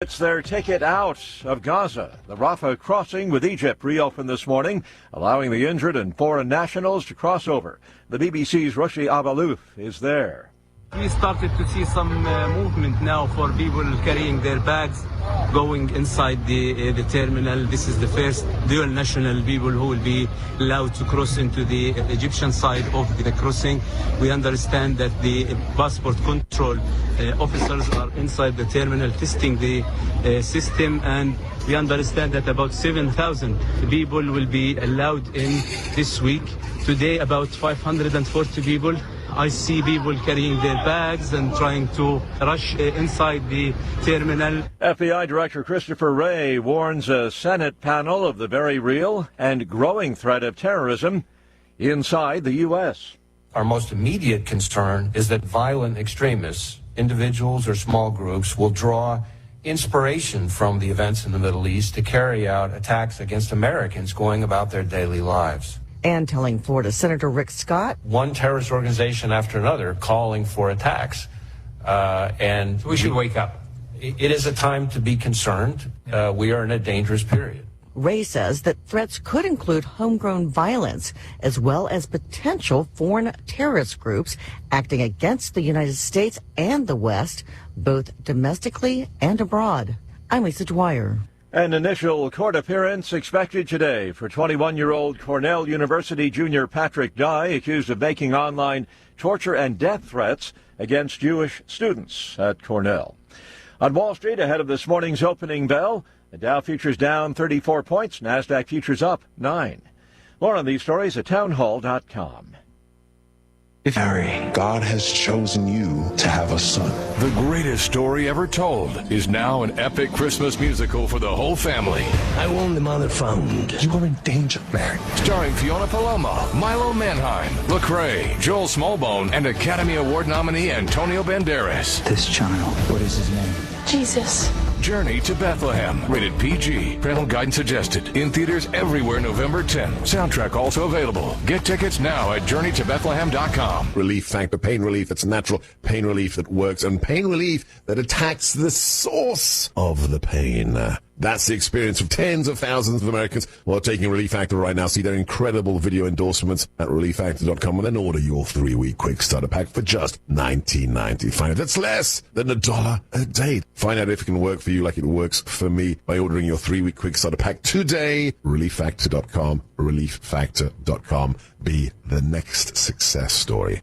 It's their ticket out of Gaza. The Rafah crossing with Egypt reopened this morning, allowing the injured and foreign nationals to cross over. The BBC's Roshi Abalouf is there. We started to see some movement now for people carrying their bags going inside the terminal. This is the first dual national people who will be allowed to cross into the Egyptian side of the crossing. We understand that the passport control officers are inside the terminal testing the system, and we understand that about 7,000 people will be allowed in this week. Today about 540 people. I see people carrying their bags and trying to rush inside the terminal. FBI Director Christopher Wray warns a Senate panel of the very real and growing threat of terrorism inside the U.S. Our most immediate concern is that violent extremists, individuals or small groups, will draw inspiration from the events in the Middle East to carry out attacks against Americans going about their daily lives. And telling Florida Senator Rick Scott, one terrorist organization after another calling for attacks. And we should wake up. It is a time to be concerned. We are in a dangerous period. Ray says that threats could include homegrown violence as well as potential foreign terrorist groups acting against the United States and the West, both domestically and abroad. I'm Lisa Dwyer. An initial court appearance expected today for 21-year-old Cornell University junior Patrick Dye, accused of making online torture and death threats against Jewish students at Cornell. On Wall Street, ahead of this morning's opening bell, the Dow futures down 34 points, NASDAQ futures up 9. More on these stories at townhall.com. Harry, God has chosen you to have a son. The greatest story ever told is now an epic Christmas musical for the whole family. I won the mother found. You are in danger, Mary. Starring Fiona Paloma, Milo Manheim, Lecrae, Joel Smallbone, and Academy Award nominee Antonio Banderas. This child, what is his name? Jesus. Journey to Bethlehem. Rated PG. Parental guidance suggested. In theaters everywhere November 10. Soundtrack also available. Get tickets now at journeytobethlehem.com. Relief Factor, pain relief that's natural, pain relief that works, and pain relief that attacks the source of the pain. That's the experience of tens of thousands of Americans who are taking Relief Factor right now. See their incredible video endorsements at relieffactor.com and then order your 3-week quick starter pack for just $19.90. Find out that's less than $1 a day. Find out if it can work for you like it works for me by ordering your 3-week quick starter pack today. relieffactor.com, relieffactor.com. Be the next success story.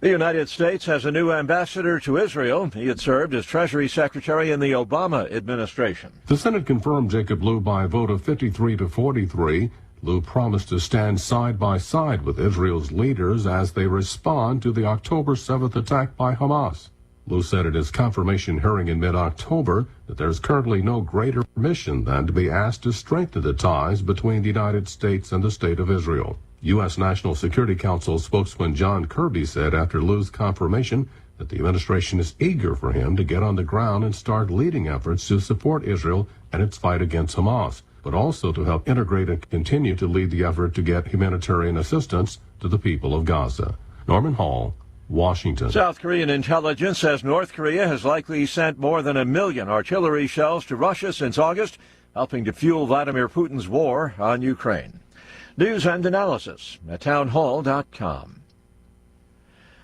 The United States has a new ambassador to Israel. He had served as Treasury Secretary in the Obama administration. The Senate confirmed Jacob Lew by a vote of 53 to 43. Lew promised to stand side by side with Israel's leaders as they respond to the October 7th attack by Hamas. Lew said at his confirmation hearing in mid-October that there's currently no greater mission than to be asked to strengthen the ties between the United States and the State of Israel. U.S. National Security Council spokesman John Kirby said after Lew's confirmation that the administration is eager for him to get on the ground and start leading efforts to support Israel and its fight against Hamas, but also to help integrate and continue to lead the effort to get humanitarian assistance to the people of Gaza. Norman Hall, Washington. South Korean intelligence says North Korea has likely sent more than 1 million artillery shells to Russia since August, helping to fuel Vladimir Putin's war on Ukraine. News and analysis at townhall.com.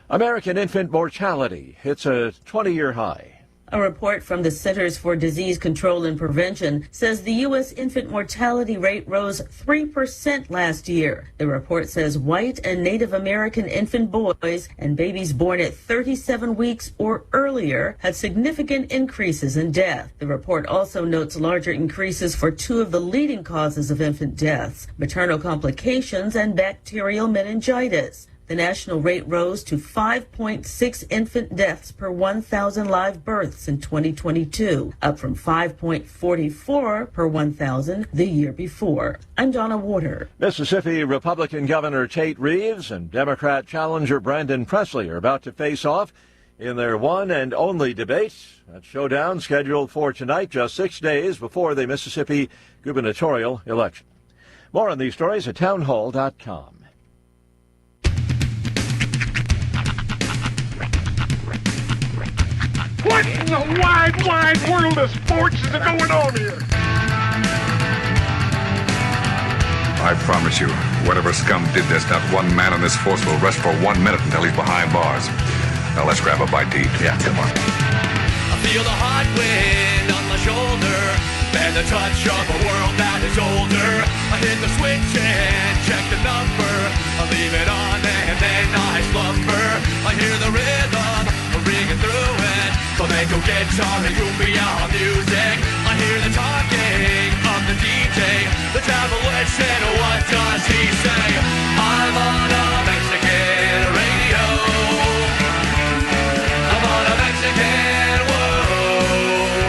American infant mortality hits a 20-year high. A report from the Centers for Disease Control and Prevention says the U.S. infant mortality rate rose 3% last year. The report says white and Native American infant boys and babies born at 37 weeks or earlier had significant increases in death. The report also notes larger increases for 2 of the leading causes of infant deaths, maternal complications and bacterial meningitis. The national rate rose to 5.6 infant deaths per 1,000 live births in 2022, up from 5.44 per 1,000 the year before. I'm Donna Warder. Mississippi Republican Governor Tate Reeves and Democrat challenger Brandon Presley are about to face off in their one and only debate. That showdown scheduled for tonight, just 6 days before the Mississippi gubernatorial election. More on these stories at townhall.com. What in the wide, wide world of sports is going on here? I promise you, whatever scum did this, not one man in this force will rest for 1 minute until he's behind bars. Now let's grab a bite to eat. Yeah, come on. I feel the hot wind on my shoulder and the touch of a world that is older. I hit the switch and check the number. I leave it on and then I slumber. I hear the rhythm ringing through it. Flamenco guitar and cumbia music. I hear the talking of the DJ. The travel listen, what does he say? I'm on a Mexican radio. I'm on a Mexican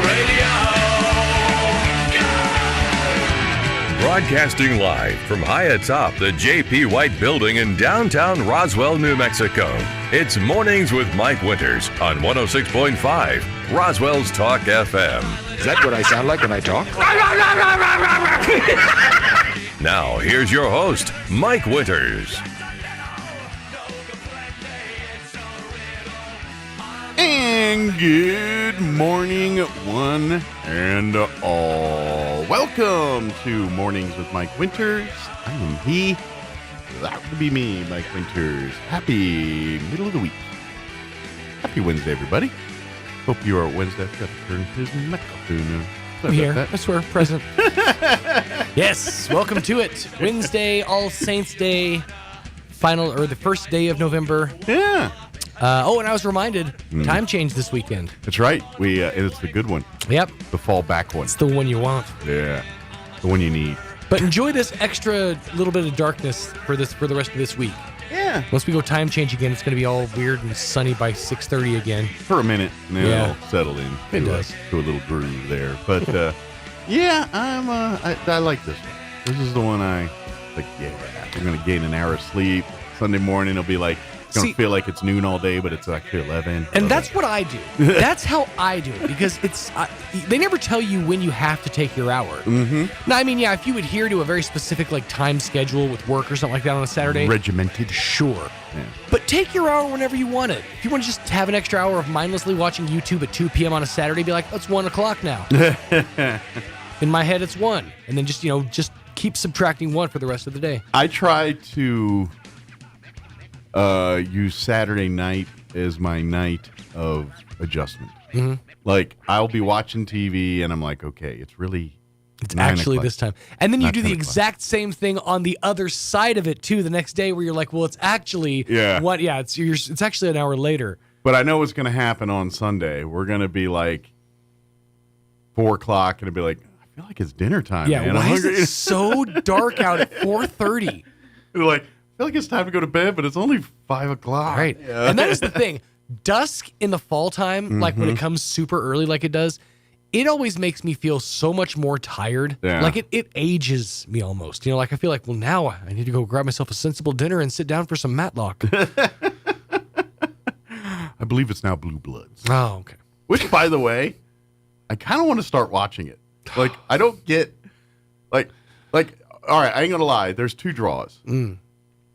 radio. Broadcasting live from high atop the J.P. White Building in downtown Roswell, New Mexico. It's Mornings with Mike Winters on 106.5 Roswell's Talk FM. Is that what I sound like when I talk? Now, here's your host, Mike Winters. And good morning, one and all. Welcome to Mornings with Mike Winters. I am he. That would be me, Mike Winters. Happy middle of the week. Happy Wednesday, everybody. Hope you are Wednesday. I forgot to turn his microphone. I'm here. I swear, present. Yes, welcome to it. Wednesday, All Saints Day, the first day of November. Yeah. And I was reminded, time change this weekend. That's right. It's the good one. Yep. The fall back one. It's the one you want. Yeah. The one you need. But enjoy this extra little bit of darkness for the rest of this week. Yeah. Once we go time change again, it's going to be all weird and sunny by 6:30 again. For a minute, and then it'll settle in. It does. To a little groove there. But, yeah, I like this one. This is the one I'm going to gain an hour of sleep. Sunday morning, it'll be like, it's going to feel like it's noon all day, but it's actually 11. And that's what I do. That's how I do it, because they never tell you when you have to take your hour. Mm-hmm. Now, I mean, yeah, if you adhere to a very specific time schedule with work or something like that on a Saturday. Regimented. Sure. Yeah. But take your hour whenever you want it. If you want to just have an extra hour of mindlessly watching YouTube at 2 p.m. on a Saturday, be like, it's 1 o'clock now. In my head, it's 1. And then just keep subtracting 1 for the rest of the day. I try to use Saturday night as my night of adjustment. Mm-hmm. Like, I'll be watching TV and I'm like, okay, it's actually this time. And then you do the exact same thing on the other side of it too the next day, where you're like, well, it's actually it's actually an hour later. But I know what's going to happen on Sunday. We're going to be like 4 o'clock and it'll be like, I feel like it's dinner time. Yeah, man. why is it so dark out at 4:30? Like, I feel like it's time to go to bed, but it's only 5 o'clock. Right. Yeah. And that is the thing. Dusk in the fall time, like when it comes super early like it does, it always makes me feel so much more tired. Yeah. Like it ages me almost. I feel like, well, now I need to go grab myself a sensible dinner and sit down for some Matlock. I believe it's now Blue Bloods. Oh, okay. Which, by the way, I kind of want to start watching it. Like, I don't get, like, all right, I ain't going to lie. There's 2 draws.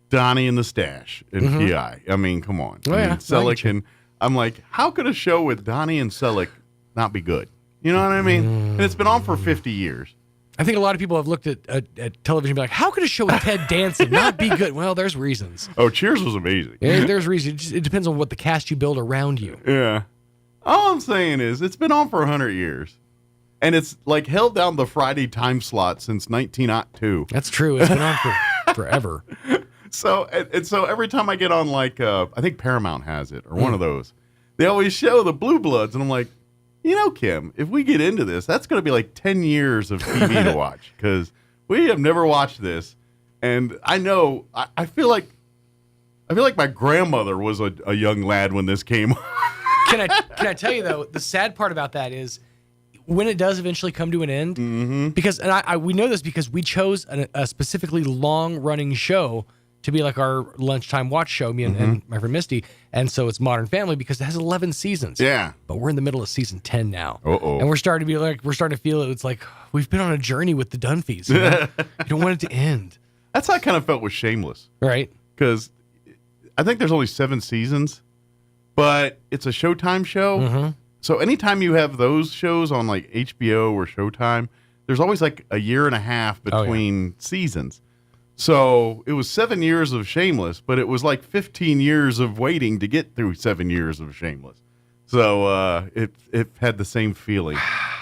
Donnie and the Stash and P.I. I mean, come on. Oh, yeah. Selleck, and I'm like, how could a show with Donnie and Selleck not be good? You know what I mean? And it's been on for 50 years. I think a lot of people have looked at television and be like, how could a show with Ted Danson not be good? Well, there's reasons. Oh, Cheers was amazing. Yeah, there's reasons. It depends on what the cast you build around you. Yeah. All I'm saying is it's been on for 100 years. And it's like held down the Friday time slot since 1902. That's true. It's been on for forever. So every time I get on, like, I think Paramount has it, or one of those, they always show the Blue Bloods, and I'm like, Kim, if we get into this, that's going to be like 10 years of TV to watch, because we have never watched this, and I know, I feel like my grandmother was a young lad when this came on. Can I tell you, though, the sad part about that is, when it does eventually come to an end, because we know this because we chose a specifically long-running show to be like our lunchtime watch show, me and my friend Misty, and so it's Modern Family because it has 11 seasons. Yeah, but we're in the middle of season 10 now, and we're starting to feel it's like we've been on a journey with the Dunphys. You don't want it to end. That's how I kind of felt with Shameless, right? Because I think there's only 7 seasons, but it's a Showtime show. So anytime you have those shows on like HBO or Showtime, there's always like a year and a half between seasons. So it was 7 years of Shameless, but it was like 15 years of waiting to get through 7 years of Shameless. So it had the same feeling.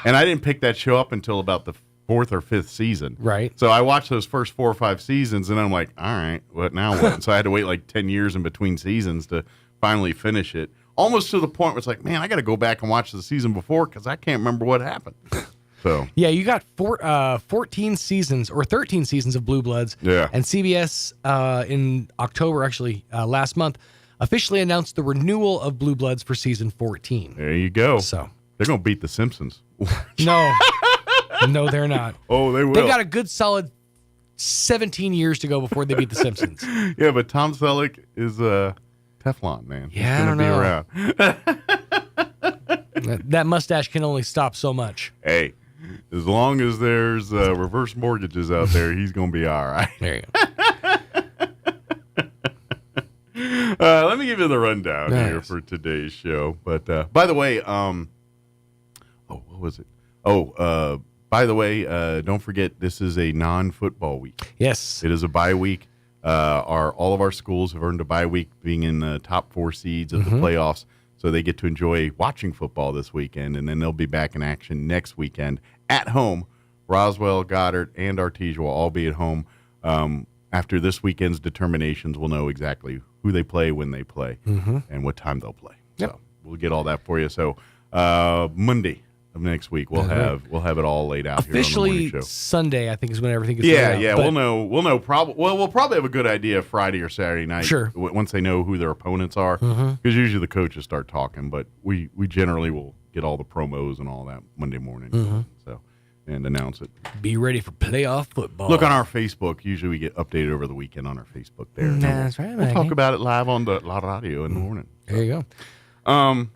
And I didn't pick that show up until about the 4th or 5th season. Right. So I watched those first 4 or 5 seasons, and I'm like, all right, what now what? So I had to wait like 10 years in between seasons to finally finish it. Almost to the point where it's like, man, I got to go back and watch the season before because I can't remember what happened. So yeah, you got 14 seasons or 13 seasons of Blue Bloods. Yeah. And CBS in October, actually last month, officially announced the renewal of Blue Bloods for season 14. There you go. So they're going to beat The Simpsons. No. No, they're not. Oh, they will. They've got a good solid 17 years to go before they beat The Simpsons. Yeah, but Tom Selleck is Teflon, man. Yeah, He's gonna be around. That mustache can only stop so much. Hey, as long as there's reverse mortgages out there, he's going to be all right. There you go. Let me give you the rundown here for today's show. But by the way, what was it? By the way, don't forget this is a non-football week. Yes, it is a bye week. All of our schools have earned a bye week, being in the top 4 seeds of the playoffs, so they get to enjoy watching football this weekend, and then they'll be back in action next weekend at home. Roswell, Goddard, and Artesia will all be at home. After this weekend's determinations, we'll know exactly who they play, when they play, and what time they'll play. Yep. So we'll get all that for you. So Monday of next week we'll have it all laid out officially here on the morning show. Sunday, I think, is when everything gets laid out. Yeah, we'll know we'll probably have a good idea Friday or Saturday night. Sure. Once they know who their opponents are, because usually the coaches start talking, but we generally will get all the promos and all that Monday morning. So and announce it. Be ready for playoff football. Look on our Facebook. Usually we get updated over the weekend on our Facebook there. That's right. We'll talk about it live on the La Radio in the morning. There you go.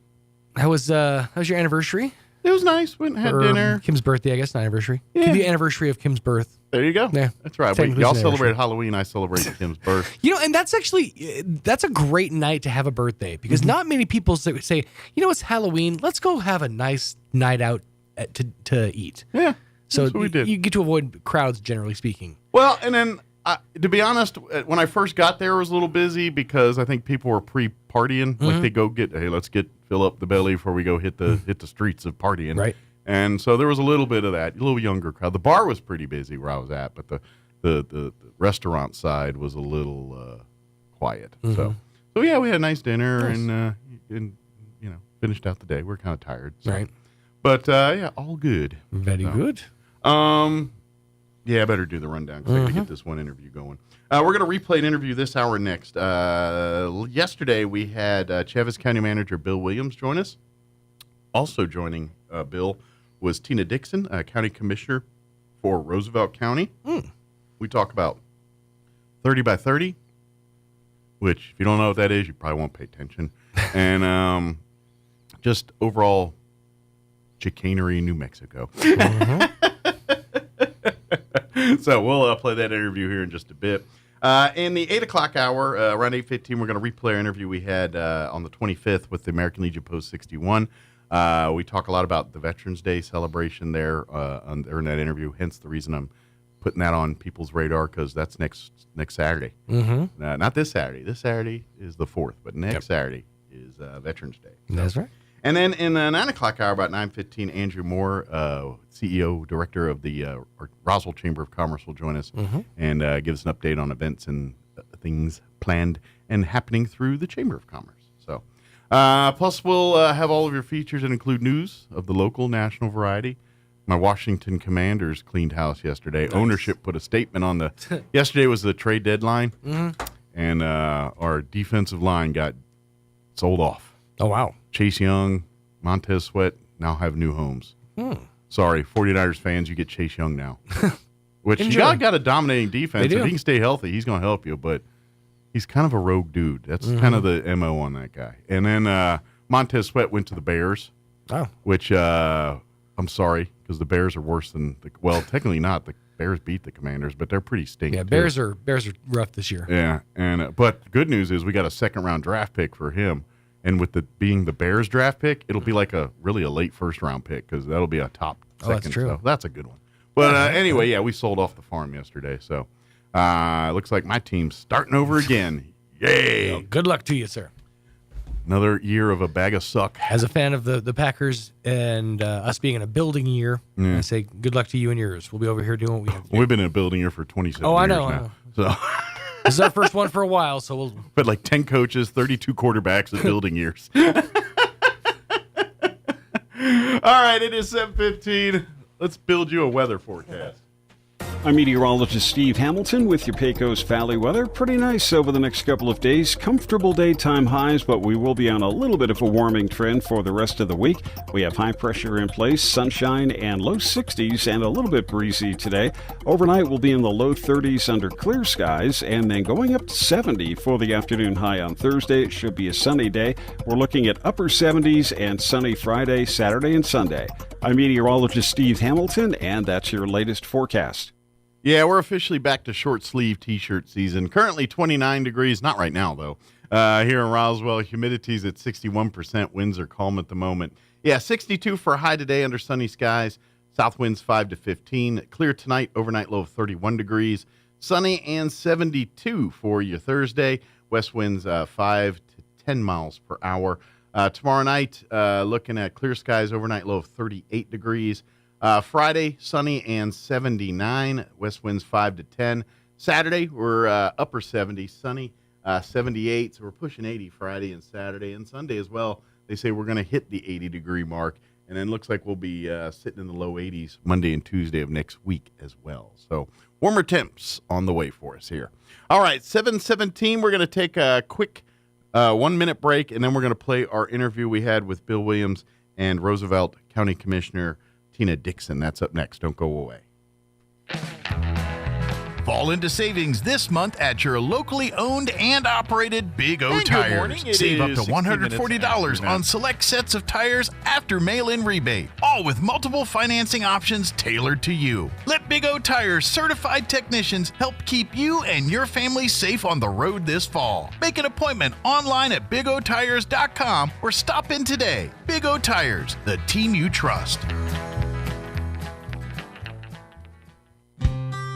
How was your anniversary? It was nice. Went and had dinner. Kim's birthday, I guess, not anniversary. Yeah. The anniversary of Kim's birth. There you go. Yeah, that's right. Y'all celebrate Halloween. I celebrate Kim's birth. And that's a great night to have a birthday because not many people say, it's Halloween. Let's go have a nice night out to eat. Yeah. So that's what we did. You get to avoid crowds, generally speaking. Well, and then to be honest, when I first got there, it was a little busy because I think people were pre-partying. Like they go let's fill up the belly before we go hit the streets of partying. Right. And so there was a little bit of that, a little younger crowd. The bar was pretty busy where I was at, but the restaurant side was a little quiet. So yeah, we had a nice dinner and finished out the day. We're kind of tired. So. Right. But yeah, all good. Very good. Yeah, I better do the rundown because I got to get this one interview going. We're going to replay an interview this hour next. Yesterday, we had Chaves County Manager Bill Williams join us. Also joining Bill was Tina Dixon, County Commissioner for Roosevelt County. We talk about 30 by 30, which if you don't know what that is, you probably won't pay attention. And just overall chicanery, New Mexico. So we'll play that interview here in just a bit. In the 8 o'clock hour, around 8:15, we're going to replay our interview we had on the 25th with the American Legion Post 61. We talk a lot about the Veterans Day celebration there during that interview, hence the reason I'm putting that on people's radar because that's next Saturday. Not this Saturday. This Saturday is the 4th, but next Saturday is Veterans Day. So. That's right. And then in the 9 o'clock hour, about 9:15, Andrew Moore, CEO, director of the Roswell Chamber of Commerce, will join us and give us an update on events and things planned and happening through the Chamber of Commerce. So, plus we'll have all of your features that include news of the local, national variety. My Washington Commanders cleaned house yesterday. Nice. Ownership put a statement on the. Yesterday was the trade deadline, and our defensive line got sold off. Oh wow! Chase Young, Montez Sweat now have new homes. Sorry, 49ers fans, you get Chase Young now. Which you got a dominating defense. If he can stay healthy, he's going to help you. But he's kind of a rogue dude. That's kind of the MO on that guy. And then Montez Sweat went to the Bears, which I'm sorry because the Bears are worse than technically not. The Bears beat the Commanders, but they're pretty stinky. Yeah, Bears are rough this year. Yeah, and but the good news is we got a second-round draft pick for him. And with being the Bears draft pick, it'll be like a late first round pick because that'll be a top second. That's true. So that's a good one. But anyway, yeah, we sold off the farm yesterday. So looks like my team's starting over again. Yay. Well, good luck to you, sir. Another year of a bag of suck. As a fan of the Packers and us being in a building year, I say good luck to you and yours. We'll be over here doing what we have to do. We've been in a building year for 27 years I know. now. So this is our first one for a while, so we'll... But like 10 coaches, 32 quarterbacks at building years. All right, it is 7:15. Let's build you a weather forecast. I'm meteorologist Steve Hamilton with your Pecos Valley weather. Pretty nice over the next couple of days. Comfortable daytime highs, but we will be on a little bit of a warming trend for the rest of the week. We have high pressure in place, sunshine and low 60s and a little bit breezy today. Overnight we'll be in the low 30s under clear skies and then going up to 70 for the afternoon high on Thursday. It should be a sunny day. We're looking at upper 70s and sunny Friday, Saturday, and Sunday. I'm meteorologist Steve Hamilton, and that's your latest forecast. Yeah, we're officially back to short sleeve t-shirt season. Currently 29 degrees, not right now though. Here in Roswell, humidity's at 61%. Winds are calm at the moment. Yeah, 62 for a high today under sunny skies. South winds 5 to 15. Clear tonight, overnight low of 31 degrees. Sunny and 72 for your Thursday. West winds 5 to 10 miles per hour. Tomorrow night, looking at clear skies, overnight low of 38 degrees. Friday, sunny and 79. West winds 5 to 10. Saturday, we're upper 70s, sunny, 78. So we're pushing 80 Friday and Saturday and Sunday as well. They say we're going to hit the 80-degree mark. And then looks like we'll be sitting in the low 80s Monday and Tuesday of next week as well. So warmer temps on the way for us here. All right, 7:17. We're going to take a quick 1-minute break, and then we're going to play our interview we had with Bill Williams and Roosevelt County Commissioner Tina Dixon. That's up next. Don't go away. Fall into savings this month at your locally owned and operated Big O Tires. Save up to $140 on select sets of tires after mail-in rebate, all with multiple financing options tailored to you. Let Big O Tires certified technicians help keep you and your family safe on the road this fall. Make an appointment online at bigotires.com or stop in today. Big O Tires, the team you trust.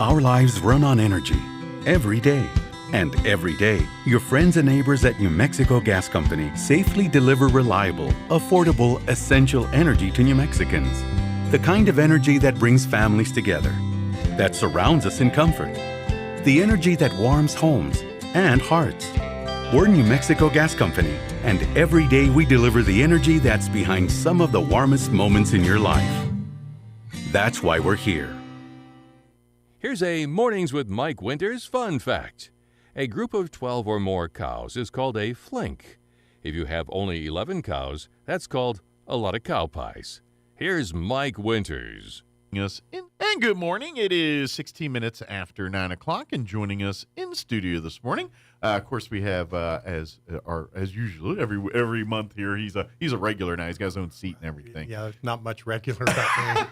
Our lives run on energy every day. And every day, your friends and neighbors at New Mexico Gas Company safely deliver reliable, affordable, essential energy to New Mexicans. The kind of energy that brings families together, that surrounds us in comfort, the energy that warms homes and hearts. We're New Mexico Gas Company, and every day we deliver the energy that's behind some of the warmest moments in your life. That's why we're here. Here's a Mornings with Mike Winters fun fact. A group of 12 or more cows is called a flink. If you have only 11 cows, that's called a lot of cow pies. Here's Mike Winters. And good morning. It is 16 minutes after 9 o'clock, and joining us in studio this morning, of course, we have as usual every month here. He's a regular now. He's got his own seat and everything. Yeah, there's not much regular about me.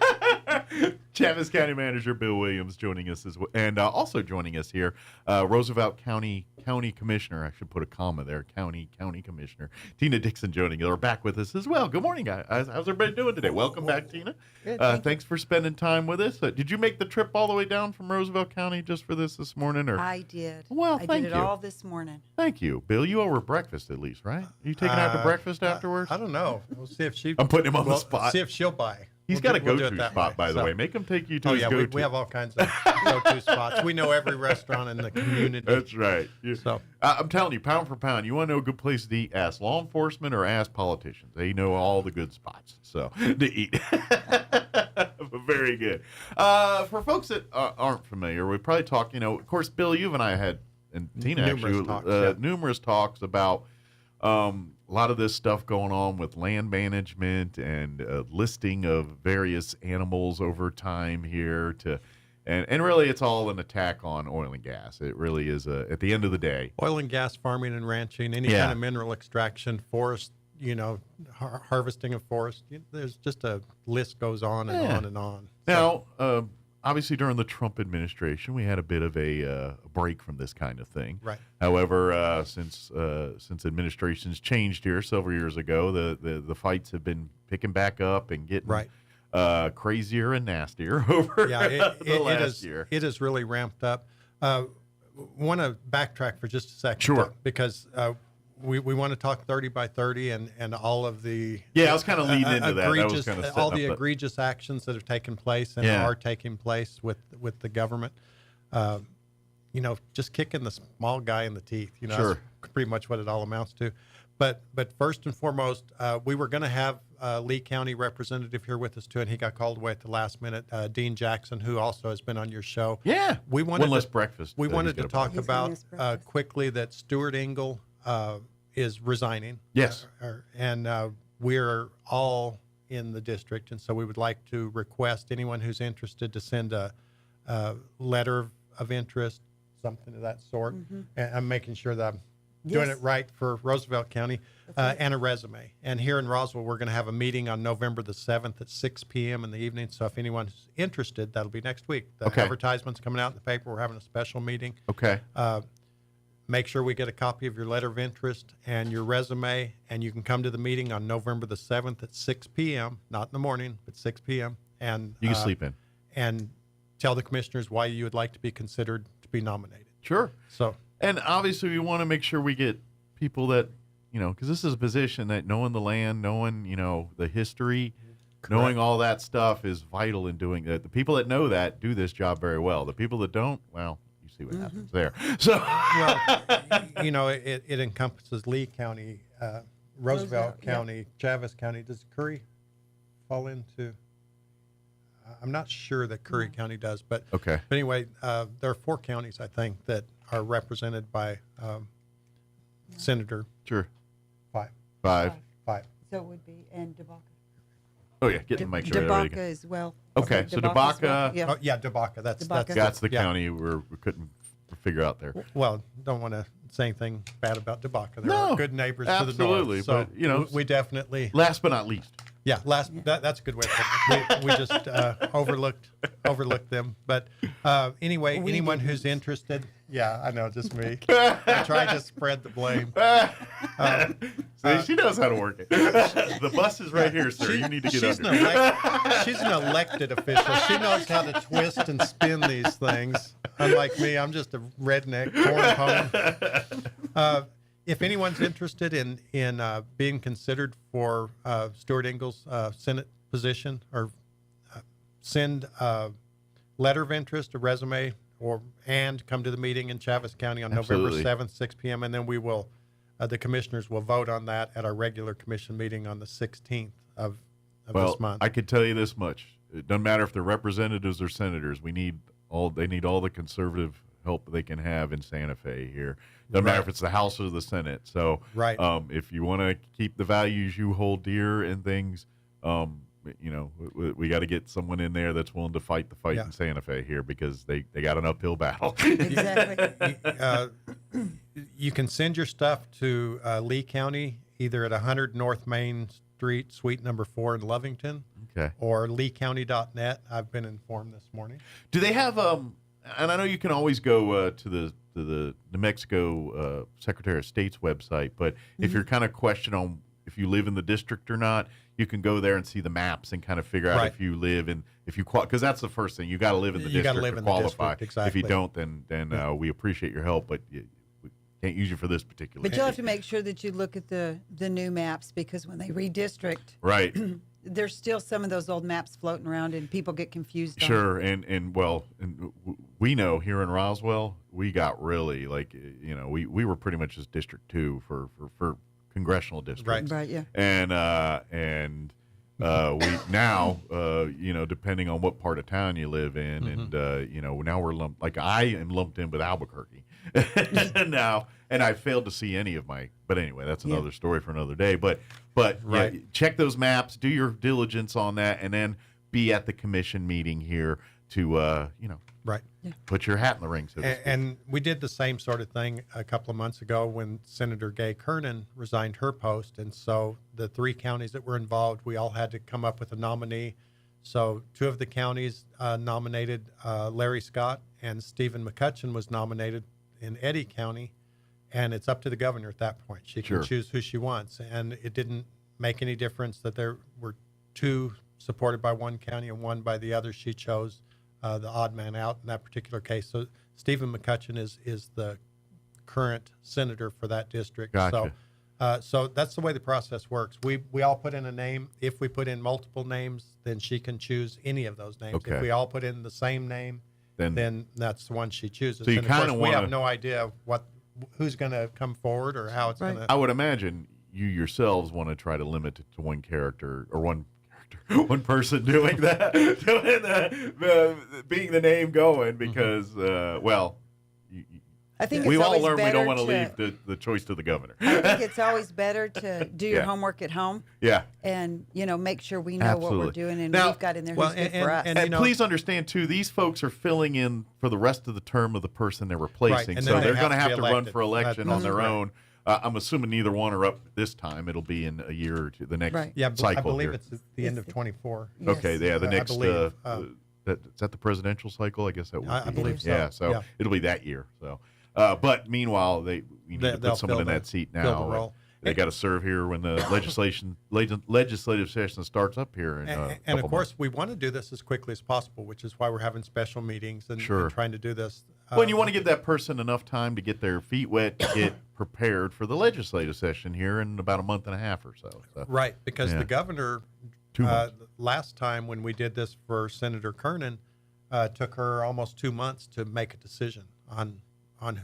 Chavis County Manager Bill Williams joining us as well, and also joining us here, Roosevelt County Commissioner. I should put a comma there. County Commissioner Tina Dixon joining us. Are back with us as well. Good morning, guys. How's everybody doing today? Welcome back, Tina. Good, thanks for spending time with us. Did you make the trip all the way down from Roosevelt County just for this morning? Or I did. Well, I thank did it you. all this morning. Thank you, Bill. You owe her breakfast at least, right? Are you taking out to breakfast afterwards? I don't know. We'll see if she. I'm putting him on the spot. See if she'll buy. He's got a go-to spot, by the way. Make him take you to his go-to. We have all kinds of go-to spots. We know every restaurant in the community. That's right. So I'm telling you, pound for pound, you want to know a good place to eat, ask law enforcement or ask politicians. They know all the good spots to eat. Very good. For folks that aren't familiar, we probably talk, of course, Bill, you and I had, and Tina numerous talks about a lot of this stuff going on with land management and listing of various animals over time here and really it's all an attack on oil and gas. It really is at the end of the day. Oil and gas farming and ranching, any kind of mineral extraction, forest, harvesting of forest. There's just a list goes on and on and on. Now, obviously during the Trump administration, we had a bit of a break from this kind of thing. Right. However, since administrations changed here several years ago, the fights have been picking back up and getting crazier and nastier over the last year. It has really ramped up. Want to backtrack for just a second. Sure. Because we want to talk 30 by 30 and all of the I was kind of leading into that. That was kind of all the egregious actions that have taken place and are taking place with the government. Just kicking the small guy in the teeth. That's pretty much what it all amounts to. But first and foremost, we were going to have Lee County representative here with us too, and he got called away at the last minute. Dean Jackson, who also has been on your show. Yeah, we wanted one less breakfast. We wanted to talk about quickly that Stuart Engel is resigning. Yes, and we're all in the district, and so we would like to request anyone who's interested to send a letter of interest, something of that sort. And I'm making sure that I'm doing it right for Roosevelt County, and a resume. And here in Roswell, we're going to have a meeting on November the 7th at 6 p.m. in the evening. So if anyone's interested, that'll be next week. The advertisement's coming out in the paper. We're having a special meeting. Okay. Make sure we get a copy of your letter of interest and your resume, and you can come to the meeting on November the 7th at 6 p.m., not in the morning, but 6 p.m. And you can sleep in. And tell the commissioners why you would like to be considered to be nominated. Sure. So. And obviously, we want to make sure we get people that, because this is a position that knowing the land, knowing, the history, knowing all that stuff is vital in doing that. The people that know that do this job very well. The people that don't, well, you see what happens there. So, it encompasses Lee County, Roosevelt County, Chaves County. Does Curry fall into? I'm not sure that Curry County does, but anyway, there are 4 counties I think that are represented by Senator. Sure. 5. 5. So it would be, and Debaca. Oh, yeah, get the mic sure. Debaca as well. Okay, so Debaca. Well. Debaca. That's the county we couldn't figure out there. Well, don't want to say anything bad about Debaca. There are good neighbors to the north. Absolutely, but, we definitely. Last but not least. Yeah, that's a good way to put it. We just overlooked them. But anyway, anyone who's interested, I know, just me. I try to spread the blame. See, she knows how to work it. The bus is right here, sir. You need to get under. She's an elected official. She knows how to twist and spin these things. Unlike me, I'm just a redneck corn pony. If anyone's interested in being considered for Stuart Engel's Senate position, or send a letter of interest, a resume, and come to the meeting in Chaves County on November 7th, 6 p.m., and then we will, the commissioners will vote on that at our regular commission meeting on the 16th of this month. I could tell you this much. It doesn't matter if they're representatives or senators. They need all the conservative help they can have in Santa Fe here. Doesn't matter if it's the House or the Senate. So, if you want to keep the values you hold dear and things, we got to get someone in there that's willing to fight the fight in Santa Fe here, because they got an uphill battle. Exactly. You can send your stuff to Lee County, either at 100 North Main Street, Suite number 4 in Lovington, or leecounty.net. I've been informed this morning. Do they have and I know you can always go to the New Mexico Secretary of State's website, but if you're kind of questioning on if you live in the district or not, you can go there and see the maps and kind of figure out if you live in, because that's the first thing. You got to live in the district to qualify. If you don't, then we appreciate your help, but we can't use you for this particular. But you'll have to make sure that you look at the new maps, because when they redistrict, there's still some of those old maps floating around and people get confused. Sure, and we know here in Roswell, we got really we were pretty much just District 2 for congressional districts. Right, yeah. And we now, depending on what part of town you live in, and now we're lumped. Like I am lumped in with Albuquerque now, and I failed to see any of my. But anyway, that's another story for another day. But check those maps, do your diligence on that, and then be at the commission meeting here to put your hat in the ring. So to speak. And we did the same sort of thing a couple of months ago when Senator Gay Kernan resigned her post, and so the 3 counties that were involved, we all had to come up with a nominee So 2 of the counties nominated Larry Scott, and Stephen McCutcheon was nominated in Eddy County, and it's up to the governor at that point. She can choose who she wants, and it didn't make any difference that there were 2 supported by one county and 1 by the other. She chose the odd man out in that particular case. So Stephen McCutcheon is the current senator for that district. Gotcha. So that's the way the process works. We all put in a name. If we put in multiple names, then she can choose any of those names. Okay. If we all put in the same name, then that's the one she chooses. So you and of kinda course, we wanna- have no idea who's going to come forward or how it's going to. I would imagine you yourselves want to try to limit it to one character or one person doing that, being the name going, because I think we've it's all always learned we don't better want to to- leave the choice to the governor. I think it's always better to do your Yeah. homework at home. Yeah. And, make sure we know what we're doing and we've got in there who's good for us. And please understand, too, these folks are filling in for the rest of the term of the person they're replacing. and So then they're they going to have have to to be run elected. for election on their Right. own. I'm assuming neither one are up this time. It'll be in a year or two, the next cycle. I believe here. it's the end of 24. Okay, yeah, the next. I believe, is that the presidential cycle? I guess that would I be. believe so. Yeah, so Yeah. it'll be that year. So, but meanwhile, we need to They'll put someone fill in the- that seat fill the now. role. They got to serve here when the legislative session starts up here. And of course, we want to do this as quickly as possible, which is why we're having special meetings and trying to do this. Well, you want to give that person enough time to get their feet wet, to get prepared for the legislative session here in about a month and a half or so. Right, because the governor, 2 months. last time when we did this for Senator Kernan, took her almost 2 months to make a decision on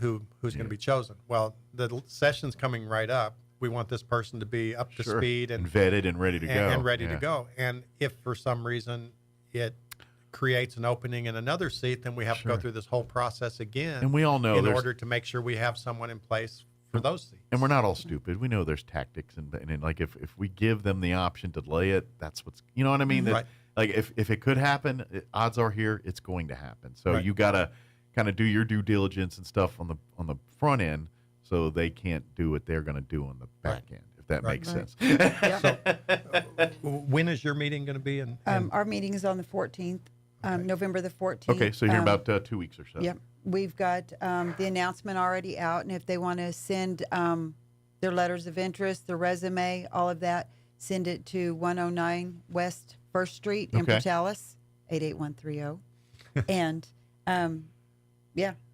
who's going to be chosen. Well, the session's coming right up. We want this person to be up to speed and vetted and ready to go. And ready to go. And if for some reason it creates an opening in another seat, then we have to go through this whole process again. And we all know in order to make sure we have someone in place for those seats. And we're not all stupid. We know there's tactics, and like if we give them the option to delay it, that's what's, you know what I mean? That, Right. Like if it could happen, odds are here it's going to happen. So Right. you got to kind of do your due diligence and stuff on the front end, so they can't do what they're going to do on the back end, if that makes sense. When is your meeting going to be? Our meeting is on the 14th, November the 14th. Okay, so you're about 2 weeks or so. Yep. We've got the announcement already out, and if they want to send their letters of interest, their resume, all of that, send it to 109 West 1st Street in Portales, 88130. And,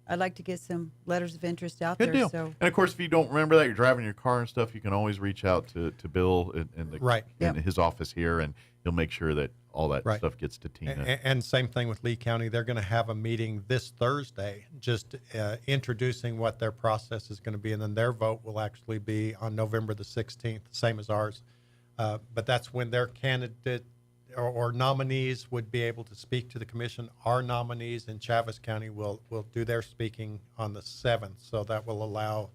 I'd like to get some letters of interest out Good there. deal. So, And of course, if you don't remember that, you're driving your car and stuff, you can always reach out to Bill in his office here, and he'll make sure that all that stuff gets to Tina. And same thing with Lee County. They're going to have a meeting this Thursday, just introducing what their process is going to be, and then their vote will actually be on November the 16th, same as ours. But that's when their candidate or nominees would be able to speak to the commission. Our nominees in Chaves County will do their speaking on the 7th, so that will allow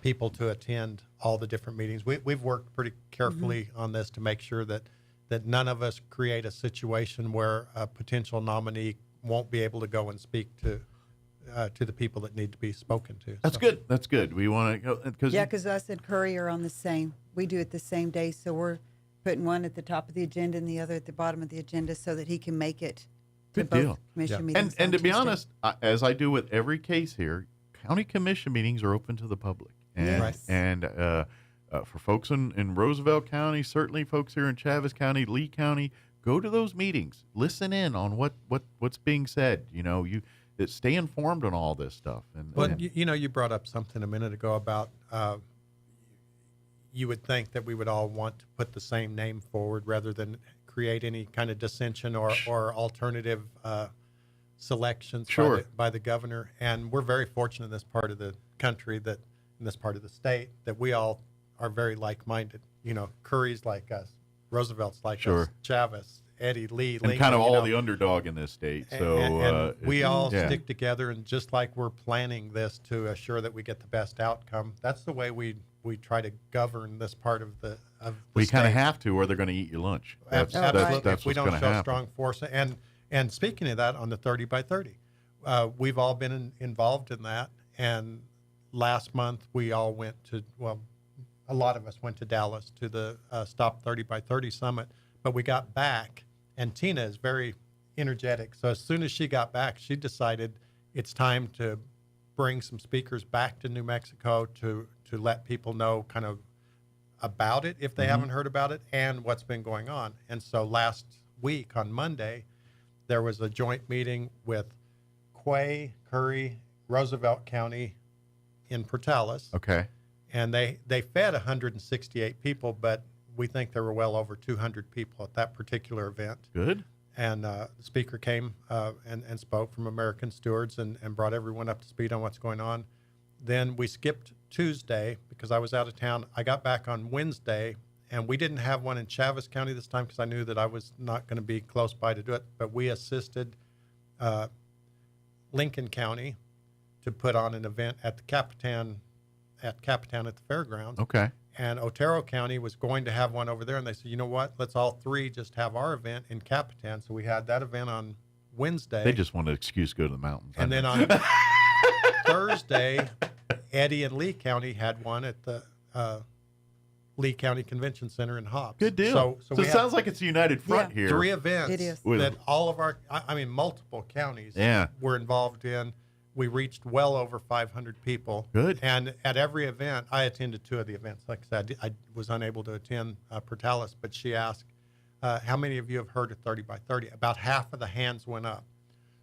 people to attend all the different meetings. We've worked pretty carefully on this to make sure that none of us create a situation where a potential nominee won't be able to go and speak to the people that need to be spoken to. That's good. That's good. We want to go because us and Curry are on the same. We do it the same day, so we're putting one at the top of the agenda and the other at the bottom of the agenda so that he can make it to both commission meetings. And to be on Tuesday. honest, as I do with every case here, county commission meetings are open to the public. And for folks in Roosevelt County, certainly folks here in Chaves County, Lee County, go to those meetings. Listen in on what's being said. You stay informed on all this stuff. You brought up something a minute ago about you would think that we would all want to put the same name forward rather than create any kind of dissension or alternative selections by the governor. And we're very fortunate in this part of the country, in this part of the state, that we all are very like-minded. Curry's like us, Roosevelt's like us, Chaves, Eddie, Lee, and Lincoln, kind of all the underdog in this state. So and we all stick together, and just like we're planning this to assure that we get the best outcome, that's the way we try to govern this part of the we kind of have to, or they're going to eat your lunch. That's if we what's don't going to show happen. strong force. And speaking of that, on the 30 by 30, we've all been involved in that. And last month we all went to, a lot of us went to Dallas to the Stop 30 by 30 Summit, but we got back And Tina is very energetic. So as soon as she got back, she decided it's time to bring some speakers back to New Mexico to let people know kind of about it if they haven't heard about it and what's been going on. And so last week on Monday, there was a joint meeting with Quay, Curry, Roosevelt County in Portales. Okay. And they fed 168 people, but we think there were well over 200 people at that particular event. Good. And the speaker came and spoke from American Stewards and brought everyone up to speed on what's going on. Then we skipped Tuesday because I was out of town. I got back on Wednesday, and we didn't have one in Chaves County this time because I knew that I was not going to be close by to do it. But we assisted Lincoln County to put on an event at the Capitan at the fairgrounds. Okay. And Otero County was going to have one over there, and they said, you know what, let's all three just have our event in Capitan. So we had that event on Wednesday. They just want an excuse to go to the mountains. And then on Thursday, Eddy and Lee County had one at the Lee County Convention Center in Hobbs. Good deal. So it sounds like it's a united front here. 3 events It is. that all of our, multiple counties were involved in. We reached well over 500 people. Good. And at every event, I attended 2 of the events. Like I said, I was unable to attend Portales, but she asked, how many of you have heard of 30 by 30? About half of the hands went up.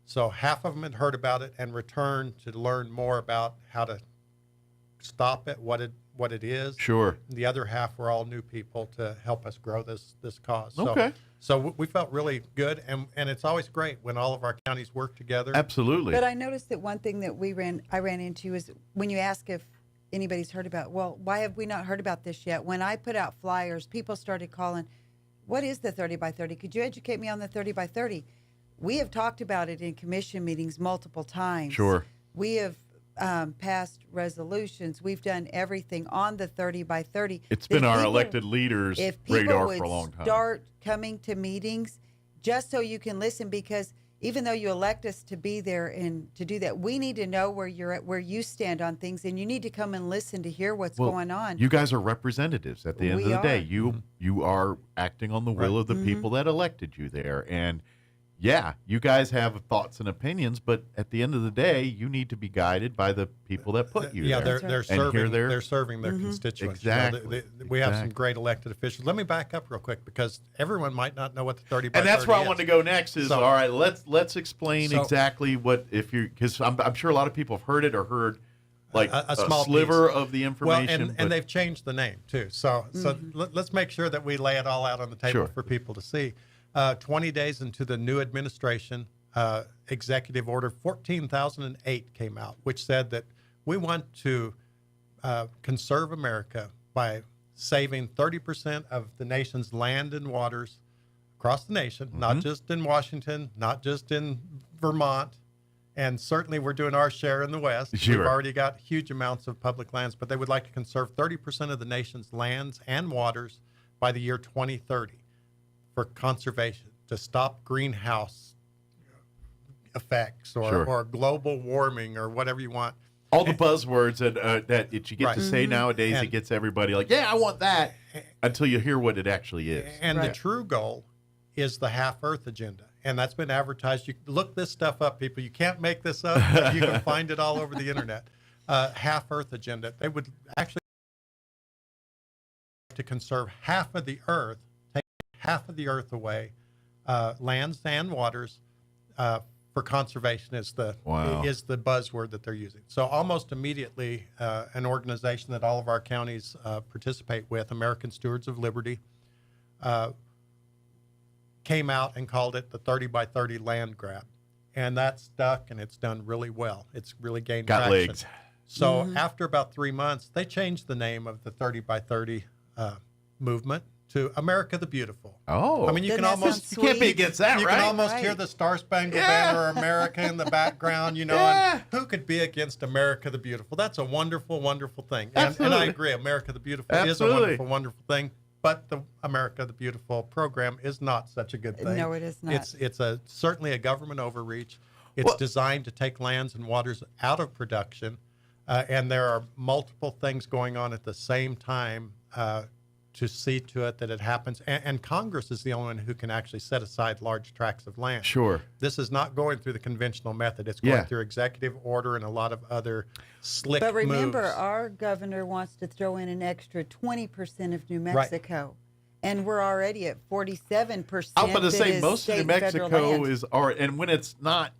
So half of them had heard about it and returned to learn more about how to stop it, what it is. Sure. The other half were all new people to help us grow this cause. Okay. So we felt really good, and it's always great when all of our counties work together. Absolutely. But I noticed that one thing that I ran into is when you ask if anybody's heard about, well, why have we not heard about this yet? When I put out flyers, people started calling, what is the 30 by 30? Could you educate me on the 30 by 30? We have talked about it in commission meetings multiple times. Sure. We have passed resolutions. We've done everything on the 30 by 30. It's been our elected leaders' radar for a long time. Start coming to meetings just so you can listen, because even though you elect us to be there and to do that, we need to know where you're at, where you stand on things, and you need to come and listen to hear what's going on. You guys are representatives at the end of the day. You are acting on the will of the people that elected you there. And yeah, you guys have thoughts and opinions, but at the end of the day, you need to be guided by the people that put you there. They're serving. They're serving their constituents. Exactly. We have some great elected officials. Let me back up real quick because everyone might not know what the 30 by 30 is. And that's where I want to go next. All right, let's explain exactly what because I'm sure a lot of people have heard it or heard like a small sliver piece of the information. Well, and they've changed the name too. So let's make sure that we lay it all out on the table for people to see. 20 days into the new administration, Executive Order 14,008 came out, which said that we want to conserve America by saving 30% of the nation's land and waters across the nation, not just in Washington, not just in Vermont, and certainly we're doing our share in the West. Sure. We've already got huge amounts of public lands, but they would like to conserve 30% of the nation's lands and waters by the year 2030. For conservation, to stop greenhouse effects or global warming or whatever you want. All the buzzwords that you get to say nowadays, it gets everybody like, yeah, I want that, until you hear what it actually is. And the true goal is the Half Earth Agenda. And that's been advertised. You look this stuff up, people. You can't make this up. But you can find it all over the internet. Half Earth Agenda. They would actually to conserve half of the earth, half of the earth away, lands and waters, for conservation is the buzzword that they're using. So almost immediately, an organization that all of our counties participate with, American Stewards of Liberty, came out and called it the 30 by 30 land grab. And that stuck, and it's done really well. It's really gained traction. Legs. So after about 3 months, they changed the name of the 30 by 30 movement to America the Beautiful. Oh, I mean, you can't be against that, you right? can almost hear the Star Spangled Banner, America in the background, and who could be against America the Beautiful? That's a wonderful, wonderful thing. And I agree, America the Beautiful is a wonderful, wonderful thing, but the America the Beautiful program is not such a good thing. No, it is not. It's certainly a government overreach. It's designed to take lands and waters out of production, and there are multiple things going on at the same time to see to it that it happens. And Congress is the only one who can actually set aside large tracts of land. Sure. This is not going through the conventional method. It's going through executive order and a lot of other slick But remember, moves. our governor wants to throw in an extra 20% of New Mexico. And we're already at 47%. I'm going to say is most of state New and federal Mexico land. and when it's not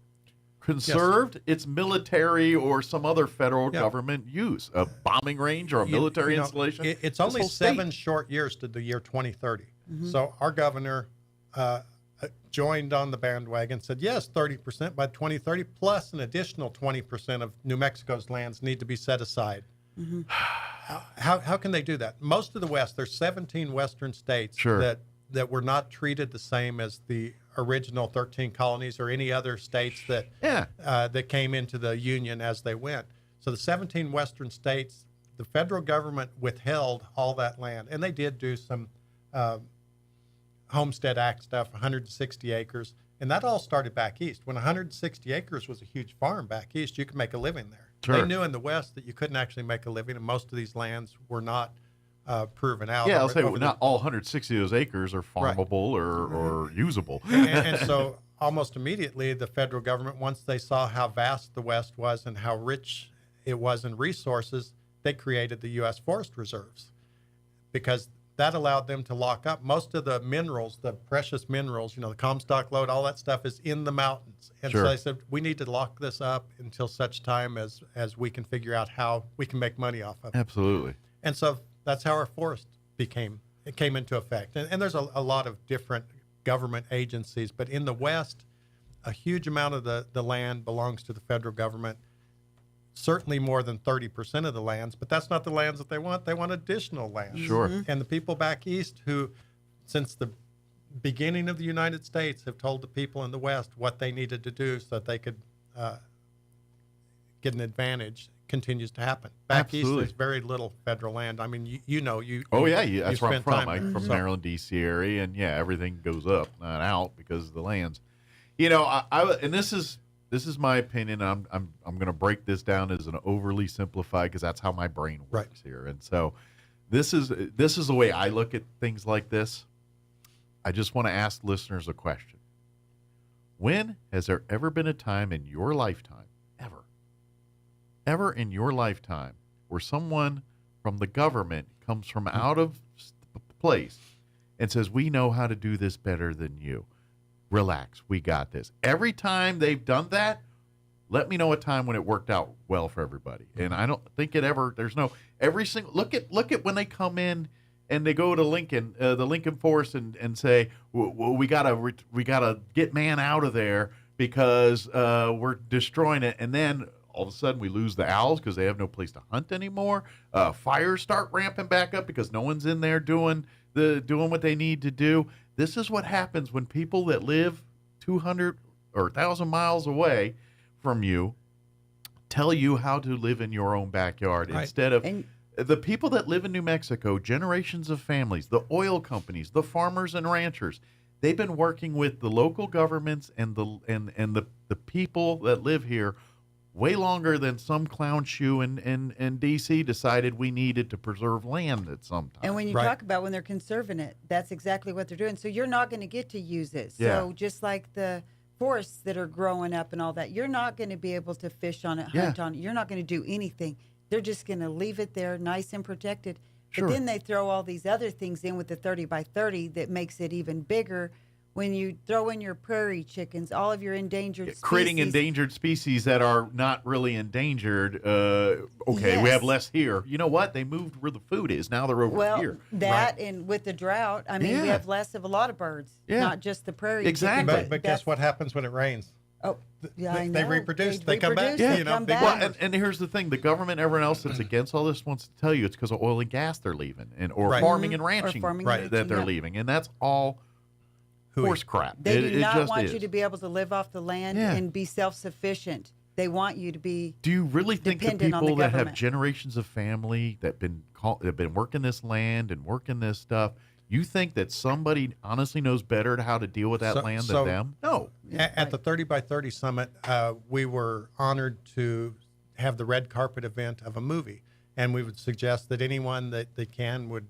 conserved, it's military or some other federal government use, a bombing range or a military installation. It's only 7 short years to the year 2030. So our governor joined on the bandwagon, said, yes, 30% by 2030, plus an additional 20% of New Mexico's lands need to be set aside. How can they do that? Most of the West, there's 17 Western states that were not treated the same as the original 13 colonies or any other states that that came into the Union as they went. So the 17 Western states, the federal government withheld all that land, and they did do some Homestead Act stuff, 160 acres, and that all started back east. When 160 acres was a huge farm back east, you could make a living there. They knew in the West that you couldn't actually make a living, and most of these lands were not proven out. Yeah, I'll say not all 160 of those acres are farmable or usable. And so almost immediately, the federal government, once they saw how vast the West was and how rich it was in resources, they created the U.S. Forest Reserves, because that allowed them to lock up most of the minerals, the precious minerals, the Comstock lode, all that stuff is in the mountains. And so they said, we need to lock this up until such time as we can figure out how we can make money off of it. Absolutely. And so that's how our forest came into effect. And there's a lot of different government agencies, but in the West, a huge amount of the land belongs to the federal government. Certainly more than 30% of the lands, but that's not the lands that they want. They want additional land. Sure. And the people back east who, since the beginning of the United States, have told the people in the West what they needed to do so that they could get an advantage, continues to happen. Back east, there's very little federal land. I mean, you that's where I'm from. I'm from So- Maryland, D.C. area, and everything goes up, not out, because of the lands. And this is my opinion. I'm going to break this down as an overly simplified, because that's how my brain works here. And so this is the way I look at things like this. I just want to ask listeners a question. When has there ever been a time in your lifetime, ever in your lifetime, where someone from the government comes from out of place and says, we know how to do this better than you? Relax, we got this. Every time they've done that, let me know a time when it worked out well for everybody. And I don't think look at when they come in and they go to Lincoln, the Lincoln Forest, and say, we gotta get man out of there because we're destroying it. And then all of a sudden we lose the owls because they have no place to hunt anymore. Fires start ramping back up because no one's in there doing what they need to do. This is what happens when people that live 200 or 1,000 miles away from you tell you how to live in your own backyard instead of the people that live in New Mexico, generations of families, the oil companies, the farmers and ranchers. They've been working with the local governments and the people that live here way longer than some clown shoe in D.C. decided we needed to preserve land at some time. And when you talk about when they're conserving it, that's exactly what they're doing. So you're not going to get to use it. So just like the forests that are growing up and all that, you're not going to be able to fish on it, hunt on it. You're not going to do anything. They're just going to leave it there nice and protected. Sure. But then they throw all these other things in with the 30 by 30 that makes it even bigger. When you throw in your prairie chickens, all of your endangered species. Creating endangered species that are not really endangered. We have less here. You know what? They moved where the food is. Now they're over here. And with the drought, I mean, we have less of a lot of birds, not just the prairie exactly. chickens. But guess what happens when it rains? Oh, yeah, I know. They reproduce. They come back. They come back. Well, and here's the thing: the government, everyone else that's against all this wants to tell you it's because of oil and gas they're leaving, or farming and ranching that they're leaving, and that's all horse crap. They do not want you to be able to live off the land and be self-sufficient. They want you to be. Do you really think the people that have generations of family that have been working this land and working this stuff? You think that somebody honestly knows better how to deal with that land than them? No. At the 30 by 30 summit, we were honored to have the red carpet event of a movie, and we would suggest that anyone that can would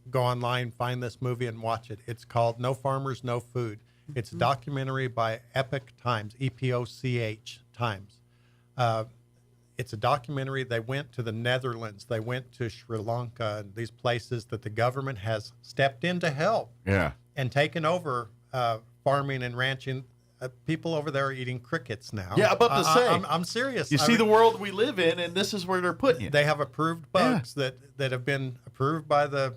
go online, find this movie, and watch it. It's called No Farmers, No Food. It's a documentary by Epoch Times, EPOCH Times. It's a documentary. They went to the Netherlands. They went to Sri Lanka and these places that the government has stepped in to help. Yeah. And taken over farming and ranching. People over there are eating crickets now. Yeah, about to say. I'm serious. You see the world we live in, and this is where they're putting you. They have approved bugs that have been approved by the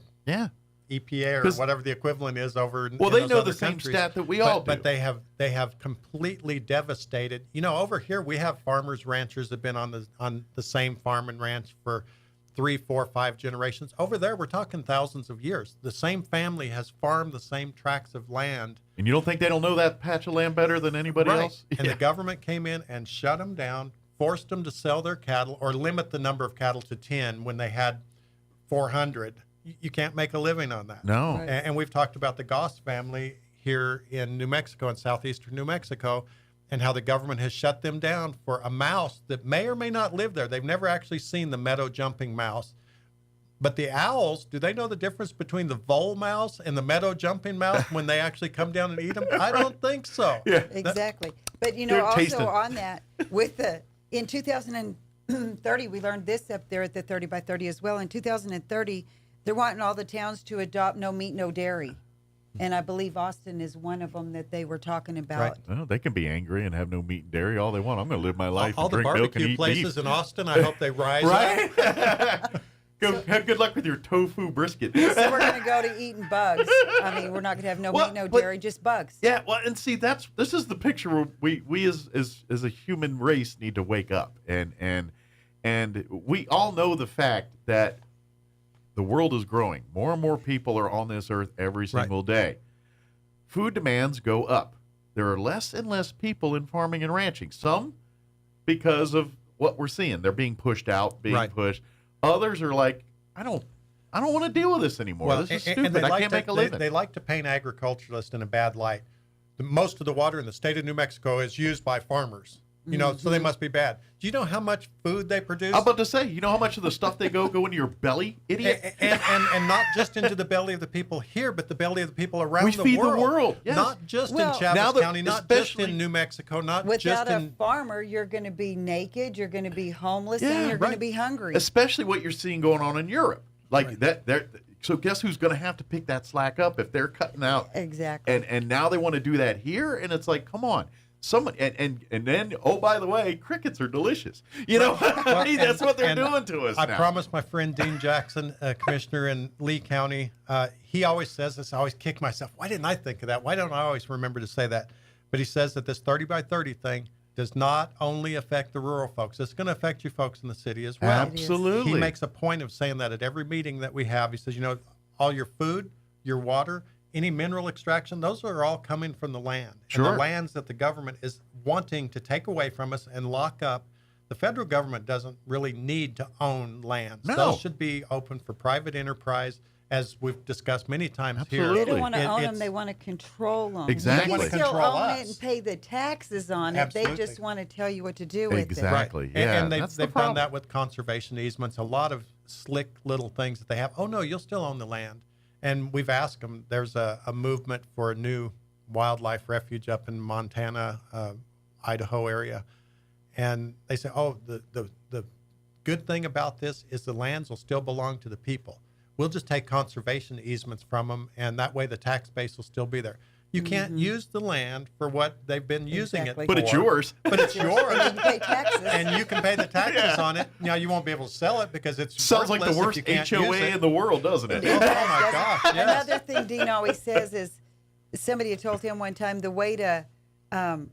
EPA or whatever the equivalent is over. Well, in they those know other the same countries. stat that we all do. But they have completely devastated. You know, over here we have farmers, ranchers that have been on the same farm and ranch for 3, 4, 5 generations. Over there, we're talking thousands of years. The same family has farmed the same tracts of land. And you don't think they don't know that patch of land better than anybody else? And the government came in and shut them down, forced them to sell their cattle or limit the number of cattle to 10 when they had 400. You can't make a living on that. No. And we've talked about the Goss family here in New Mexico, in southeastern New Mexico, and how the government has shut them down for a mouse that may or may not live there. They've never actually seen the meadow jumping mouse. But the owls, do they know the difference between the vole mouse and the meadow jumping mouse when they actually come down and eat them? I don't think so. Yeah. Exactly. But, you know, They're also tasting. on that, in 2030, we learned this up there at the 30 by 30 as well. In 2030, they're wanting all the towns to adopt no meat, no dairy. And I believe Austin is one of them that they were talking about. Right. Well, they can be angry and have no meat and dairy all they want. I'm going to live my life All and the drink milk and barbecue eat places beef. in Austin, I hope they rise up. Have good luck with your tofu brisket. So we're going to go to eating bugs. I mean, we're not going to have no meat, no dairy, just bugs. Yeah, well, and see, this is the picture where we as a human race need to wake up, and we all know the fact that the world is growing. More and more people are on this earth every single day. Food demands go up. There are less and less people in farming and ranching. Some because of what we're seeing, they're being pushed out, pushed. Others are like, I don't want to deal with this anymore. This is stupid. I can't make a living. They like to paint agriculturalists in a bad light. Most of the water in the state of New Mexico is used by farmers. You know, so they must be bad. Do you know how much food they produce? I'm about to say, you know how much of the stuff they go into your belly, idiot? And not just into the belly of the people here, but the belly of the people around we the feed world. the world. Yes. Not just in Chaves County, not just in New Mexico, not Without just a in... farmer, you're going to be naked, you're going to be homeless, and you're going to be hungry. Especially what you're seeing going on in Europe. Like that. So guess who's going to have to pick that slack up if they're cutting out? Exactly. And now they want to do that here, and it's like, come on. Someone and then, oh, by the way, crickets are delicious. You know, I mean, that's what they're doing to us I now. promised my friend Dean Jackson, commissioner in Lee County, he always says this. I always kick myself. Why didn't I think of that? Why don't I always remember to say that? But he says that this 30 by 30 thing does not only affect the rural folks. It's going to affect you folks in the city as well. Absolutely. He makes a point of saying that at every meeting that we have. He says, you know, all your food, your water, any mineral extraction, those are all coming from the land. Sure. And the lands that the government is wanting to take away from us and lock up. The federal government doesn't really need to own lands. No. Those should be open for private enterprise, as we've discussed many times here. They don't want to own them. They want to control them. Exactly. You They can want to still control own us. it and pay the taxes on it. Absolutely. They just want to tell you what to do with it. Exactly. Yeah, And that's the they've done problem. that with conservation easements. A lot of slick little things that they have. Oh, no, you'll still own the land. And we've asked them, there's a movement for a new wildlife refuge up in Montana, Idaho area. And they say, oh, the good thing about this is the lands will still belong to the people. We'll just take conservation easements from them, and that way the tax base will still be there. You can't use the land for what they've been using it for. But it's yours. But it's yours. And you can pay taxes. And you can pay the taxes on it. Now, you won't be able to sell it because it's Sounds like the worthless if worst you can't HOA use it. in the world, doesn't it? Oh, my gosh, yes. Another thing Dean always says is, somebody had told him one time, the way to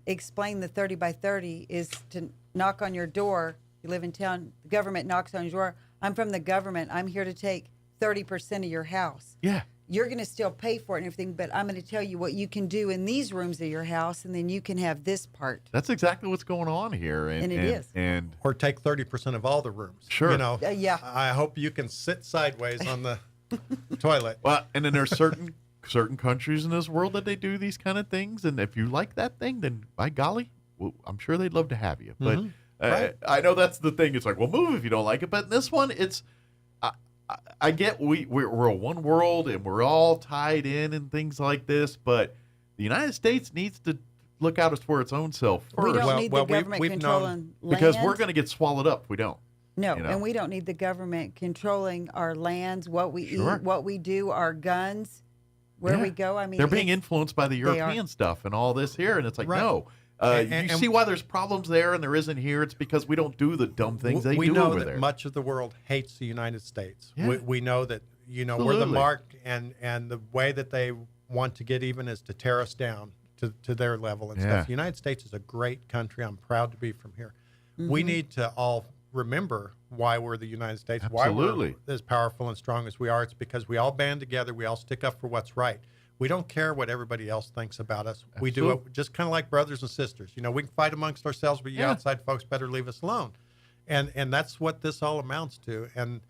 explain the 30 by 30 is to knock on your door. You live in town, the government knocks on your door. I'm from the government. I'm here to take 30% of your house. Yeah. You're going to still pay for it and everything, but I'm going to tell you what you can do in these rooms of your house, and then you can have this part. That's exactly what's going on here. And it is. And or take 30% of all the rooms. Sure. You know, yeah. I hope you can sit sideways on the toilet. Well, and then there's certain countries in this world that they do these kind of things, and if you like that thing, then by golly, well, I'm sure they'd love to have you. But Right. I know that's the thing. It's like, well, move if you don't like it. But in this one, it's I get we're a one world and we're all tied in and things like this, but the United States needs to look out for its own self first. We don't need the government controlling land. Because we're going to get swallowed up if we don't. No, and we don't need the government controlling our lands, what we eat, what we do, our guns, where we go. I mean, they're being influenced by the European stuff and all this here, and it's like, no. You see why there's problems there and there isn't here? It's because we don't do the dumb things they do over there. We know that much of the world hates the United States. Yeah. We know that, we're the mark, and the way that they want to get even is to tear us down to their level and stuff. The United States is a great country. I'm proud to be from here. Mm-hmm. We need to all remember why we're the United States, why we're as powerful and strong as we are. It's because we all band together. We all stick up for what's right. We don't care what everybody else thinks about us. Absolutely. We do it just kind of like brothers and sisters. We can fight amongst ourselves, but you outside folks better leave us alone. And that's what this all amounts to. And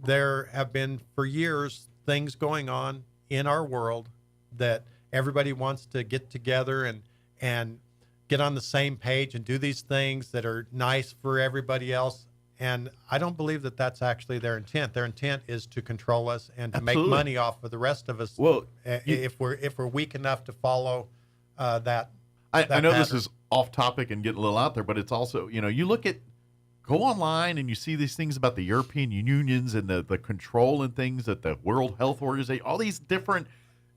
there have been for years things going on in our world that everybody wants to get together and get on the same page and do these things that are nice for everybody else. And I don't believe that that's actually their intent. Their intent is to control us and to make money off of the rest of us. Well, if we're weak enough to follow that. I know pattern. This is off topic and getting a little out there, but it's also, you go online and you see these things about the European unions and the control and things that the World Health Organization, all these different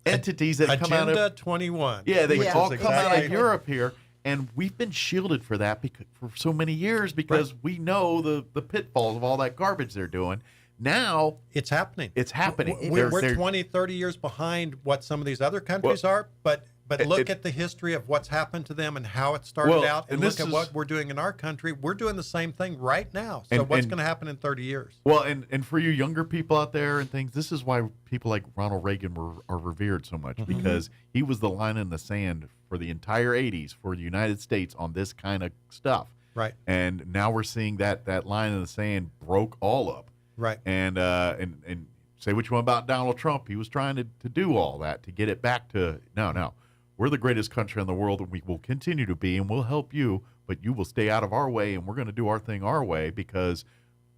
entities that come out of Agenda 21. Yeah, they all come out of Europe here. And we've been shielded for that for so many years because we know the pitfalls of all that garbage they're doing. Now it's happening. It's happening. We're 20, 30 years behind what some of these other countries are, but look at the history of what's happened to them and how it started out, and look at what we're doing in our country. We're doing the same thing right now. So what's going to happen in 30 years? Well, and for you younger people out there and things, this is why people like Ronald Reagan are revered so much, because he was the line in the sand for the entire 80s for the United States on this kind of stuff. Right. And now we're seeing that line in the sand broke all up. Right. And say what you want about Donald Trump. He was trying to do all that to get it back to, no. We're the greatest country in the world, and we will continue to be, and we'll help you, but you will stay out of our way, and we're going to do our thing our way because,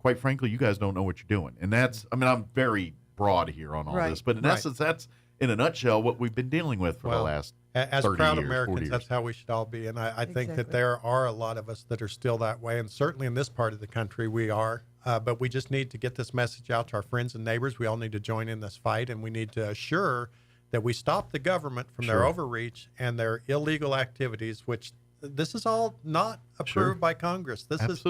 quite frankly, you guys don't know what you're doing. And I'm very broad here on all this, but in essence, that's, in a nutshell, what we've been dealing with for the last 30 as proud years, Americans, that's how we should all be. And I think that there are a lot of us that are still that way, and certainly in this part of the country we are. But we just need to get this message out to our friends and neighbors. We all need to join in this fight, and we need to assure that we stop the government from their overreach and their illegal activities, which this is all not approved by Congress. This is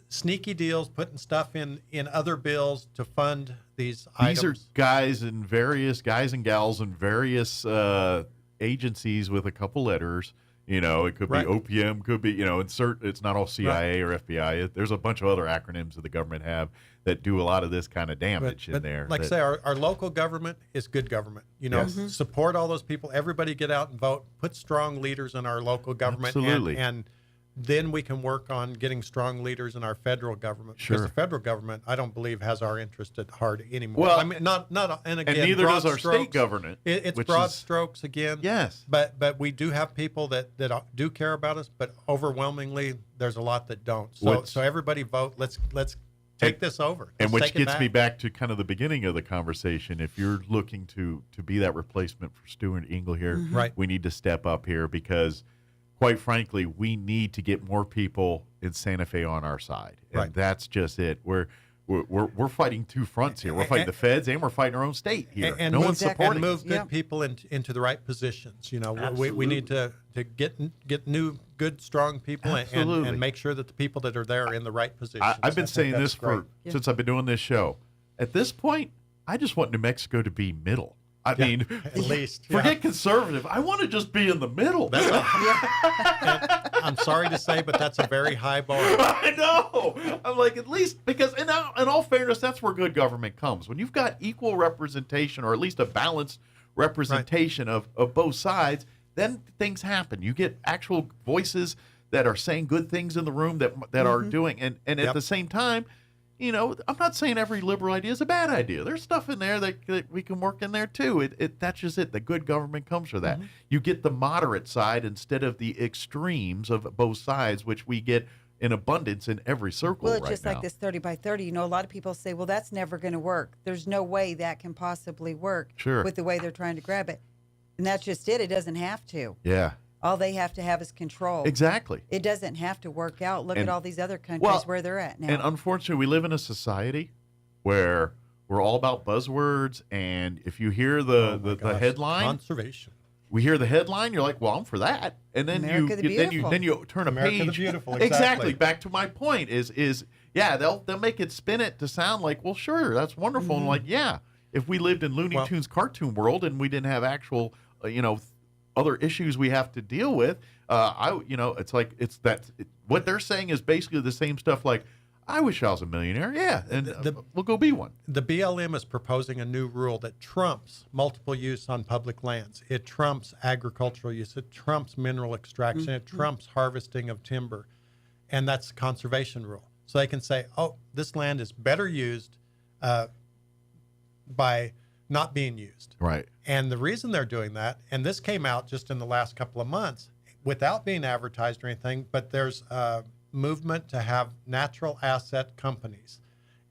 sneaky deals, putting stuff in other bills to fund these items. These are guys and gals in various agencies with a couple letters. It could be OPM, could be, it's not all CIA or FBI. There's a bunch of other acronyms that the government have that do a lot of this kind of damage in there. Like I say, our local government is good government. Support all those people. Everybody get out and vote. Put strong leaders in our local government. Absolutely. And then we can work on getting strong leaders in our federal government. Because the federal government, I don't believe, has our interest at heart anymore. Well, I mean, not and again, and neither does our strokes. state government. It's broad strokes again. Yes. But we do have people that do care about us, but overwhelmingly, there's a lot that don't. So everybody vote. Let's take this over. And which gets me back to kind of the beginning of the conversation. If you're looking to be that replacement for Stuart Engel here, we need to step up here because, quite frankly, we need to get more people in Santa Fe on our side. And that's just it. We're fighting two fronts here. We're fighting the feds and we're fighting our own state here. And no one's supporting. And move good people into the right positions. We need to get new, good, strong people and make sure that the people that are there are in the right positions. I've been saying this since I've been doing this show. At this point, I just want New Mexico to be middle. I mean, at least forget conservative. I want to just be in the middle. I'm sorry to say, but that's a very high bar. I know. I'm like, at least because in all fairness, that's where good government comes. When you've got equal representation, or at least a balanced representation of both sides, then things happen. You get actual voices that are saying good things in the room that are doing, and at the same time, I'm not saying every liberal idea is a bad idea. There's stuff in there that we can work in there too. That's just it. The good government comes for that. You get the moderate side instead of the extremes of both sides, which we get in abundance in every circle Well, it's right just now. like this 30 by 30. You know, a lot of people say, well, that's never going to work. There's no way that can possibly work Sure. with the way they're trying to grab it. And that's just it. It doesn't have to. Yeah. All they have to have is control. Exactly. It doesn't have to work out. Look And- at all these other countries where they're at now. And unfortunately, we live in a society where we're all about buzzwords, and if you hear the headline, conservation. We hear the headline, you're like, "Well, I'm for that," and then America the Beautiful. then you turn a America page. the Beautiful, Exactly. exactly. Back to my point is yeah, they'll make it spin it to sound like, well, sure, that's wonderful, and like, yeah, if we lived in Looney Tunes cartoon world and we didn't have actual, other issues we have to deal with, it's like what they're saying is basically the same stuff. Like, I wish I was a millionaire. Yeah, and we'll go be one. The BLM is proposing a new rule that trumps multiple use on public lands. It trumps agricultural use. It trumps mineral extraction. It trumps harvesting of timber. And that's the conservation rule. So they can say, oh, this land is better used by not being used. Right. And the reason they're doing that, and this came out just in the last couple of months without being advertised or anything, but there's movement to have natural asset companies.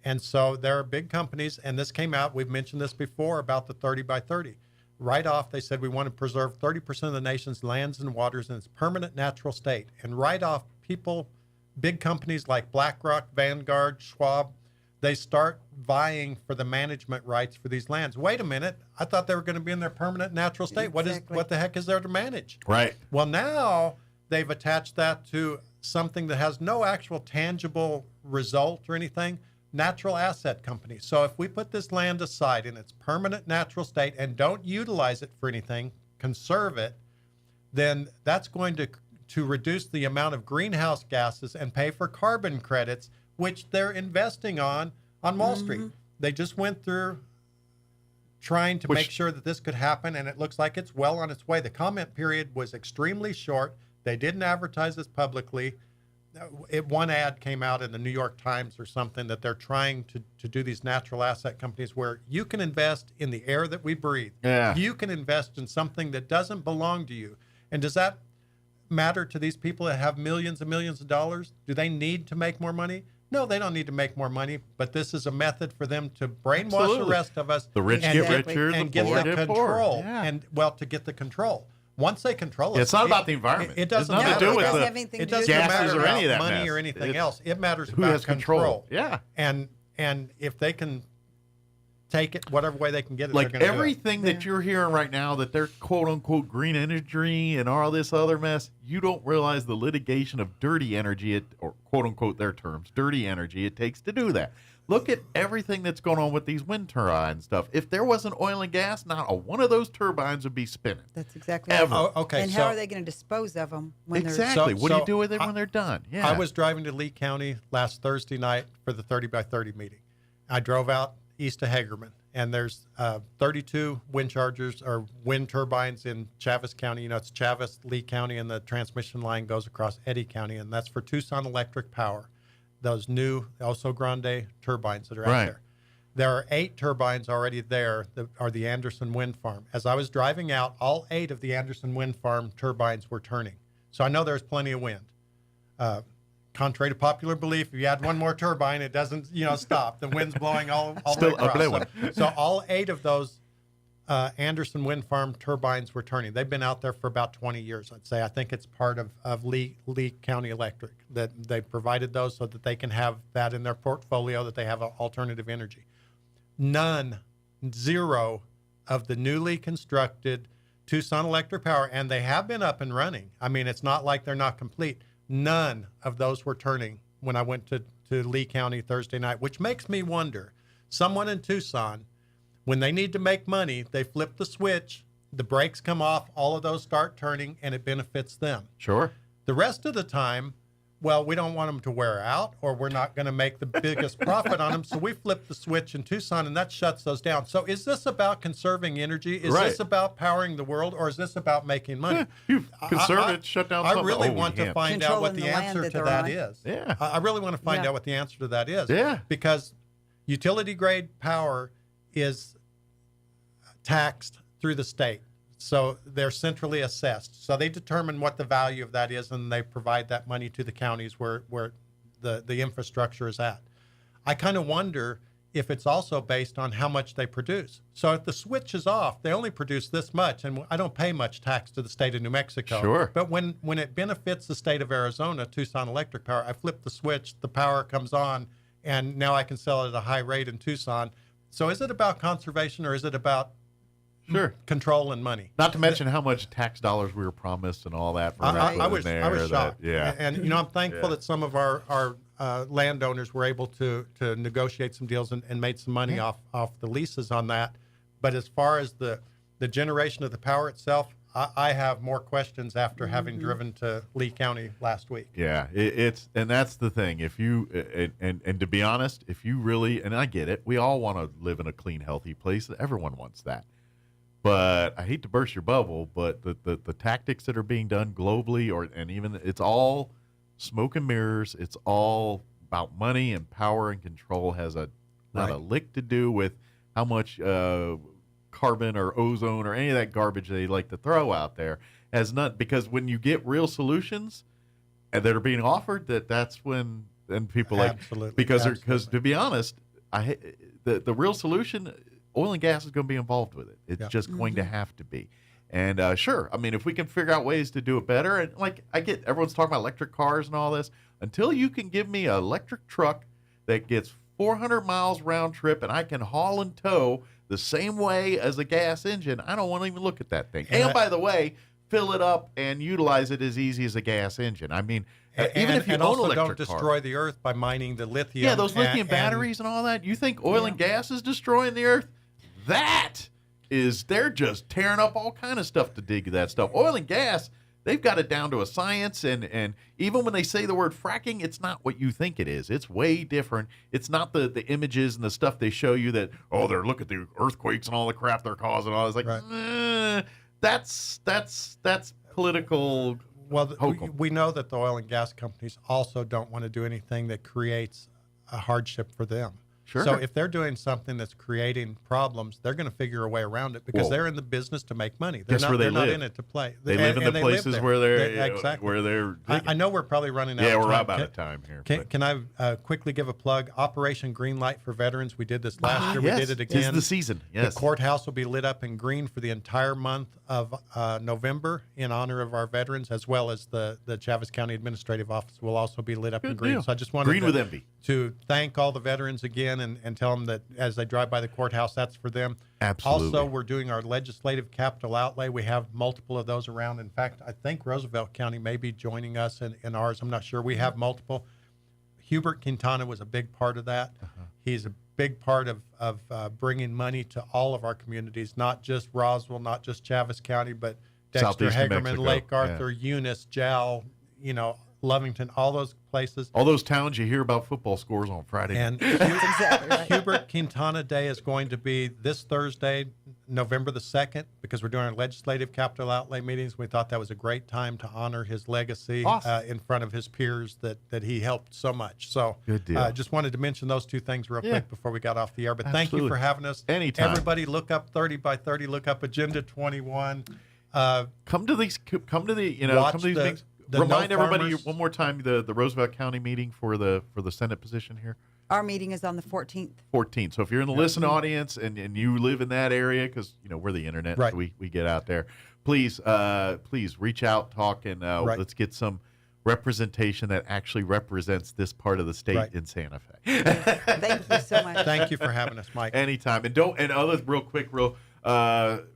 And so there are big companies, and this came out, we've mentioned this before about the 30 by 30. Right off, they said we want to preserve 30% of the nation's lands and waters in its permanent natural state. And right off, big companies like BlackRock, Vanguard, Schwab, they start vying for the management rights for these lands. Wait a minute, I thought they were going to be in their permanent natural state. Exactly. What the heck is there to manage? Right. Well, now they've attached that to something that has no actual tangible result or anything, natural asset companies. So if we put this land aside in its permanent natural state and don't utilize it for anything, conserve it, then that's going to reduce the amount of greenhouse gases and pay for carbon credits, which they're investing on Wall Street. They just went through trying to make sure that this could happen, and it looks like it's well on its way. The comment period was extremely short. They didn't advertise this publicly. One ad came out in the New York Times or something that they're trying to do these natural asset companies where you can invest in the air that we breathe. Yeah. You can invest in something that doesn't belong to you. And does that matter to these people that have millions and millions of dollars? Do they need to make more money? No, they don't need to make more money, but this is a method for them to brainwash the rest of us. The rich get richer, and the get poor the get control. poor. Yeah. And to get the control. Once they control it, It's not about the environment. It doesn't It's nothing to matter do with about- the it doesn't gases matter or about any of that money mess. or anything It's else. It matters who about has control. Yeah. And if they can take it whatever way they can get it, Like they're gonna everything do it. that you're hearing right now, that they're quote unquote green energy and all this other mess, you don't realize the litigation of dirty energy, or quote unquote their terms, dirty energy it takes to do that. Look at everything that's going on with these wind turbine stuff. If there wasn't oil and gas, not a one of those turbines would be spinning. That's exactly Ever. right. Okay, And so- how are they going to dispose of them when Exactly. So- What do you so do with it when they're done? Yeah. I was driving to Lee County last Thursday night for the 30 by 30 meeting. I drove out east of Hagerman, and there's 32 wind chargers or wind turbines in Chaves County. You know, it's Chaves, Lee County, and the transmission line goes across Eddy County, and that's for Tucson Electric Power. Those new Oso Grande turbines that are out Right. there. There are 8 turbines already there that are the Anderson Wind Farm. As I was driving out, all 8 of the Anderson Wind Farm turbines were turning. So I know there's plenty of wind. Contrary to popular belief, if you add one more turbine, it doesn't, stop. The wind's blowing all the way Still a blue across. one. So all 8 of those Anderson Wind Farm turbines were turning. They've been out there for about 20 years, I'd say. I think it's part of Lee County Electric that they provided those so that they can have that in their portfolio, that they have alternative energy. Zero of the newly constructed Tucson Electric Power, and they have been up and running. I mean, it's not like they're not complete. None of those were turning when I went to Lee County Thursday night, which makes me wonder. Someone in Tucson, when they need to make money, they flip the switch, the brakes come off, all of those start turning, and it benefits them. Sure. The rest of the time, well, we don't want them to wear out, or we're not going to make the biggest profit on them, so we flip the switch in Tucson, and that shuts those down. So is this about conserving energy? Is Right. this about powering the world, or is this about making money? You conserve it, shut down I something. really Oh, we want to can't. find out what Controlling the the land answer that to they're that on. is. Yeah. I really want to find Yeah. out what the answer to that is. Yeah. Because utility grade power is taxed through the state. So they're centrally assessed. So they determine what the value of that is, and they provide that money to the counties where the infrastructure is at. I kind of wonder if it's also based on how much they produce. So if the switch is off, they only produce this much, and I don't pay much tax to the state of New Mexico. Sure. But when it benefits the state of Arizona, Tucson Electric Power, I flip the switch, the power comes on, and now I can sell it at a high rate in Tucson. So is it about conservation, or is it about control and money? Not to mention how much tax dollars we were promised and all that. For I was shocked. Yeah. And I'm thankful that some of our landowners were able to negotiate some deals and made some money off the leases on that. But as far as the generation of the power itself, I have more questions after having driven to Lee County last week. Yeah, and that's the thing. If you and to be honest, if you really, and I get it, we all want to live in a clean, healthy place. Everyone wants that. But I hate to burst your bubble, but the tactics that are being done globally, and even it's all smoke and mirrors. It's all about money and power and control. Has not a lick to do with how much carbon or ozone or any of that garbage they like to throw out there. Has not, because when you get real solutions that are being offered, that's when people Absolutely. because to be honest, the real solution. Oil and gas is going to be involved with it. It's just going to have to be. And sure, I mean, if we can figure out ways to do it better, and like I get everyone's talking about electric cars and all this, until you can give me an electric truck that gets 400 miles round trip and I can haul and tow the same way as a gas engine, I don't want to even look at that thing. And by the way, fill it up and utilize it as easy as a gas engine. I mean, even if you own also an electric don't car. destroy the earth by mining the lithium. Yeah, those lithium batteries and all that. You think oil and gas is destroying the earth? They're just tearing up all kind of stuff to dig that stuff. Oil and gas, they've got it down to a science, and even when they say the word fracking, it's not what you think it is. It's way different. It's not the images and the stuff they show you that, they're look at the earthquakes and all the crap they're causing. All it's like, that's political. Well, we know that the oil and gas companies also don't want to do anything that creates a hardship for them. Sure. So if they're doing something that's creating problems, they're going to figure a way around it because they're in the business to make money. They're not in it to play. They live in the places where they're exactly. where they're. I know we're probably running out. Yeah, of time. we're out of time here. Can I quickly give a plug? Operation Greenlight for Veterans. We did this last year. Yes. We did it again. It's the season. Yes. The courthouse will be lit up in green for the entire month of November in honor of our veterans, as well as the Chaves County Administrative Office will also be lit up in green. Deal. So I just wanted green with envy to thank all the veterans again and tell them that as they drive by the courthouse, that's for them. Absolutely. Also, we're doing our legislative capital outlay. We have multiple of those around. In fact, I think Roosevelt County may be joining us in ours. I'm not sure. We have multiple. Hubert Quintana was a big part of that. He's a big part of bringing money to all of our communities, not just Roswell, not just Chaves County, but Dexter, Hagerman, Lake Arthur, Eunice, Jal, Lovington, all those places. All those towns you hear about football scores on Friday. And Hubert Quintana Day is going to be this Thursday, November the 2nd, because we're doing our legislative capital outlay meetings. We thought that was a great time to honor his legacy in front of his peers that he helped so much. So good deal. Just wanted to mention those two things real quick before we got off the air. But thank you for having us. Anytime. Everybody look up 30 by 30, look up Agenda 21. Come to these meetings. Remind everybody one more time the Roosevelt County meeting for the Senate position here. Our meeting is on the 14th. 14th. So if you're in the listen audience and you live in that area, because we're the internet, right. So we get out there. Please reach out, talk, and let's get some representation that actually represents this part of the state in Santa Fe. Thank you so much. Thank you for having us, Mike. Anytime.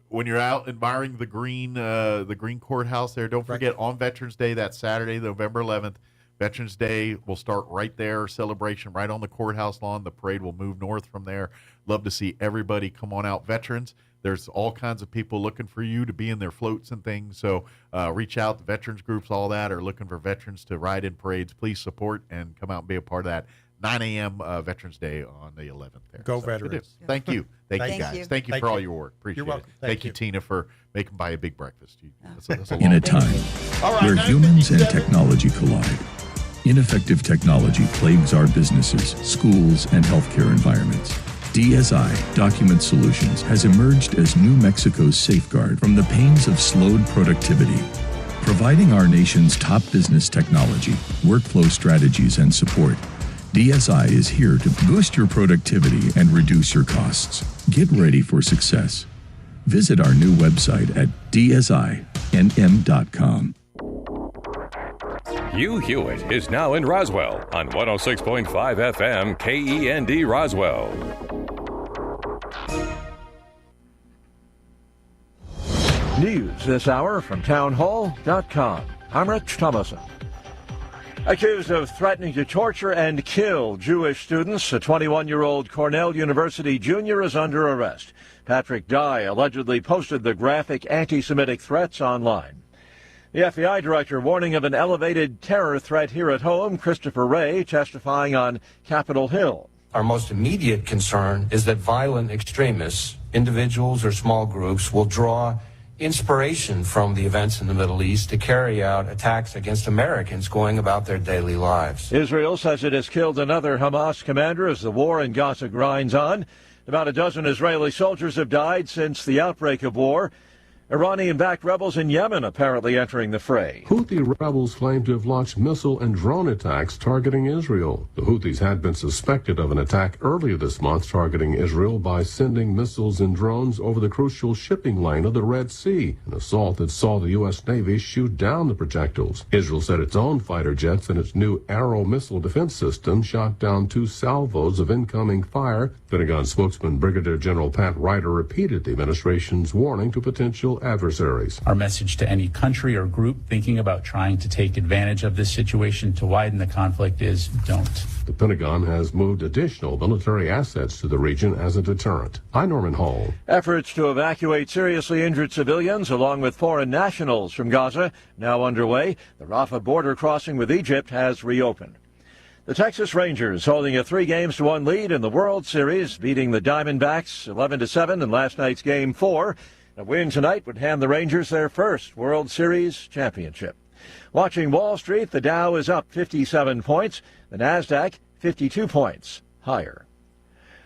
When you're out admiring the green courthouse there, don't forget on Veterans Day, that Saturday, November 11th, Veterans Day will start right there, celebration right on the courthouse lawn. The parade will move north from there. Love to see everybody come on out. Veterans, there's all kinds of people looking for you to be in their floats and things. So reach out. The veterans groups, all that, are looking for veterans to ride in parades. Please support and come out and be a part of that. 9 a.m. Veterans Day on the 11th there. Go Veterans. Thank you. Thank you, guys. Thank you for all your work. Appreciate You're welcome. it. Thank you, Tina, for making by a big breakfast. That's a In a time where humans and technology collide, ineffective technology plagues our businesses, schools, and healthcare environments. DSI Document Solutions has emerged as New Mexico's safeguard from the pains of slowed productivity. Providing our nation's top business technology, workflow strategies, and support, DSI is here to boost your productivity and reduce your costs. Get ready for success. Visit our new website at dsinm.com. Hugh Hewitt is now in Roswell on 106.5 FM KEND Roswell. News this hour from townhall.com. I'm Rich Thomason. Accused of threatening to torture and kill Jewish students, a 21-year-old Cornell University junior is under arrest. Patrick Dye allegedly posted the graphic anti-Semitic threats online. The FBI director warning of an elevated terror threat here at home, Christopher Wray, testifying on Capitol Hill. Our most immediate concern is that violent extremists, individuals or small groups, will draw inspiration from the events in the Middle East to carry out attacks against Americans going about their daily lives. Israel says it has killed another Hamas commander as the war in Gaza grinds on. About a dozen Israeli soldiers have died since the outbreak of war. Iranian-backed rebels in Yemen apparently entering the fray. Houthi rebels claim to have launched missile and drone attacks targeting Israel. The Houthis had been suspected of an attack earlier this month targeting Israel by sending missiles and drones over the crucial shipping lane of the Red Sea, an assault that saw the U.S. Navy shoot down the projectiles. Israel said its own fighter jets and its new Arrow missile defense system shot down 2 salvos of incoming fire. Pentagon spokesman Brigadier General Pat Ryder repeated the administration's warning to potential adversaries. Our message to any country or group thinking about trying to take advantage of this situation to widen the conflict is don't. The Pentagon has moved additional military assets to the region as a deterrent. I'm Norman Hall. Efforts to evacuate seriously injured civilians along with foreign nationals from Gaza now underway. The Rafah border crossing with Egypt has reopened. The Texas Rangers holding a 3-1 lead in the World Series, beating the Diamondbacks 11-7 in last night's Game 4. A win tonight would hand the Rangers their first World Series championship. Watching Wall Street, the Dow is up 57 points, the Nasdaq 52 points higher.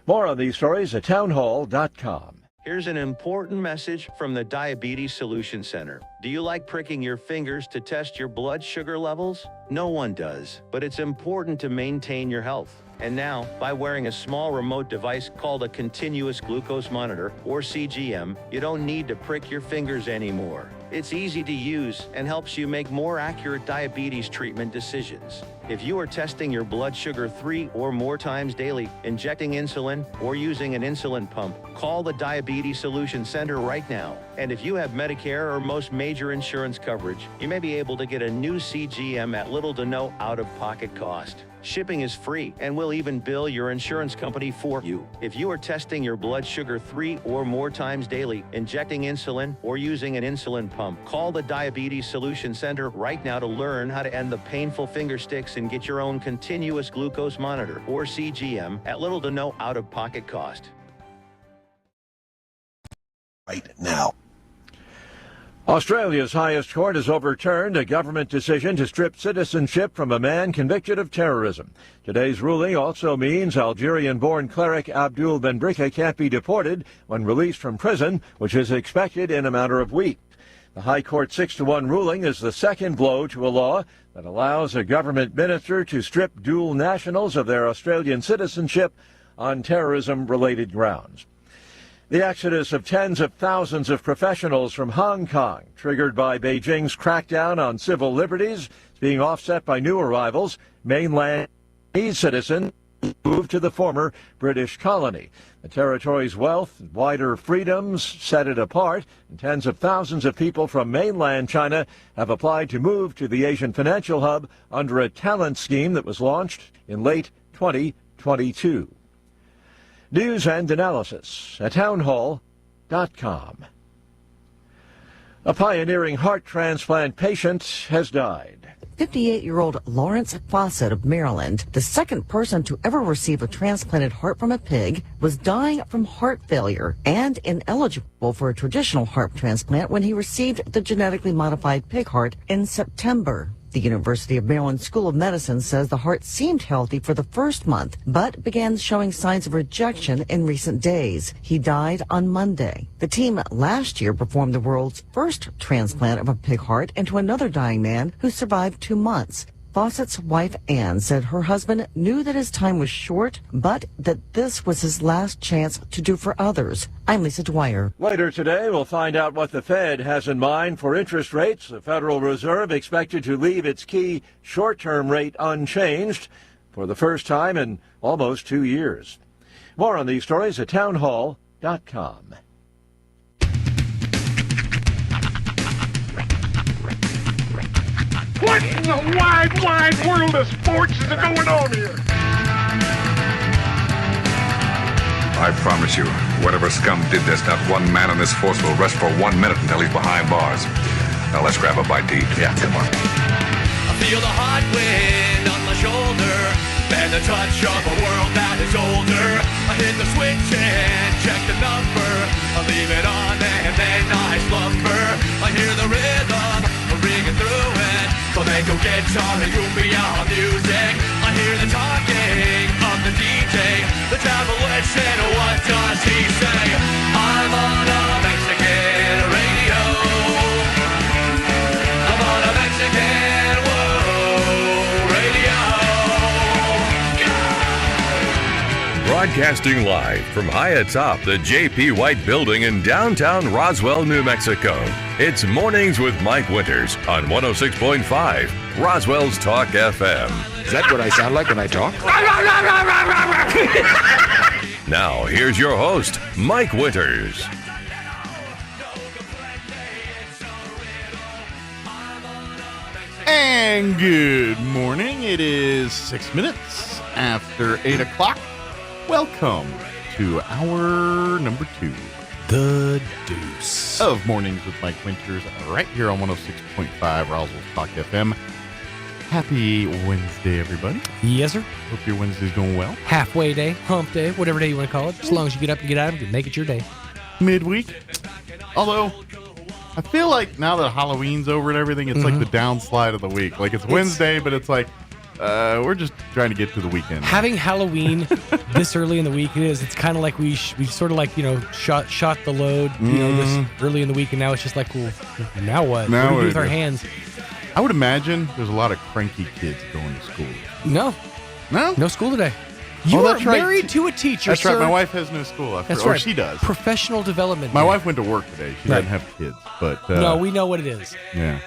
More on these stories at townhall.com. Here's an important message from the Diabetes Solution Center. Do you like pricking your fingers to test your blood sugar levels? No one does, but it's important to maintain your health. And now, by wearing a small remote device called a continuous glucose monitor, or CGM, you don't need to prick your fingers anymore. It's easy to use and helps you make more accurate diabetes treatment decisions. If you are testing your blood sugar 3 or more times daily, injecting insulin, or using an insulin pump, call the Diabetes Solution Center right now. And if you have Medicare or most major insurance coverage, you may be able to get a new CGM at little to no out-of-pocket cost. Shipping is free, and we'll even bill your insurance company for you. If you are testing your blood sugar 3 or more times daily, injecting insulin, or using an insulin pump, call the Diabetes Solution Center right now to learn how to end the painful finger sticks and get your own continuous glucose monitor, or CGM, at little to no out-of-pocket cost. Right now. Australia's highest court has overturned a government decision to strip citizenship from a man convicted of terrorism. Today's ruling also means Algerian-born cleric Abdul Benbrika can't be deported when released from prison, which is expected in a matter of weeks. The High Court 6-1 ruling is the second blow to a law that allows a government minister to strip dual nationals of their Australian citizenship on terrorism-related grounds. The exodus of tens of thousands of professionals from Hong Kong, triggered by Beijing's crackdown on civil liberties, is being offset by new arrivals. Mainland citizens moved to the former British colony. The territory's wealth and wider freedoms set it apart, and tens of thousands of people from mainland China have applied to move to the Asian financial hub under a talent scheme that was launched in late 2022. News and analysis at townhall.com. A pioneering heart transplant patient has died. 58-year-old Lawrence Fawcett of Maryland, the second person to ever receive a transplanted heart from a pig, was dying from heart failure and ineligible for a traditional heart transplant when he received the genetically modified pig heart in September. The University of Maryland School of Medicine says the heart seemed healthy for the first month, but began showing signs of rejection in recent days. He died on Monday. The team last year performed the world's first transplant of a pig heart into another dying man who survived 2 months. Fawcett's wife, Ann, said her husband knew that his time was short, but that this was his last chance to do for others. I'm Lisa Dwyer. Later today, we'll find out what the Fed has in mind for interest rates. The Federal Reserve expected to leave its key short-term rate unchanged for the first time in almost 2 years. More on these stories at townhall.com. What in the wide, wide world of sports is going on here? I promise you, whatever scum did this, not one man in this force will rest for 1 minute until he's behind bars. Now let's grab a bite to eat. Yeah, come on. I feel the hot wind on my shoulder and the touch of a world that is older. I hit the switch and check the number. I leave it on and then I slumber. I hear the rhythm ringing through it. So they go guitar and cumbia music. I hear the talking of the DJ. The travelers said, what does he say? I'm on a Mexican radio. I'm on a Mexican radio. Broadcasting live from high atop the J.P. White Building in downtown Roswell, New Mexico. It's Mornings with Mike Winters on 106.5 Roswell's Talk FM. Is that what I sound like when I talk? Now, here's your host, Mike Winters. And good morning. It is 6 minutes after 8 o'clock. Welcome to hour number 2. The Deuce of Mornings with Mike Winters, right here on 106.5 Roswell Talk FM. Happy Wednesday, everybody. Yes, sir. Hope your Wednesday's going well. Halfway day, hump day, whatever day you want to call it. As long as you get up and get out of it, make it your day. Midweek. Although, I feel like now that Halloween's over and everything, it's like the downslide of the week. Like, it's Wednesday, but it's like, we're just trying to get to the weekend. Having Halloween this early in the week, it's kind of like we sort of like, shot the load, this early in the week, and now it's just like, well, now what? What do we do with our hands? I would imagine there's a lot of cranky kids going to school. No school today. You are married to a teacher, That's sir. Right. My wife has no school. That's right. She does. Professional development. My wife went to work today. She doesn't have kids, but no, we know what it is. Yeah.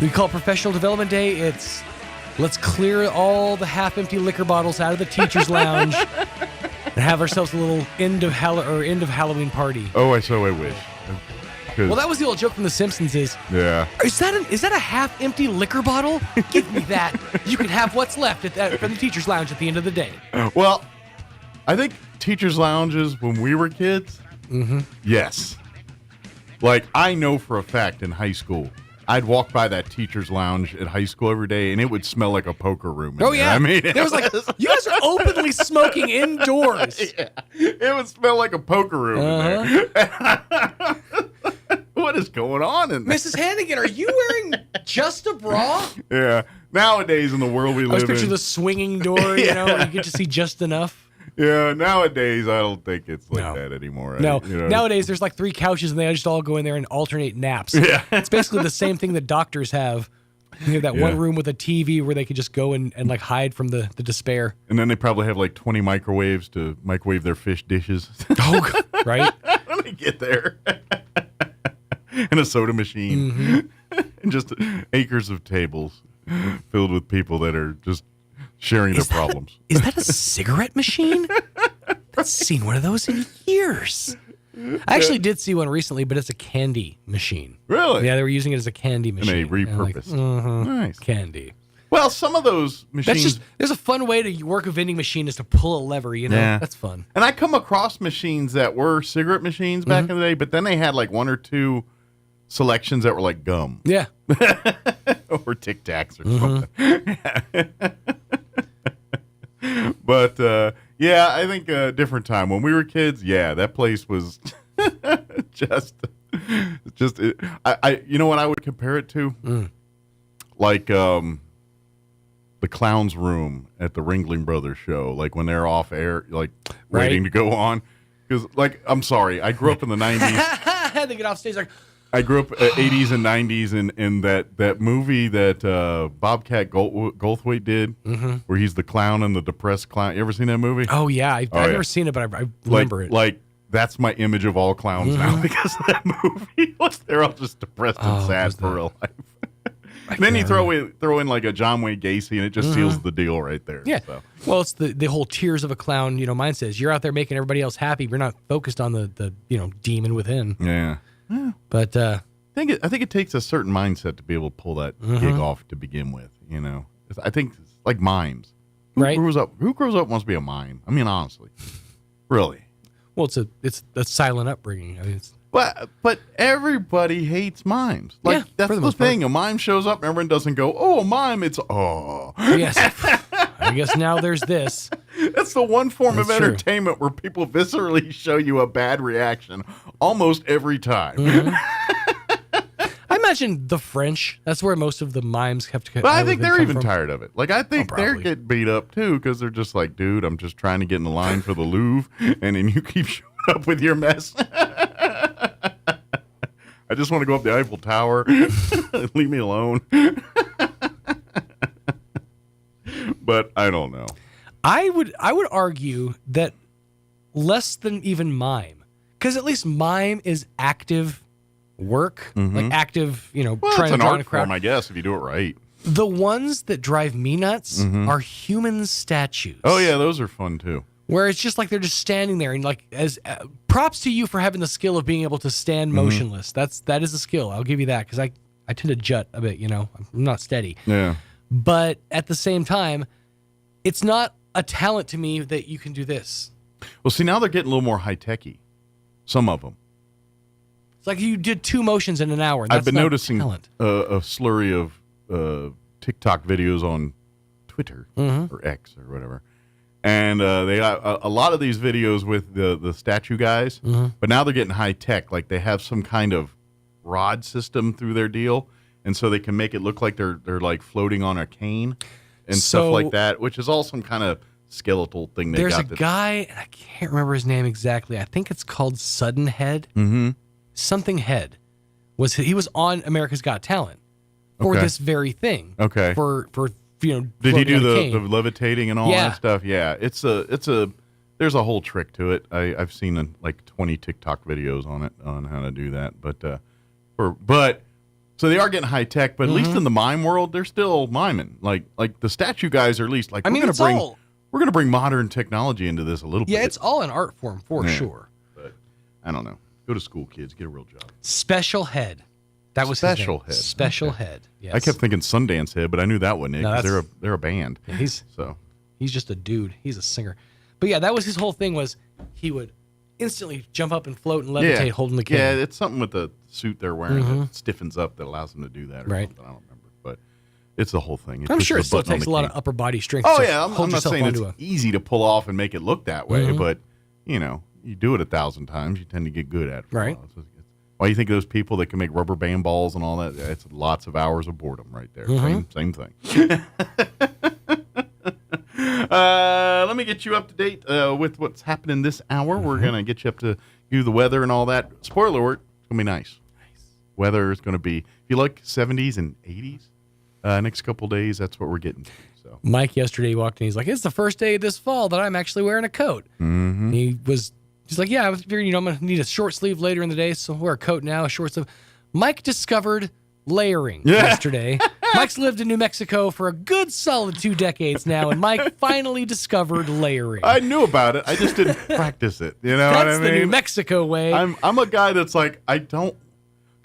We call it Professional Development Day. It's let's clear all the half-empty liquor bottles out of the teacher's lounge and have ourselves a little end of Halloween party. Oh, I wish. Well, that was the old joke from The Simpsons. Is that a half-empty liquor bottle? Give me that. You can have what's left from the teacher's lounge at the end of the day. Well, I think teachers' lounges when we were kids. Yes. Like, I know for a fact in high school, I'd walk by that teacher's lounge at high school every day, and it would smell like a poker room. Oh, yeah. I mean, there was like, you guys are openly smoking indoors. Yeah. It would smell like a poker room in there. What is going on in there? Mrs. Hannigan, are you wearing just a bra? Yeah. Nowadays in the world we live in. I was picturing the swinging door, where you get to see just enough. Yeah, nowadays I don't think it's like that anymore. No, nowadays there's like 3 couches and they just all go in there and alternate naps. Yeah. It's basically the same thing that doctors have. You have that one room with a TV where they could just go and like hide from the despair. And then they probably have like 20 microwaves to microwave their fish dishes. Oh, right? Let me get there. And a soda machine. And just acres of tables filled with people that are just sharing their problems. Is that a cigarette machine? I haven't seen one of those in years. I actually did see one recently, but it's a candy machine. Really? Yeah, they were using it as a candy machine. And they repurposed. Nice. Candy. Well, some of those machines... there's a fun way to work a vending machine is to pull a lever, Yeah. That's fun. And I come across machines that were cigarette machines back in the day, but then they had like 1 or 2 selections that were like gum. Yeah. Or Tic Tacs or something. But, I think a different time. When we were kids, that place was you know what I would compare it to? like the clown's room at the Ringling Brothers show, like when they're off air, like waiting to go on. Because, like, I'm sorry, I grew up in the 90s. They get off stage like. I grew up 80s and 90s, and that movie that Bobcat Goldthwait did, where he's the clown and the depressed clown. You ever seen that movie? Oh yeah, I've never seen it, but I remember it. Like that's my image of all clowns now because of that movie. They're all just depressed and sad for real life. And then you throw in like a John Wayne Gacy, and it just seals the deal right there. Yeah. So. Well, it's the whole tears of a clown. Mine says you're out there making everybody else happy. We're not focused on the demon within. Yeah. But I think it takes a certain mindset to be able to pull that gig off to begin with. I think it's like mimes. Who grows up wants to be a mime? I mean, honestly, really. Well, it's a silent upbringing. I mean, but everybody hates mimes. Like that's the thing. A mime shows up, and everyone doesn't go, "Oh, a mime!" It's Yes. I guess now there's this. That's the one form of entertainment where people viscerally show you a bad reaction almost every time. I imagine the French. That's where most of the mimes have to. But I think they're even tired of it. Like I think they're getting beat up too because they're just like, dude, I'm just trying to get in the line for the Louvre, and then you keep showing up with your mess. I just want to go up the Eiffel Tower. Leave me alone. But I don't know. I would argue that less than even mime, because at least mime is active work, like active, well, trying it's to an draw art a crowd. form, I guess, if you do it right. The ones that drive me nuts are human statues. Oh yeah, those are fun too. Where it's just like they're just standing there, and like as props to you for having the skill of being able to stand motionless. That is a skill. I'll give you that because I tend to jut a bit. I'm not steady. Yeah. But at the same time, it's not a talent to me that you can do this. Well, see, now they're getting a little more high-techy. Some of them. It's like you did 2 motions in an hour. And that's I've been not noticing a talent. slurry of TikTok videos on Twitter or X or whatever. And they got a lot of these videos with the statue guys, but now they're getting high-tech. Like they have some kind of rod system through their deal, and so they can make it look like they're like floating on a cane. And stuff like that, which is all some kind of skeletal thing they got. There's a guy, and I can't remember his name exactly. I think it's called Sudden Head. Something Head. He was on America's Got Talent for this very thing. Okay. For Did he do the levitating and all that stuff? Yeah. There's a whole trick to it. I've seen like 20 TikTok videos on it on how to do that. But so they are getting high tech, but at least in the mime world, they're still miming. Like the statue guys are at least like, we're going to bring modern technology into this a little bit. Yeah, it's all an art form for sure. But I don't know. Go to school, kids. Get a real job. Special Head. That was Special his name. Head. Special Head. Yes. I kept thinking Sundance Head, but I knew that wasn't it because No, they're a band. Yeah, he's just a dude. He's a singer. But yeah, that was his whole thing. Was he would instantly jump up and float and levitate, holding the cane. Yeah, it's something with the suit they're wearing that stiffens up that allows them to do that. Or something. I don't remember, but it's the whole thing. I'm sure it still takes a lot of upper body strength. Oh to yeah, hold I'm not yourself saying it's onto easy to pull off and make it look that way, but you do it 1,000 times, you tend to get good at it. Right. Why do you think those people that can make rubber band balls and all that? It's lots of hours of boredom right there. Same thing. Let me get you up to date with what's happening this hour. We're going to get you up to do the weather and all that. Spoiler alert, it's going to be nice. Weather is going to be, if you like 70s and 80s, next couple days, that's what we're getting to. So Mike yesterday walked in. He's like, it's the first day of this fall that I'm actually wearing a coat. He's like, yeah, I figured, I'm going to need a short sleeve later in the day, so I'll wear a coat now, a short sleeve. Mike discovered layering yesterday. Mike's lived in New Mexico for a good solid 2 decades now, and Mike finally discovered layering. I knew about it. I just didn't practice it. You know what I mean? That's the New Mexico way. I'm a guy that's like, I don't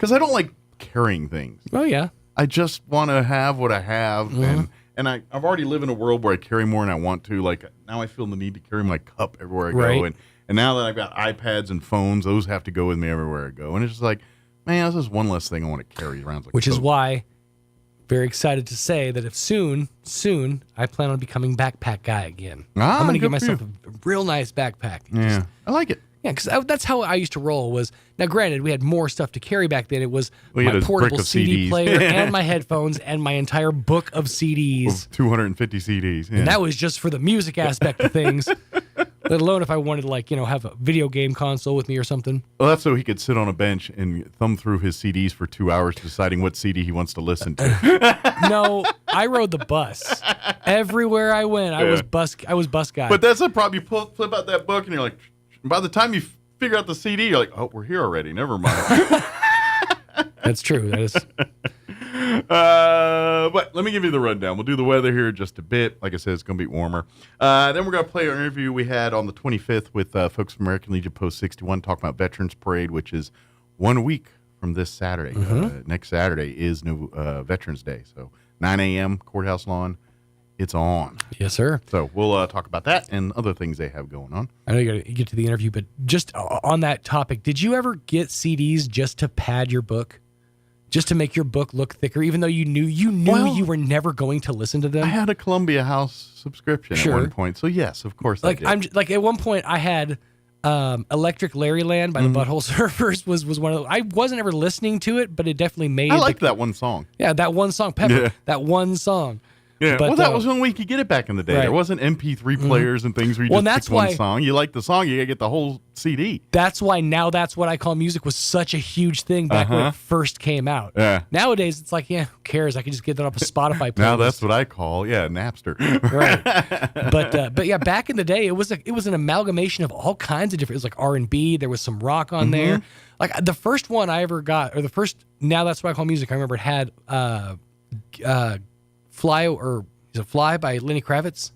like carrying things. Oh, yeah. I just want to have what I have, and I've already lived in a world where I carry more than I want to. Like, now I feel the need to carry my cup everywhere I go, and now that I've got iPads and phones, those have to go with me everywhere I go. And it's just like, man, this is one less thing I want to carry around. Which is why, very excited to say that if soon, I plan on becoming backpack guy again. I'm going to get myself a real nice backpack. I like it. Yeah, because that's how I used to roll. Was now, granted, we had more stuff to carry back then. It was We had my a portable brick of CD CDs. player and my headphones and my entire book of CDs. 250 CDs. Yeah. And that was just for the music aspect of things. Let alone if I wanted to have a video game console with me or something. Well, that's so he could sit on a bench and thumb through his CDs for 2 hours, deciding what CD he wants to listen to. No, I rode the bus everywhere I went. I was bus guy. But that's a problem. You flip out that book and you're like, by the time you figure out the CD, you're like, oh, we're here already. Never mind. That's true. That is. But let me give you the rundown. We'll do the weather here in just a bit. Like I said, it's going to be warmer. Then we're going to play our interview we had on the 25th with folks from American Legion Post 61 talking about Veterans Parade, which is 1 week from this Saturday. Next Saturday is Veterans Day. So 9 a.m., Courthouse Lawn. It's on. Yes, sir. So we'll talk about that and other things they have going on. I know you got to get to the interview, but just on that topic, did you ever get CDs just to pad your book? Just to make your book look thicker, even though you knew you were never going to listen to them. I had a Columbia House subscription at one point, so yes, of course. I did. At one point I had Electric Larryland by the Butthole Surfers was one of those. I wasn't ever listening to it, but it definitely made. I liked that one song. Yeah, that one song, Pepper. Yeah. That one song. Yeah, but, well, that was one way you could get it back in the day. Right. There wasn't MP3 players and things where you just picked one song. You like the song, you got to get the whole CD. That's why now That's What I Call Music was such a huge thing back when it first came out. Yeah. Nowadays, it's like, who cares? I can just get that off a Spotify playlist. Now that's what I call, Napster. Right. But yeah, back in the day, it was an amalgamation of all kinds of different. It was like R&B. There was some rock on there. Like the first one I ever got, or the first Now That's What I Call Music, I remember it had Fly by Lenny Kravitz.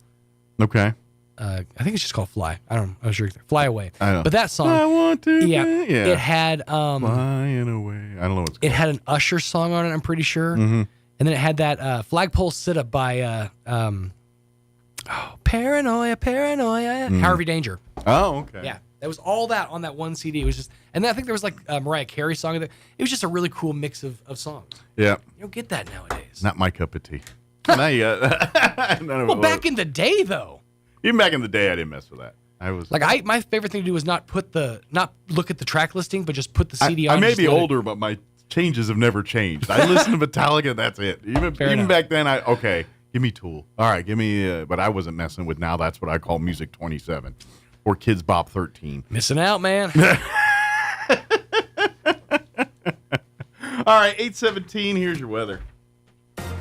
Okay. I think it's just called Fly. I'm not sure. Fly Away. I know. But that song. I want to. It had Flying Away. I don't know what's. It had an Usher song on it. I'm pretty sure. And then it had that Flagpole Sit Up by Paranoia. Harvey Danger. Oh, okay. Yeah. That was all that on that one CD. It was just, and then I think there was like a Mariah Carey song. It was just a really cool mix of songs. Yeah. You don't get that nowadays. Not my cup of tea. Now you got. Well, back in the day, though. Even back in the day, I didn't mess with that. I was like, my favorite thing to do was not look at the track listing, but just put the CD on. I may be older, but my changes have never changed. I listen to Metallica. That's it. Even back then, give me Tool. All right, give me. But I wasn't messing with Now That's What I Call Music 27 or Kids Bop 13. Missing out, man. All right, 8:17. Here's your weather.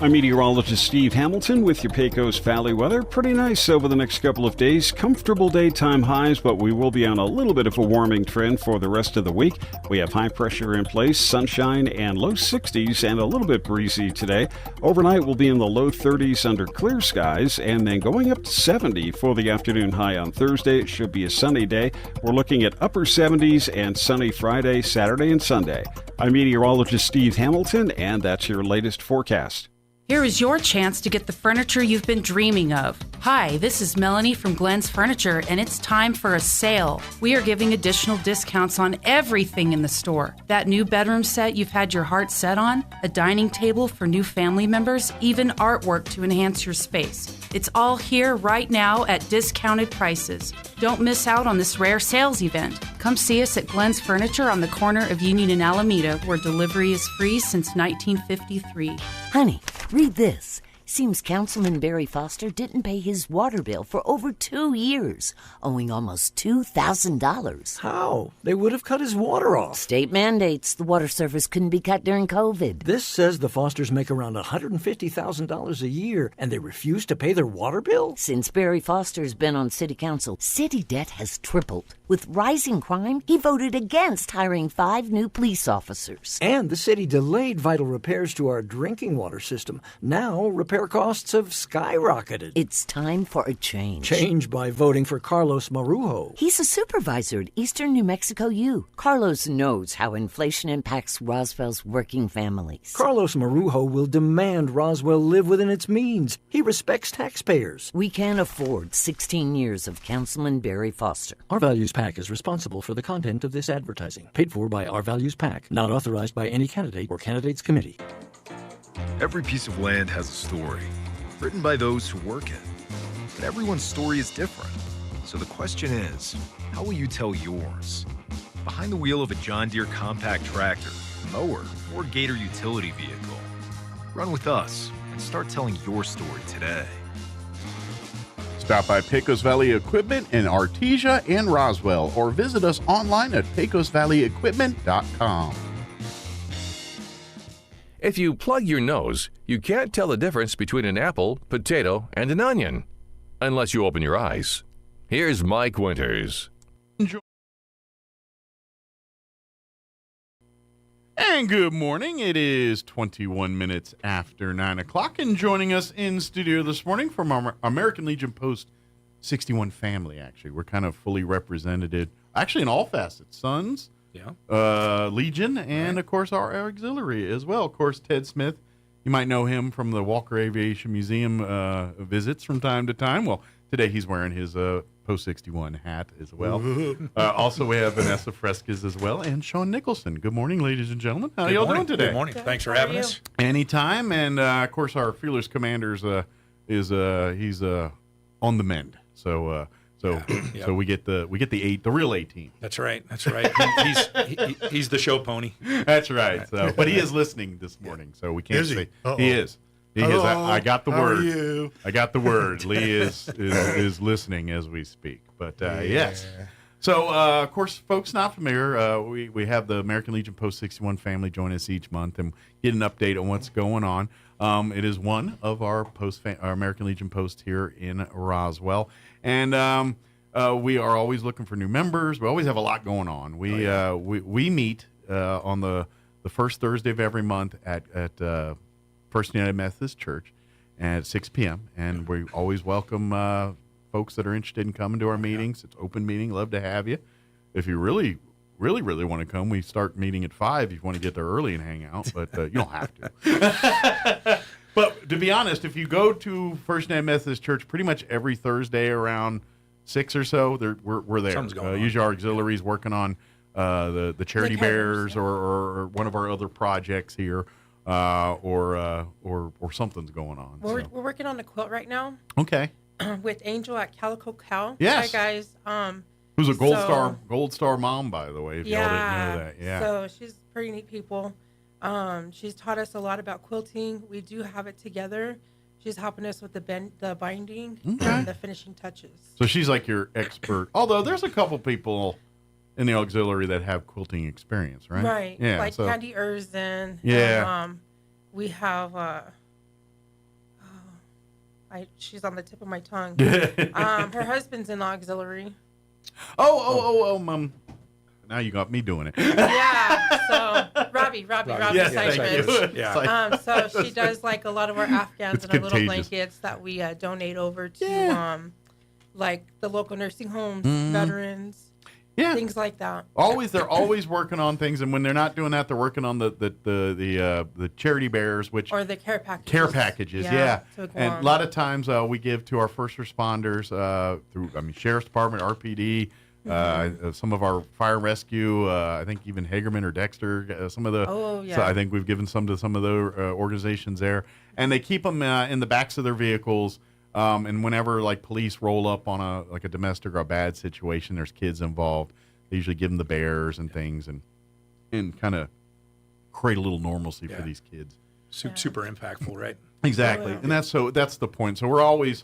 I'm meteorologist Steve Hamilton with your Pecos Valley weather. Pretty nice over the next couple of days. Comfortable daytime highs, but we will be on a little bit of a warming trend for the rest of the week. We have high pressure in place, sunshine and low 60s and a little bit breezy today. Overnight we'll be in the low 30s under clear skies and then going up to 70 for the afternoon high on Thursday. It should be a sunny day. We're looking at upper 70s and sunny Friday, Saturday, and Sunday. I'm meteorologist Steve Hamilton, and that's your latest forecast. Here is your chance to get the furniture you've been dreaming of. Hi, this is Melanie from Glenn's Furniture, and it's time for a sale. We are giving additional discounts on everything in the store. That new bedroom set you've had your heart set on, a dining table for new family members, even artwork to enhance your space. It's all here right now at discounted prices. Don't miss out on this rare sales event. Come see us at Glenn's Furniture on the corner of Union and Alameda, where delivery is free since 1953. Honey, read this. Seems Councilman Barry Foster didn't pay his water bill for over 2 years, owing almost $2,000. How? They would have cut his water off. State mandates the water service couldn't be cut during COVID. This says the Fosters make around $150,000 a year, and they refuse to pay their water bill? Since Barry Foster's been on city council, city debt has tripled. With rising crime, he voted against hiring 5 new police officers. And the city delayed vital repairs to our drinking water system. Now, repair costs have skyrocketed. It's time for a change. Change by voting for Carlos Marujo. He's a supervisor at Eastern New Mexico U. Carlos knows how inflation impacts Roswell's working families. Carlos Marujo will demand Roswell live within its means. He respects taxpayers. We can't afford 16 years of Councilman Barry Foster. Our Values PAC is responsible for the content of this advertising. Paid for by Our Values PAC. Not authorized by any candidate or candidates committee. Every piece of land has a story, written by those who work it. But everyone's story is different. So the question is, how will you tell yours? Behind the wheel of a John Deere compact tractor, mower, or Gator utility vehicle. Run with us and start telling your story today. Stop by Pecos Valley Equipment in Artesia and Roswell, or visit us online at pecosvalleyequipment.com. If you plug your nose, you can't tell the difference between an apple, potato, and an onion. Unless you open your eyes. Here's Mike Winters. And good morning. It is 21 minutes after 9 o'clock. And joining us in studio this morning from our American Legion Post 61 family, actually. We're kind of fully represented, actually in all facets. Sons, Legion, and, of course, our auxiliary as well. Of course, Ted Smith. You might know him from the Walker Aviation Museum visits from time to time. Well, today he's wearing his Post 61 hat as well. Also, we have Vanessa Fresquez as well, and Sean Nicholson. Good morning, ladies and gentlemen. How are y'all doing today? Good morning. Thanks for having us. Anytime. And, of course, our Fearless Commanders he's on the mend. So we get the real 18. That's right. He's the show pony. That's right. So, but he is listening this morning, so we can't say he is. He is. I got the word. How are you? I got the word. Lee is listening as we speak. But yes. So of course, folks not familiar, we have the American Legion Post 61 family join us each month and get an update on what's going on. It is one of our American Legion posts here in Roswell, and we are always looking for new members. We always have a lot going on. We meet on the first Thursday of every month at First United Methodist Church at 6 p.m. And we always welcome folks that are interested in coming to our meetings. It's open meeting. Love to have you. If you really want to come, we start meeting at 5 if you want to get there early and hang out, but you don't have to. But to be honest, if you go to First United Methodist Church pretty much every Thursday around 6 or so, we're there. Usually our auxiliaries working on the Charity Bears or one of our other projects here. Or something's going on. We're working on a quilt right now. Okay. With Angel at Calico Cow. Yes. Hi guys. Who's a gold star mom, by the way, if y'all didn't know that. Yeah. So she's pretty neat people. She's taught us a lot about quilting. We do have it together. She's helping us with the binding and the finishing touches. So she's like your expert. Although there's a couple people in the auxiliary that have quilting experience, right? Right. Yeah. Like Candy Erzin. Yeah. And, we have she's on the tip of my tongue. Her husband's in the auxiliary. Mom. Now you got me doing it. Yeah. So Robbie, yes, thank you. Yeah. So she does like a lot of our Afghans and our little blankets that we donate over to like the local nursing homes, veterans. Yeah, things like that. They're always working on things, and when they're not doing that, they're working on the Charity Bears, which or the care packages. Care packages, yeah. And a lot of times we give to our first responders through Sheriff's Department, RPD, some of our fire and rescue. I think even Hagerman or Dexter. Some of the. So I think we've given some to some of the organizations there, and they keep them in the backs of their vehicles. And whenever like police roll up on a domestic or a bad situation, there's kids involved. They usually give them the bears and things, and kind of create a little normalcy for these kids. Super impactful, right? Exactly, and that's the point. So we're always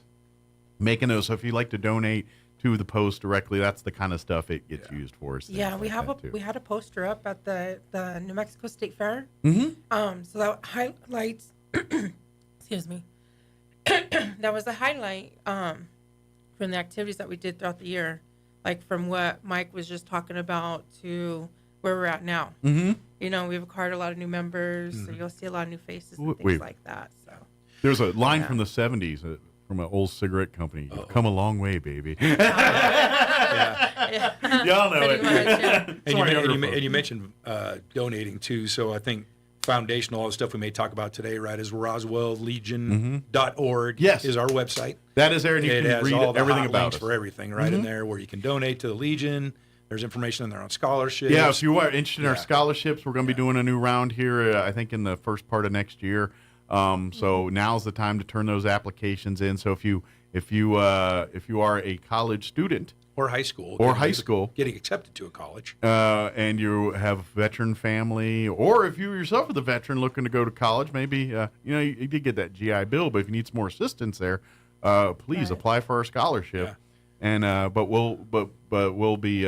making those. So if you'd like to donate to the post directly, that's the kind of stuff it gets used for. Yeah, we had a poster up at the New Mexico State Fair. Mm-hmm. So that highlights. Excuse me. That was a highlight from the activities that we did throughout the year, like from what Mike was just talking about to where we're at now. Mm-hmm. You know, we've acquired a lot of new members, so you'll see a lot of new faces and things like that. So there's a line from the 70s from an old cigarette company. You've come a long way, baby. Y'all know it. Much, and you mentioned donating too, so I think foundational, all the stuff we may talk about today, right, is RoswellLegion.org is our website. That is there, and you can read everything about it. For everything, right, in there, where you can donate to the Legion. There's information in there on scholarships. Yeah, if you are interested in our scholarships, we're going to be doing a new round here, I think, in the first part of next year. So now's the time to turn those applications in. So if you if you are a college student or high school, getting accepted to a college, and you have a veteran family, or if you yourself are the veteran looking to go to college, maybe you did get that GI Bill, but if you need some more assistance there, please apply for our scholarship. And but we'll be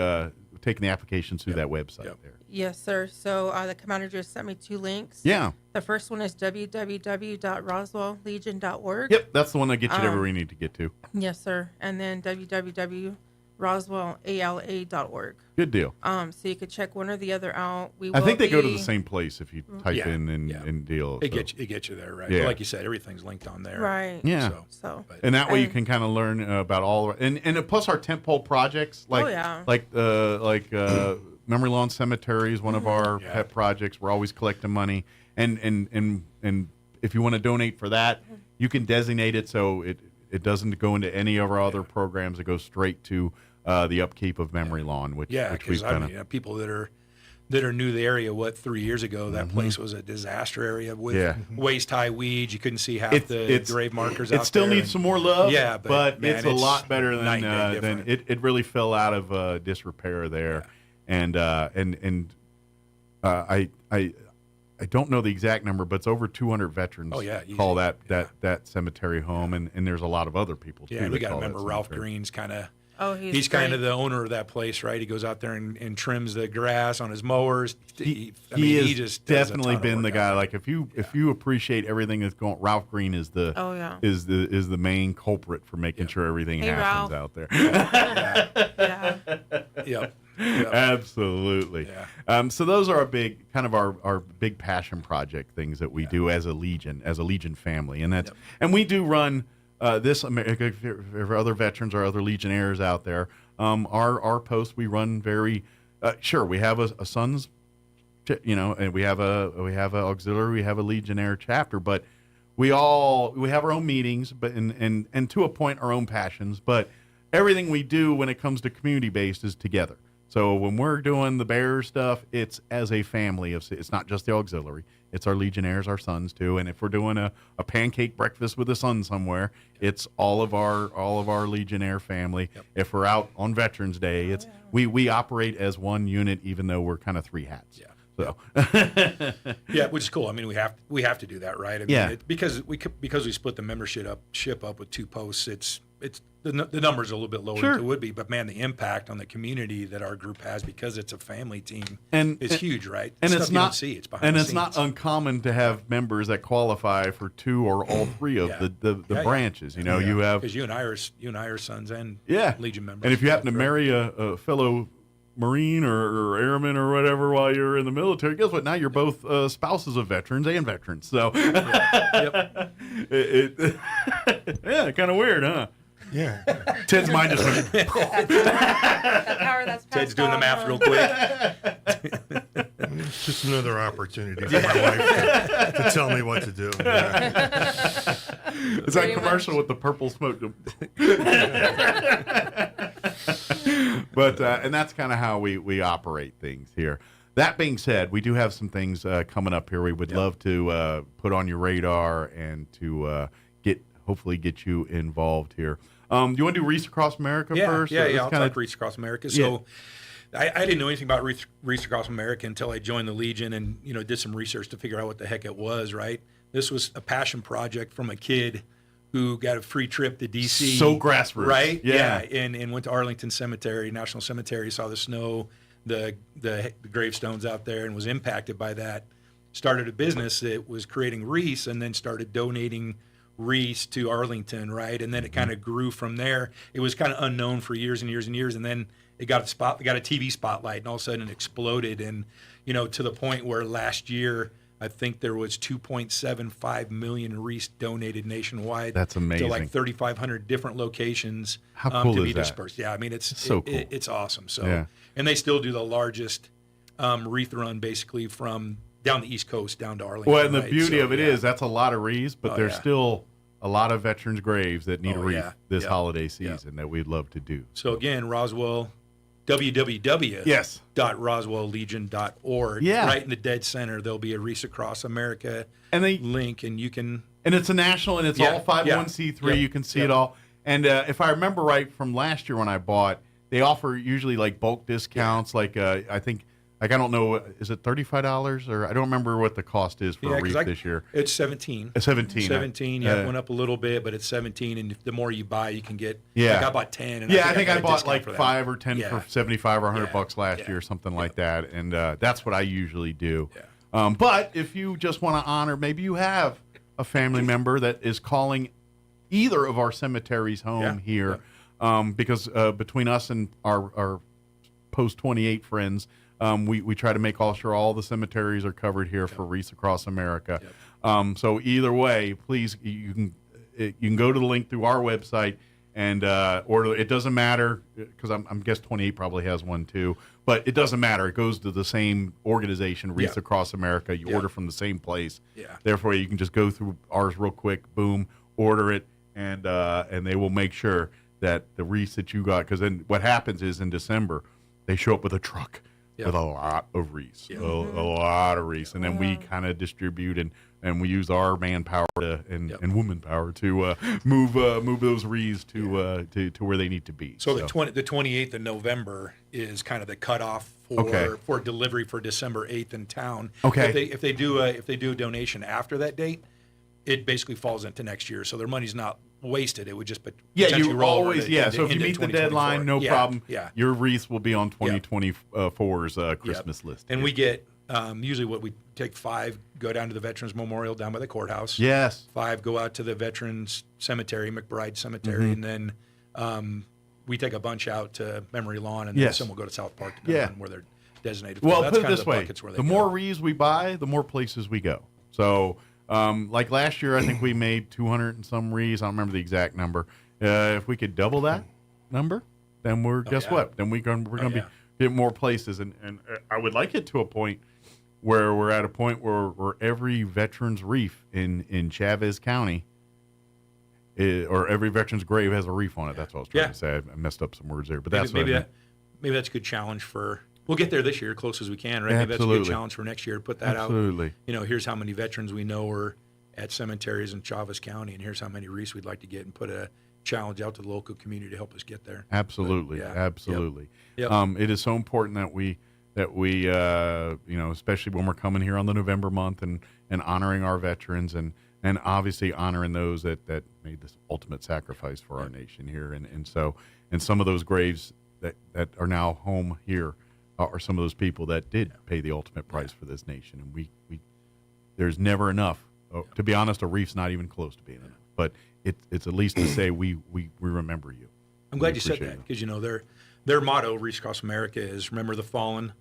taking the applications through that website there. Yes, sir. So the commander just sent me 2 links. Yeah. The first one is www.roswelllegion.org. Yep, that's the one that gets you to everywhere you need to get to. Yes, sir. And then www.roswellala.org. Good deal. So you could check one or the other out. I think they go to the same place if you type in and deal. It gets you there, right? Yeah. Like you said, everything's linked on there. Right. Yeah. And that way you can kind of learn about all and plus our tentpole projects like Memory Lawn Cemetery is one of our pet projects. We're always collecting money, and if you want to donate for that, you can designate it so it doesn't go into any of our other programs. It goes straight to the upkeep of Memory Lawn, which we've done. People that are new to the area, 3 years ago, that place was a disaster area with waist-high weeds. You couldn't see half the grave markers out there. It still needs some more love, but man, it's a lot better than it really fell out of disrepair there. And I don't know the exact number, but it's over 200 veterans call that cemetery home, and there's a lot of other people too. Yeah, we got to remember Ralph Green's kind of. Oh, he's kind of the owner of that place, right? He goes out there and trims the grass on his mowers. He has definitely been the guy. Like if you appreciate everything that's going, Ralph Green is the is the main culprit for making sure everything happens out there. Yep. Absolutely. Yeah. So those are our big big passion project things that we do as a Legion family, and that's and we do run this America for other veterans or other Legionnaires out there. Our post we run very sure we have a sons, and we have a auxiliary, we have a Legionnaire chapter, but we have our own meetings, but and to a point our own passions, but everything we do when it comes to community based is together. So when we're doing the bear stuff, it's as a family. It's not just the auxiliary. It's our Legionnaires, our sons too. And if we're doing a pancake breakfast with a son somewhere, it's all of our Legionnaire family. Yep. If we're out on Veterans Day, it's we operate as one unit, even though we're kind of 3 hats. Yeah. So which is cool. I mean, we have to do that, right? I mean, because we split the membership up with 2 posts. It's the numbers are a little bit lower than it would be, but man, the impact on the community that our group has because it's a family team is huge, right? And Stuff it's you not don't see. It's behind the it's scenes. not uncommon to have members that qualify for 2 or all 3 of the branches. You know, you have because you and I are sons and Legion members. And if you happen to marry a fellow Marine or airman or whatever while you're in the military, guess what? Now you're both spouses of veterans and veterans. So kind of weird, huh? Yeah. Ted's mind just went. Ted's doing the math real quick. It's just another opportunity for my wife to tell me what to do. It's that commercial with the purple smoke. But and that's kind of how we operate things here. That being said, we do have some things coming up here we would love to put on your radar and to hopefully get you involved here. Do you want to do Wreaths Across America first? I'll talk Wreaths Across America. So I didn't know anything about Wreaths Across America until I joined the Legion and did some research to figure out what the heck it was, right? This was a passion project from a kid who got a free trip to D.C. So grassroots. Right? Yeah. And went to Arlington Cemetery, National Cemetery, saw the snow, the gravestones out there, and was impacted by that. Started a business that was creating wreaths and then started donating wreaths to Arlington, right? And then it kind of grew from there. It was kind of unknown for years and years and years, and then it got a TV spotlight, and all of a sudden it exploded. And to the point where last year I think there was 2.75 million wreaths donated nationwide. That's amazing. To like 3,500 different locations. How cool to be is that? dispersed. Yeah, I mean it's so cool. It's awesome. So and they still do the largest wreath run basically from down the East Coast down to Arlington. Well, and the beauty of it is that's a lot of wreaths, but there's still a lot of veterans' graves that need a wreath this holiday season that we'd love to do. So again, Roswell, www.roswelllegion.org. Yeah. Right in the dead center, there'll be a Wreaths Across America link, and you can. And it's a national, and it's all 501c3. You can see it all. And if I remember right from last year when I bought, they offer usually like bulk discounts. Like I think, like I don't know, is it $35 or I don't remember what the cost is for a wreath this year. It's 17. 17. 17. Yeah, it went up a little bit, but it's 17. And the more you buy, you can get. Yeah. Like I bought 10. And I think I got a bought discount like 5 or 10 for 75 or $100 last year, something like that. And that's what I usually do. Yeah. But if you just want to honor, maybe you have a family member that is calling either of our cemeteries home here, because between us and our post 28 friends, we try to make sure all the cemeteries are covered here for wreaths across America. So either way, please, you can go to the link through our website and order. It doesn't matter, because I'm guess 28 probably has one too, but it doesn't matter. It goes to the same organization, Wreaths Across America. You order from the same place. Therefore, you can just go through ours real quick, boom, order it, and they will make sure that the wreaths that you got, because then what happens is in December, they show up with a truck with a lot of wreaths, a lot of wreaths, and then we kind of distribute and we use our manpower and woman power to move those wreaths to where they need to be. So the 28th of November is kind of the cutoff for delivery for December 8th in town. Okay. If they do a donation after that date, it basically falls into next year. So their money's not wasted. It would just potentially roll always so if you meet the deadline, no problem. Your wreath will be on 2024's Christmas list. And we get usually what we take 5 go down to the Veterans Memorial down by the courthouse. Yes. 5 go out to the Veterans Cemetery, McBride Cemetery, and then we take a bunch out to Memory Lawn, and then some will go to South Park, depending on where they're designated. Well, that's put it this way: the more go. wreaths we buy, the more places we go. So. Like last year, I think we made 200 and some wreaths. I don't remember the exact number. If we could double that number, then guess what? Then we're going to be get more places, and I would like it to a point where we're at a point where every veteran's wreath in Chavez County, or every veteran's grave has a wreath on it. That's what I was trying to say. I messed up some words there, but maybe that's a good challenge for. We'll get there this year, close as we can, right? Maybe that's a good challenge for next year to put that out. Here's how many veterans we know are at cemeteries in Chavez County, and here's how many wreaths we'd like to get, and put a challenge out to the local community to help us get there. Absolutely. It is so important that we especially when we're coming here on the November month and honoring our veterans and obviously honoring those that made this ultimate sacrifice for our nation here, and some of those graves that are now home here are some of those people that did pay the ultimate price for this nation, and we there's never enough. To be honest, a wreath's not even close to being enough, but it's at least to say we remember you. I'm glad you said that, because their motto, Wreaths Across America, is remember the fallen,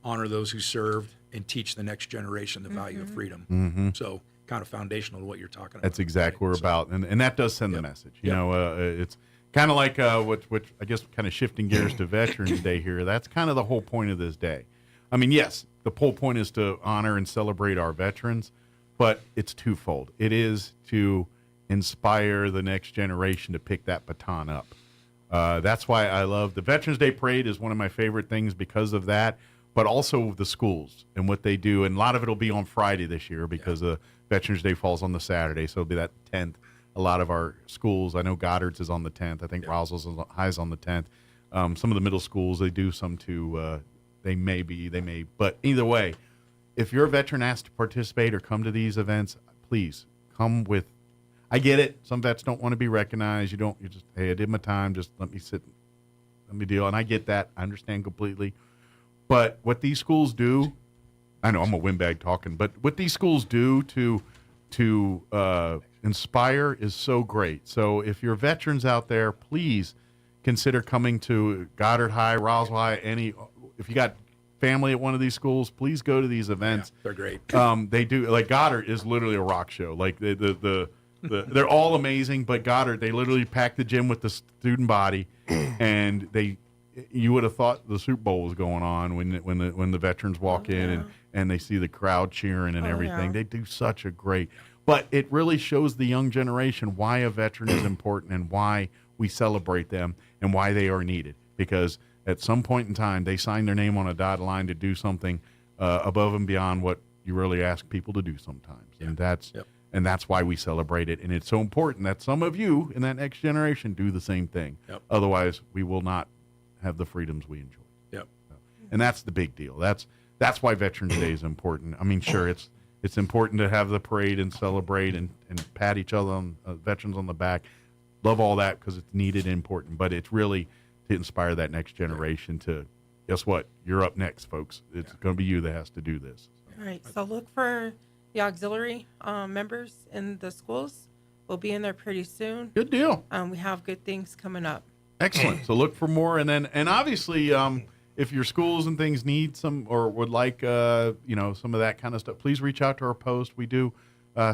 honor those who served, and teach the next generation the value of freedom. So kind of foundational to what you're talking about. That's exactly what we're about, and that does send the message. It's kind of like what I guess kind of shifting gears to Veterans Day here. That's kind of the whole point of this day. I mean, yes, the whole point is to honor and celebrate our veterans, but it's twofold. It is to inspire the next generation to pick that baton up. That's why I love the Veterans Day Parade is one of my favorite things because of that, but also the schools and what they do. And a lot of it will be on Friday this year because Veterans Day falls on the Saturday, so it'll be that 10th. A lot of our schools, I know Goddard's is on the 10th. I think Roswell's High's on the 10th. Some of the middle schools, they do some too. They may. But either way, if you're a veteran asked to participate or come to these events, please come with. I get it. Some vets don't want to be recognized. You just, hey, I did my time. Just let me sit, let me deal. And I get that. I understand completely. But what these schools do, I know I'm a windbag talking, but what these schools do to inspire is so great. So if you're veterans out there, please consider coming to Goddard High, Roswell High, if you got family at one of these schools, please go to these events. They're great. They do, like Goddard is literally a rock show. Like they're all amazing, but Goddard, they literally pack the gym with the student body, and you would have thought the Super Bowl was going on when the veterans walk in and they see the crowd cheering and everything. They do such a great. But it really shows the young generation why a veteran is important and why we celebrate them and why they are needed. Because at some point in time, they sign their name on a dotted line to do something above and beyond what you really ask people to do sometimes. And And that's why we celebrate it. And it's so important that some of you in that next generation do the same thing. Yep. Otherwise, we will not have the freedoms we enjoy. Yep. And that's the big deal. That's why Veterans Day is important. I mean, sure, it's important to have the parade and celebrate and pat each other on veterans on the back. Love all that because it's needed and important. But it's really to inspire that next generation to, guess what? You're up next, folks. It's going to be you that has to do this. All right. So look for the auxiliary members in the schools. We'll be in there pretty soon. Good deal. We have good things coming up. Excellent. So look for more, and obviously, if your schools and things need some or would like, some of that kind of stuff, please reach out to our post. We do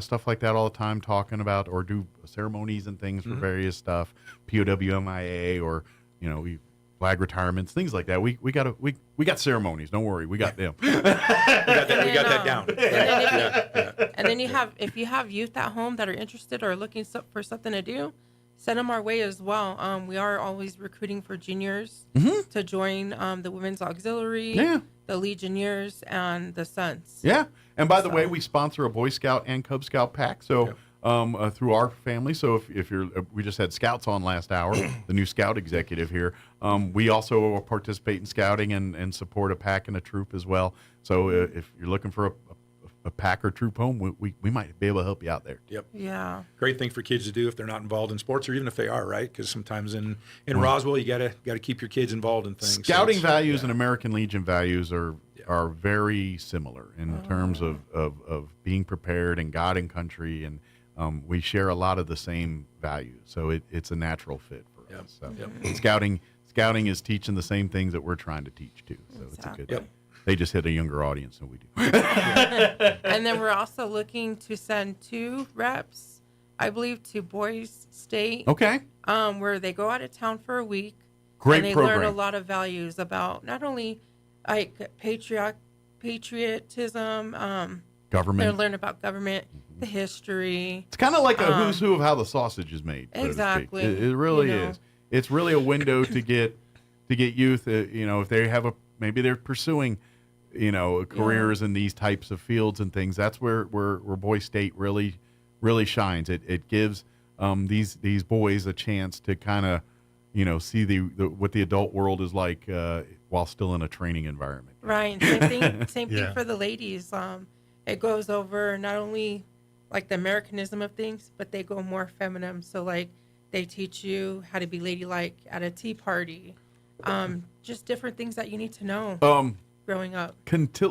stuff like that all the time, talking about or do ceremonies and things for various stuff, POWMIA or flag retirements, things like that. We got ceremonies. Don't worry, we got them. we got that down. And then if you have youth at home that are interested or looking for something to do, send them our way as well. We are always recruiting for juniors to join the Women's Auxiliary, the Legionnaires, and the Sons. Yeah. And by the way, we sponsor a Boy Scout and Cub Scout pack. So through our family. So if you're, we just had Scouts on last hour, the new Scout executive here. We also participate in Scouting and support a pack and a troop as well. So if you're looking for a pack or troop home, we might be able to help you out there. Yep. Yeah. Great thing for kids to do if they're not involved in sports, or even if they are, right? Because sometimes in Roswell, you gotta keep your kids involved in things. Scouting values and American Legion values are very similar in terms of being prepared and God and country, and we share a lot of the same values. So it's a natural fit for us. So Scouting is teaching the same things that we're trying to teach too. So it's a good thing. They just hit a younger audience than we do. And then we're also looking to send 2 reps, I believe, to Boys State. Okay. Where they go out of town for a week. Great and they program. learn a lot of values about not only like patriotism, government. They learn about government, the history. It's kind of like a who's who of how the sausage is made. Exactly. So to speak. It really is. It's really a window to get youth. If they have maybe they're pursuing careers in these types of fields and things. That's where Boy State really shines. It gives these boys a chance to kind of see what the adult world is like while still in a training environment. Right. Same thing for the ladies. It goes over not only like the Americanism of things, but they go more feminine. So like they teach you how to be ladylike at a tea party. Just different things that you need to know growing up.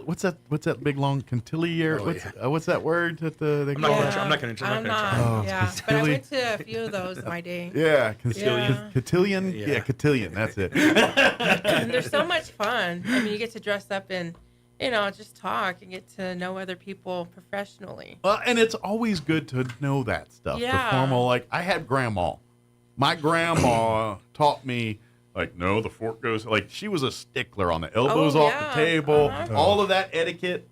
What's that big long cotillier? What's that word that they I'm not going to try. But I went to a few of those in my day. Yeah, cotillion. Yeah, cotillion. That's it. And they're so much fun. I mean, you get to dress up and just talk and get to know other people professionally. Well, and it's always good to know that stuff. Yeah. The formal, like I had grandma. My grandma taught me. Like, no, the fork goes, like, she was a stickler on the elbows off the table, all of that etiquette.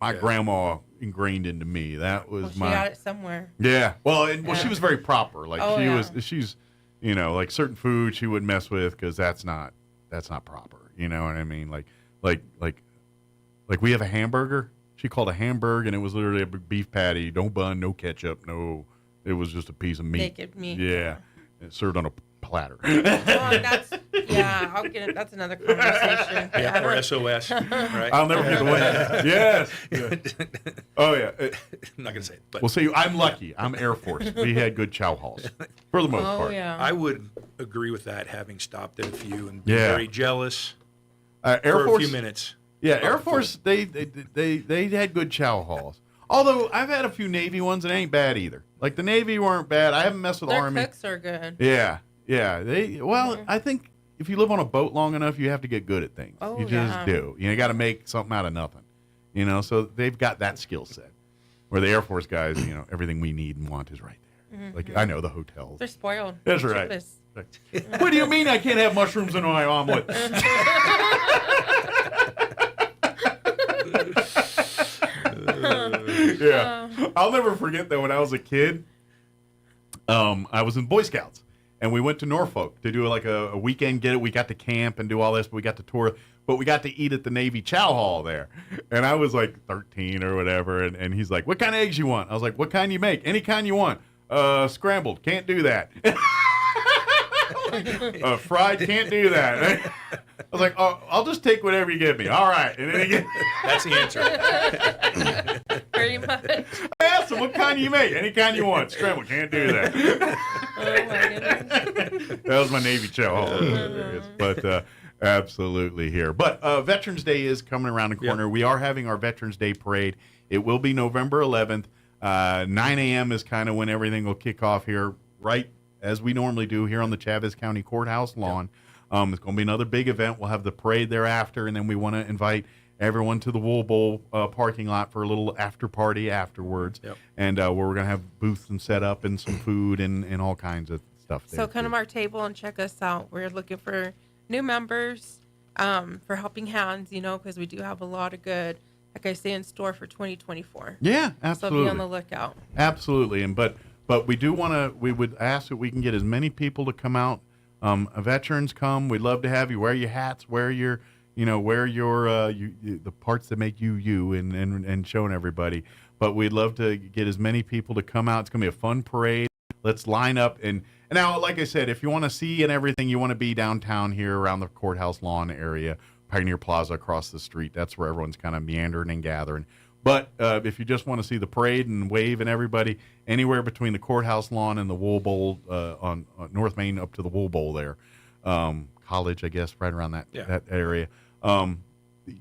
My grandma ingrained into me. That was she got it somewhere. Yeah. Well, she was very proper. Like, she's, like certain food she wouldn't mess with because that's not proper. You know what I mean? Like we have a hamburger. She called a hamburger, and it was literally a beef patty, no bun, no ketchup, it was just a piece of meat. Naked meat. Yeah. And served on a platter. I'll get it. That's another conversation. Or SOS. Right? I'll never forget the one. Yes. Oh yeah. I'm not gonna say it. But. Well, see, I'm lucky. I'm Air Force. We had good chow halls for the most part. Yeah. I would agree with that, having stopped at a few and been very jealous Air for Force, a few minutes. Yeah, Air Force. They had good chow halls. Although I've had a few Navy ones and it ain't bad either. Like the Navy weren't bad. I haven't messed with Their Army. cooks are good. Yeah. I think if you live on a boat long enough, you have to get good at things. Oh, you just do. You got to make something out of nothing. So they've got that skill set. Where the Air Force guys, everything we need and want is right there. Mm-hmm. Like I know the hotels. They're spoiled. That's right. What do you mean I can't have mushrooms in my omelet? Yeah. I'll never forget that when I was a kid, I was in Boy Scouts. and we went to Norfolk to do like a weekend get it. We got to camp and do all this, but we got to tour. But we got to eat at the Navy Chow Hall there. And I was like 13 or whatever. And he's like, what kind of eggs you want? I was like, what kind you make? Any kind you want. Scrambled. Can't do that. Fried. Can't do that. I was like, oh, I'll just take whatever you give me. All right. And then That's the answer. Pretty much. I asked him, what kind you make? Any kind you want. Scrambled. Can't do that. Oh, my goodness. That was my Navy Chow Hall. But absolutely here. But Veterans Day is coming around the corner. Yep. We are having our Veterans Day parade. It will be November 11th. 9 a.m. is kind of when everything will kick off here, right as we normally do here on the Chavez County Courthouse lawn. Yep. It's going to be another big event. We'll have the parade thereafter, and then we want to invite everyone to the Wool Bowl parking lot for a little after party afterwards. Yep. And where we're going to have booths and set up and some food and all kinds of stuff. So come to our table and check us out. We're looking for new members for Helping Hands, because we do have a lot of good, like I say, in store for 2024. Yeah, absolutely. So be on the lookout. Absolutely. And but we do want to. We would ask that we can get as many people to come out. Veterans come. We'd love to have you. Wear your hats. Wear your the parts that make you and showing everybody. But we'd love to get as many people to come out. It's going to be a fun parade. Let's line up and now, like I said, if you want to see and everything, you want to be downtown here around the courthouse lawn area, Pioneer Plaza across the street. That's where everyone's kind of meandering and gathering. But if you just want to see the parade and wave and everybody, anywhere between the courthouse lawn and the Wool Bowl on North Main up to the Wool Bowl there, College, I guess, right around that area.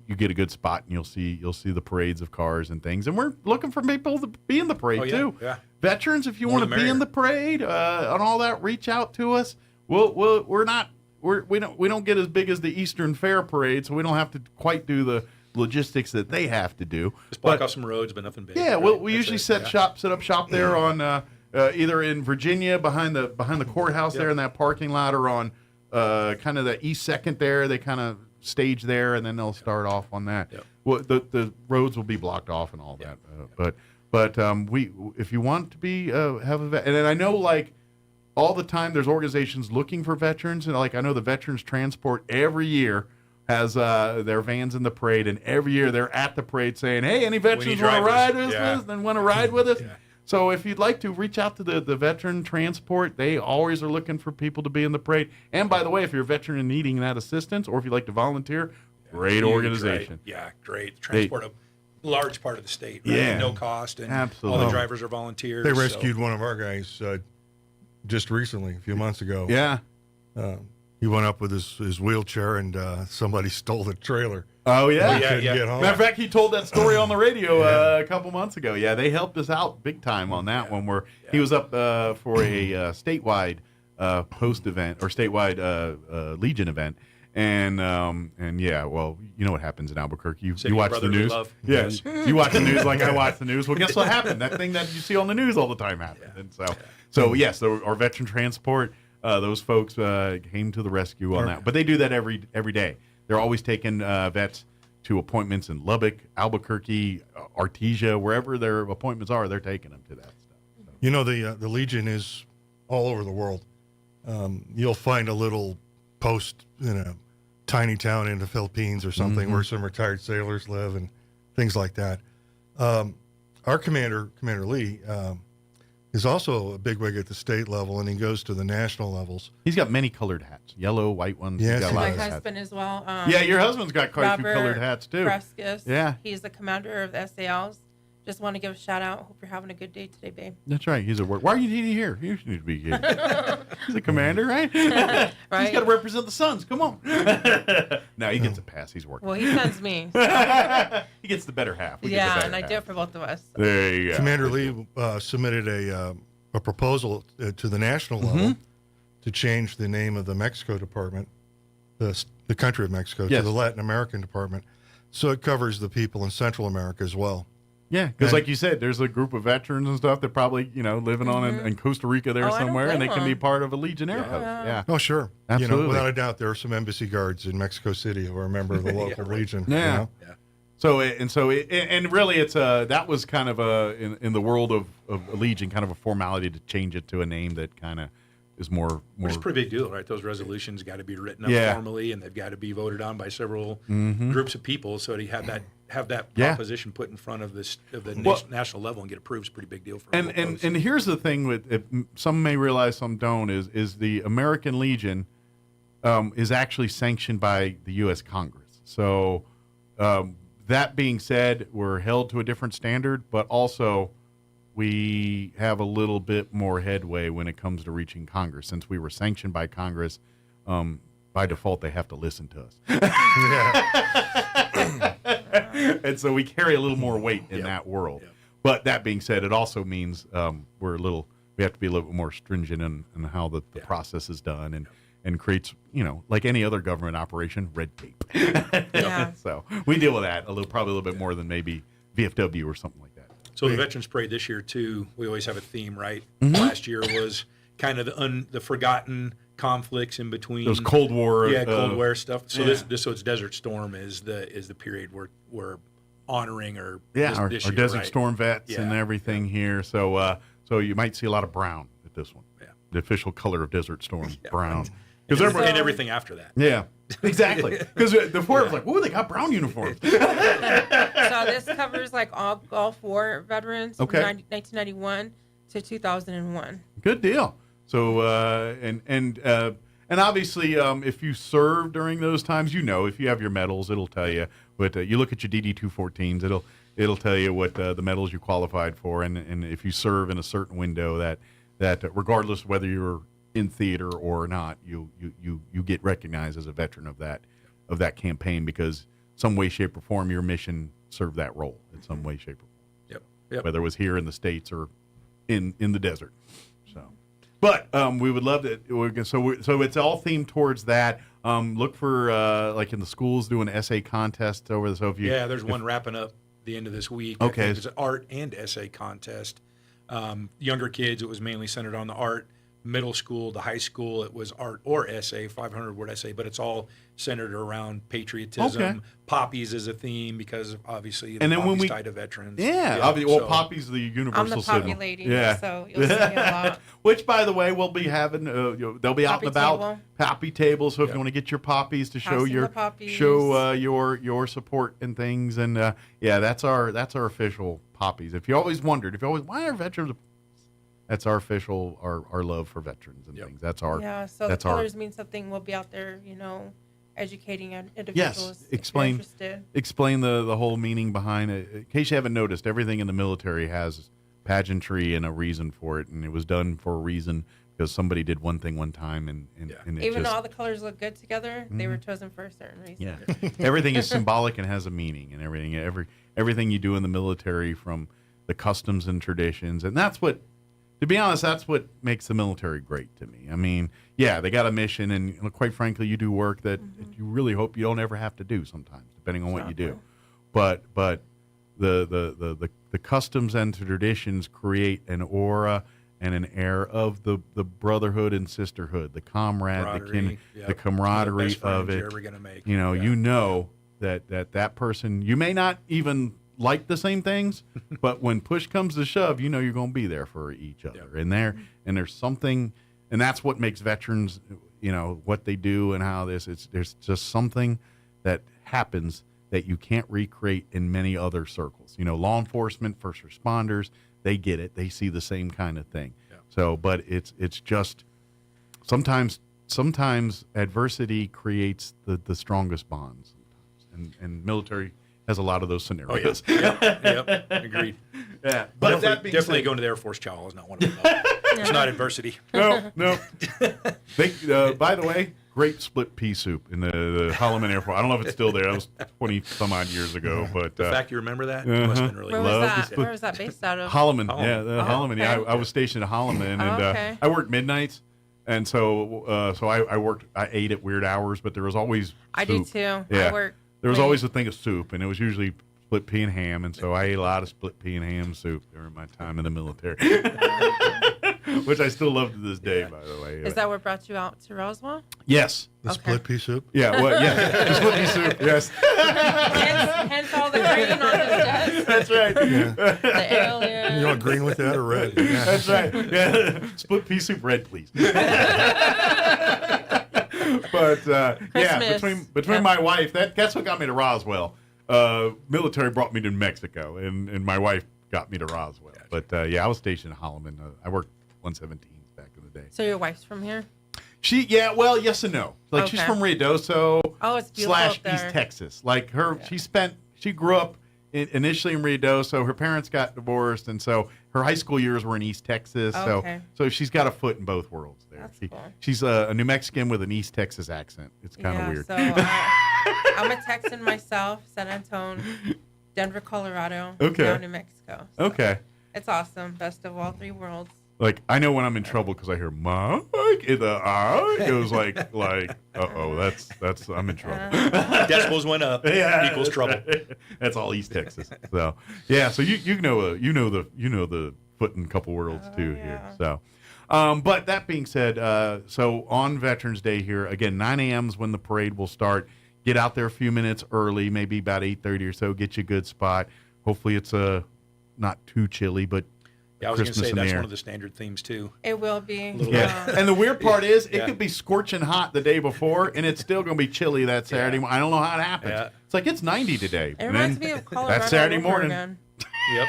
You get a good spot and you'll see the parades of cars and things. And we're looking for people to be in the parade too. Yeah. Veterans, if you want to be in the parade and all that, reach out to us. We don't get as big as the Eastern Fair parade, so we don't have to quite do the logistics that they have to do. Just block off some roads, but nothing big. Yeah, right? We usually set up shop there on either in Virginia behind the courthouse there in that parking lot, or on kind of the East 2nd there. They kind of stage there, and then they'll start off on that. Yep. Well, the roads will be blocked off and all that. But if you want to be have a vet, and then I know like all the time there's organizations looking for veterans, and like I know the Veterans Transport every year has their vans in the parade, and every year they're at the parade saying, "Hey, any veterans want to ride with us? And want to ride with us?" So if you'd like to reach out to the Veteran Transport, they always are looking for people to be in the parade. And by the way, if you're a veteran and needing that assistance, or if you'd like to volunteer, great organization. Great. Transport a large part of the state, right? Yeah. No cost, and absolutely. all the drivers are volunteers. They rescued one of our guys just recently, a few months ago. Yeah. He went up with his wheelchair, and somebody stole the trailer. Oh, yeah. Get home. Matter of fact, he told that story on the radio a couple months ago. Yeah, they helped us out big time on that one. He was up for a statewide post event or statewide Legion event. And yeah, well, you know what happens in Albuquerque. You watch the news. Yes. You watch the news like I watch the news. Well, guess what happened? That thing that you see on the news all the time happened. And so yes, our Veteran Transport, those folks came to the rescue on that. But they do that every day. They're always taking vets to appointments in Lubbock, Albuquerque, Artesia, wherever their appointments are. They're taking them to that stuff. So. You know, the Legion is all over the world. You'll find a little post in a tiny town in the Philippines or something where some retired sailors live and things like that. Our Commander Lee, is also a bigwig at the state level, and he goes to the national levels. He's got many colored hats, yellow, white ones. Yes, got my husband as well. Yeah, your husband's got quite a few colored hats too. Frescus. Yeah, he's the commander of the SALs. Just want to give a shout out. Hope you're having a good day today, babe. That's right. He's at work. Why are you here? You need to be here. He's a commander, right? Right. He's got to represent the Suns. Come on. No, he gets a pass. He's working. Well, he sends me. He gets the better half. We and I do it for both of us. There you go. Commander Lee submitted a proposal to the national level to change the name of the Mexico Department, the country of Mexico, to the Latin American Department, so it covers the people in Central America as well. Yeah, because like you said, there's a group of veterans and stuff that probably, living on in Costa Rica there somewhere, and they can be part of a Legionnaire post. Yeah. Oh, sure. Absolutely. Without a doubt, there are some embassy guards in Mexico City who are a member of the local Legion. Yeah. So really, it's that was kind of in the world of Legion, kind of a formality to change it to a name that kind of more. Which is a pretty big deal, right? Those resolutions got to be written up formally, and they've got to be voted on by several groups of people. So to have that proposition put in front of the national level and get approved is a pretty big deal for them. And here's the thing with some may realize, some don't, is the American Legion is actually sanctioned by the U.S. Congress. So that being said, we're held to a different standard, but also we have a little bit more headway when it comes to reaching Congress. Since we were sanctioned by Congress, by default, they have to listen to us. And so we carry a little more weight in that world. But that being said, it also means we have to be a little bit more stringent in how the process is done and creates, like any other government operation, red tape. So we deal with that probably a little bit more than maybe VFW or something like that. So the Veterans Parade this year, too, we always have a theme, right? Last year was kind of the forgotten conflicts in between. Those Cold War. Cold War stuff. So so it's Desert Storm is the period we're honoring our year, Desert right? Storm vets and everything here. So so you might see a lot of brown at this one. Yeah. The official color of Desert Storm, brown. And everything after that. Yeah, exactly. Because before it was like, they got brown uniforms. So this covers like all 4 veterans from 1991 to 2001. Good deal. So and obviously, if you serve during those times, if you have your medals, it'll tell you. But you look at your DD-214s, it'll tell you what the medals you qualified for, and if you serve in a certain window, that regardless of whether you're in theater or not, you get recognized as a veteran of that campaign, because some way, shape, or form your mission served that role in some way, shape, or form. Yep. Whether it was here in the States or in the desert. So, but we would love to. So it's all themed towards that. Look for like in the schools doing essay contests over the. So if you there's one wrapping up the end of this week. Okay, it's an art and essay contest. Younger kids, it was mainly centered on the art. Middle school to high school, it was art or essay, 500-word essay, but it's all centered around patriotism. Okay. Poppies is a theme because obviously and then poppies when we tied to veterans. Poppy's the universal I'm the symbol. poppy lady, so you'll see me a lot. Which, by the way, we'll be having. They'll be out and about. Poppy tables. So if you want to get your poppies to show your support and things, and that's our official poppies. If you always wondered, why are veterans? That's our official, our love for veterans and things. That's our. Yeah, so the colors mean something. We'll be out there, educating individuals. Yes, explain the whole meaning behind it. In case you haven't noticed, everything in the military has pageantry and a reason for it, and it was done for a reason because somebody did one thing one time, and even though all the colors look good together, they were chosen for a certain reason. Yeah, everything is symbolic and has a meaning, and everything you do in the military, from the customs and traditions, and that's what. To be honest, that's what makes the military great to me. I mean, they got a mission, and quite frankly, you do work that you really hope you don't ever have to do sometimes, depending on what you do. But the customs and traditions create an aura and an air of the brotherhood and sisterhood, the camaraderie of it. That person, you may not even like the same things, but when push comes to shove, you're going to be there for each other. Yep. And there's something, and that's what makes veterans, what they do and how there's just something that happens that you can't recreate in many other circles. Law enforcement, first responders, they get it. They see the same kind of thing. Yep. So, but it's just sometimes adversity creates the strongest bonds, and military has a lot of those scenarios. Oh, yep, agreed. Yeah, but definitely going to the Air Force chow is not one of them. It's not adversity. No. By the way, great split pea soup in the Holloman Air Force. I don't know if it's still there. That was 20 some odd years ago. But the fact you remember that must have been really good. Where was that based out of? Holloman. Yeah, Holloman. Yeah, I was stationed at Holloman, and I worked midnights. And so I ate at weird hours, but there was always soup. I do too. Yeah. I work. There was always a thing of soup, and it was usually split pea and ham, and so I ate a lot of split pea and ham soup during my time in the military. which I still love to this day, by the way. Is that what brought you out to Roswell? Yes. The split pea soup? Yeah, well, yeah. The split pea soup, yes. hence all the green on his desk. That's right. The alien. You want green with that or red? Yeah. That's right. Yeah. Split pea soup red, please. But yeah, between my wife, that's what got me to Roswell. Military brought me to New Mexico, and my wife got me to Roswell. But yeah, I was stationed in Holloman. I worked 117 back in the day. So your wife's from here? Well, yes and no. Like she's from Ruidoso it's beautiful up there. East Texas. Like she grew up initially in Ruidoso. Her parents got divorced, and so her high school years were in East Texas. So she's got a foot in both worlds there. Cool. She's a New Mexican with an East Texas accent. It's kind of weird. So I'm a Texan myself, San Antonio, Denver, Colorado, now New Mexico. So Okay. It's awesome. Best of all three worlds. Like, I know when I'm in trouble because I hear Mike in the eye. It was like, that's I'm in trouble. Decibels went up. Equals trouble. That's all East Texas. So yeah, so you know the foot in a couple worlds too here. So, but that being said, so on Veterans Day here again, 9 a.m. is when the parade will start. Get out there a few minutes early, maybe about 8:30 or so. Get you a good spot. Hopefully it's not too chilly, but I was going to Christmas say in the that's air. one of the standard themes too. It will be. Yeah. And the weird part is it could be scorching hot the day before, and it's still going to be chilly that Saturday morning. I don't know how it happens. Yeah. It's like it's 90 today. It reminds me of Colorado. That Saturday over morning. again. Yep.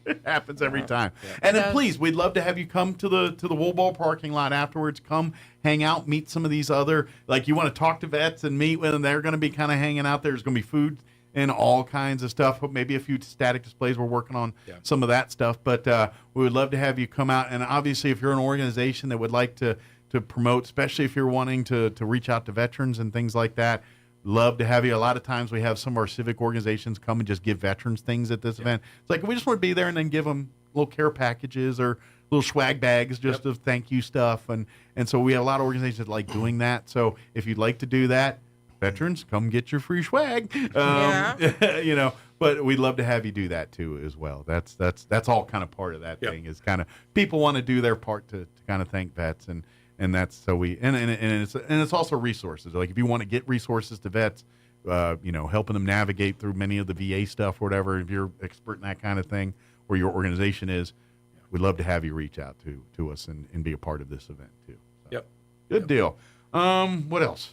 It happens every time. And then please, we'd love to have you come to the Wool Ball parking lot afterwards. Come hang out, meet some of these other, like you want to talk to vets and meet with them. They're going to be kind of hanging out there. There's going to be food and all kinds of stuff. Maybe a few static displays. We're working on some of that stuff. But we would love to have you come out. And obviously, if you're an organization that would like to promote, especially if you're wanting to reach out to veterans and things like that, love to have you. A lot of times we have some of our civic organizations come and just give veterans things at this event. It's like we just want to be there and then give them little care packages or little swag bags just of thank you stuff. And so we have a lot of organizations that like doing that. So if you'd like to do that, veterans, come get your free swag. You know, but we'd love to have you do that too as well. That's all kind of part of that thing is kind of people want to do their part to kind of thank vets and that's so we and it's also resources. Like if you want to get resources to vets, you know, helping them navigate through many of the VA stuff or whatever, if you're expert in that kind of thing or your organization is, we'd love to have you reach out to us and be a part of this event too. So, good deal. What else?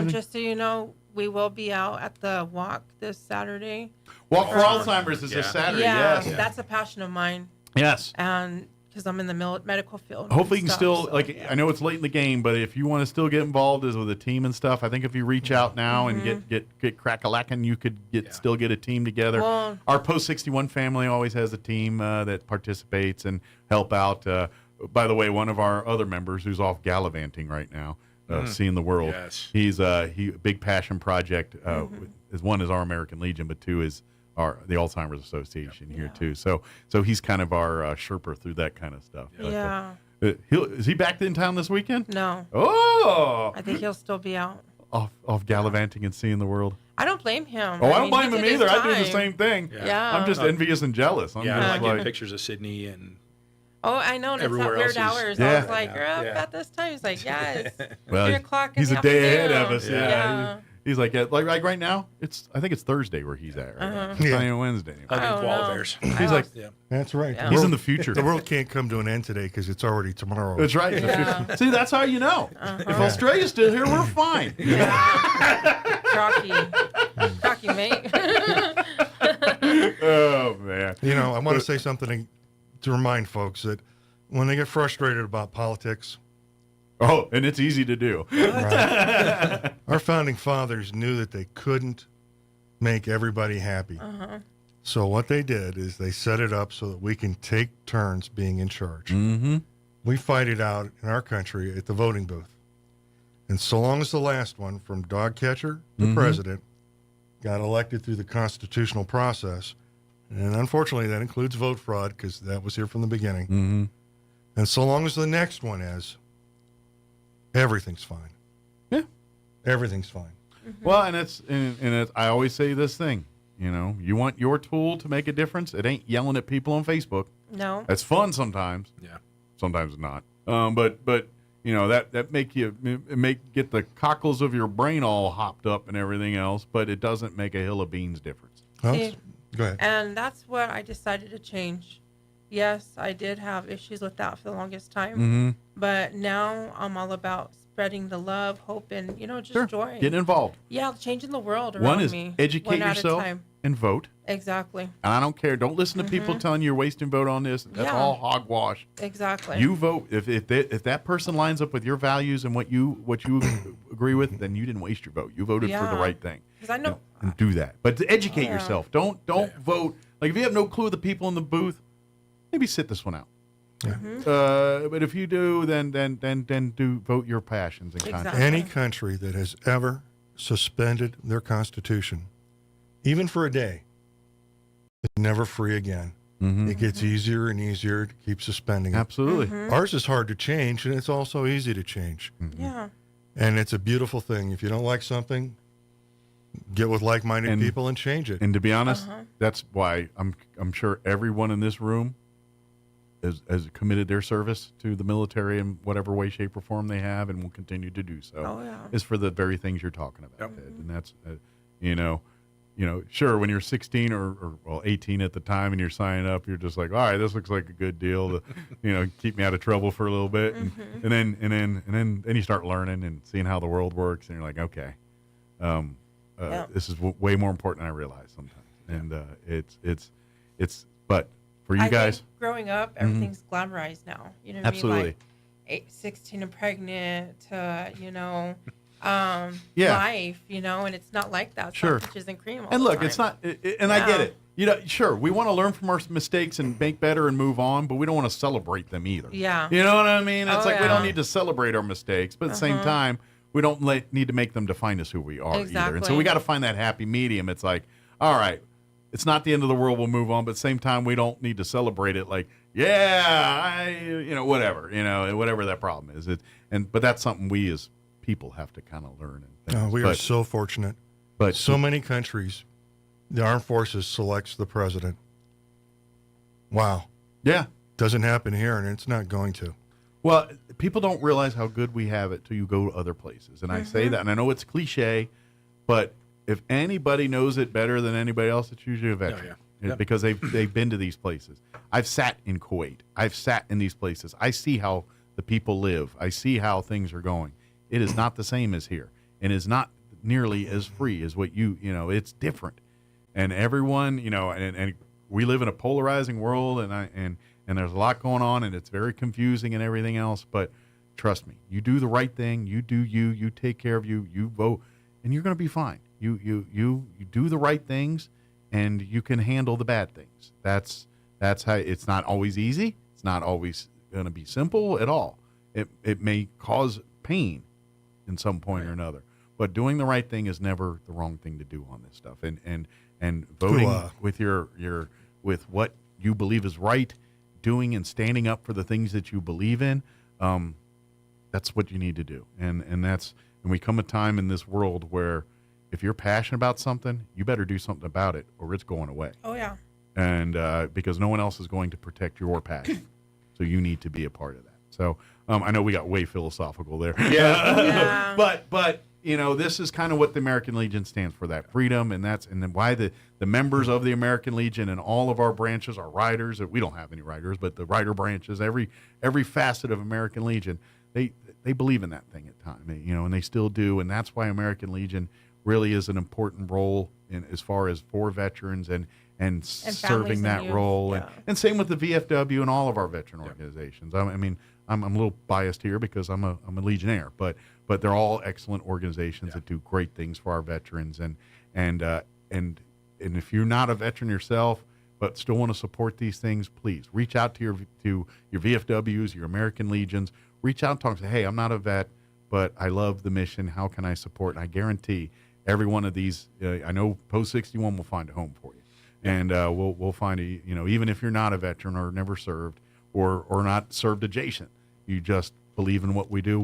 Just so you know, we will be out at the walk this Saturday. Walk for Alzheimer's is this Saturday. Yes, that's a passion of mine. Yes, and because I'm in the medical field. Hopefully, you can still I know it's late in the game, but if you want to still get involved as with a team and stuff, I think if you reach out now and get crack-a-lackin', you could still get a team together. Well, our Post 61 family always has a team that participates and help out. By the way, one of our other members who's off gallivanting right now. Seeing the world. Yes. He's big passion project. One is our American Legion, but two is the Alzheimer's Association here too. So he's kind of our Sherpa through that kind of stuff. Yeah. Is he back in town this weekend? No. Oh. I think he'll still be out. Off gallivanting and seeing the world. I don't blame him. Oh, I don't blame him either. I do the same thing. Yeah. I'm just envious and jealous. I like getting pictures of Sydney and. Oh, I know. And it's not weird hours. I was like, you're up at this time. He's like, yes. Well, 3 o'clock. He's a day ahead of us. Yeah. He's like right now. I think it's Thursday where he's at. Right? It's not even Wednesday. He's like, that's right. Yeah. He's in the future. The world can't come to an end today because it's already tomorrow. That's right. Yeah. See, that's how you know. If Australia's still here, we're fine. Crocky, mate. Oh man. You know, I want to say something to remind folks that when they get frustrated about politics. Oh, and it's easy to do. Right. Our founding fathers knew that they couldn't make everybody happy. So what they did is they set it up so that we can take turns being in charge. Mm-hmm. We fight it out in our country at the voting booth. And so long as the last one, from dog catcher to president, got elected through the constitutional process, and unfortunately that includes vote fraud because that was here from the beginning. Mm-hmm. And so long as the next one is, everything's fine. Yeah. Everything's fine. Well, and it's I always say this thing, you know, you want your tool to make a difference. It ain't yelling at people on Facebook. No. That's fun sometimes. Yeah. Sometimes not. But you know that get the cockles of your brain all hopped up and everything else, but it doesn't make a hill of beans difference. See, go ahead. And that's what I decided to change. Yes, I did have issues with that for the longest time, Mhm. but now I'm all about spreading the love, hope, and just joy. Get involved. Yeah, changing the world around One is me. educate one at a yourself time. and vote. Exactly. And I don't care. Don't listen to people telling you you're wasting vote on this. That's Yeah. all hogwash. Exactly. You vote if that person lines up with your values and what you agree with, then you didn't waste your vote. You voted for the right thing. 'Cause I know. And do that. But to educate Yeah. yourself. Don't vote. Like if you have no clue of the people in the booth, maybe sit this one out. But if you do, then do vote your passions and conscience. Any country that has ever suspended their constitution, even for a day, is never free again. It gets easier and easier to keep suspending it. Absolutely. Ours is hard to change, and it's also easy to change. Yeah. And it's a beautiful thing. If you don't like something, get with like-minded people and change it. And to be honest, that's why I'm sure everyone in this room has committed their service to the military in whatever way, shape, or form they have, and will continue to do so. Oh, yeah. Is for the very things you're talking about, Ted. And that's, sure, when you're 16 or 18 at the time and you're signing up, you're just like, all right, this looks like a good deal to, keep me out of trouble for a little bit, and then you start learning and seeing how the world works, and you're like, okay, this is way more important than I realized sometimes, and but for you guys, think growing up, everything's glamorized now. You know what absolutely. I mean? Like 16 and pregnant to, Yeah. life, and it's not like that. It's Sure. not peaches and cream all And the look, time. it's not, and I get it. Sure, we want to learn from our mistakes and make better and move on, but we don't want to celebrate them either. Yeah. You know what I mean? It's Oh, like we don't yeah. need to celebrate our mistakes, but at the same time, we don't need to make them define us who we are either. And so Exactly. we got to find that happy medium. It's like, all right, it's not the end of the world. We'll move on, but at the same time, we don't need to celebrate it like, whatever that problem is. But that's something we as people have to kind of learn. We are so fortunate. But so many countries, the armed forces selects the president. Wow. Yeah. Doesn't happen here, and it's not going to. Well, people don't realize how good we have it till you go to other places. And I say that, and I know it's cliche, but if anybody knows it better than anybody else, it's usually a veteran. Because they've been to these places. I've sat in Kuwait. I've sat in these places. I see how the people live. I see how things are going. It is not the same as here, and is not nearly as free as what it's different. And everyone, and we live in a polarizing world, and there's a lot going on, and it's very confusing and everything else. But trust me, you do the right thing. You do you take care of you vote, and you're going to be fine. You do the right things, and you can handle the bad things. That's how. It's not always easy. It's not always going to be simple at all. It may cause pain in some point or another, but doing the right thing is never the wrong thing to do on this stuff. And voting with with what you believe is right, doing and standing up for the things that you believe in, that's what you need to do. And we come a time in this world where if you're passionate about something, you better do something about it, or it's going away. Oh, yeah. And because no one else is going to protect your passion, so you need to be a part of that. So I know we got way philosophical there. Yeah. But this is kind of what the American Legion stands for, that freedom, and then why the members of the American Legion and all of our branches, our riders, we don't have any riders, but the rider branches, every facet of American Legion, they believe in that thing at times, and they still do, and that's why American Legion really is an important role in as far as for veterans and serving that role, and same with the VFW and all of our veteran organizations. I'm a little biased here because I'm a Legionnaire, but they're all excellent organizations that do great things for our veterans, and if you're not a veteran yourself but still want to support these things, please reach out to your VFWs, your American Legions. Reach out and talk. Say, hey, I'm not a vet, but I love the mission. How can I support? And I guarantee every one of these, I know Post 61 will find a home for you, and we'll find even if you're not a veteran or never served or not served adjacent, you just believe in what we do.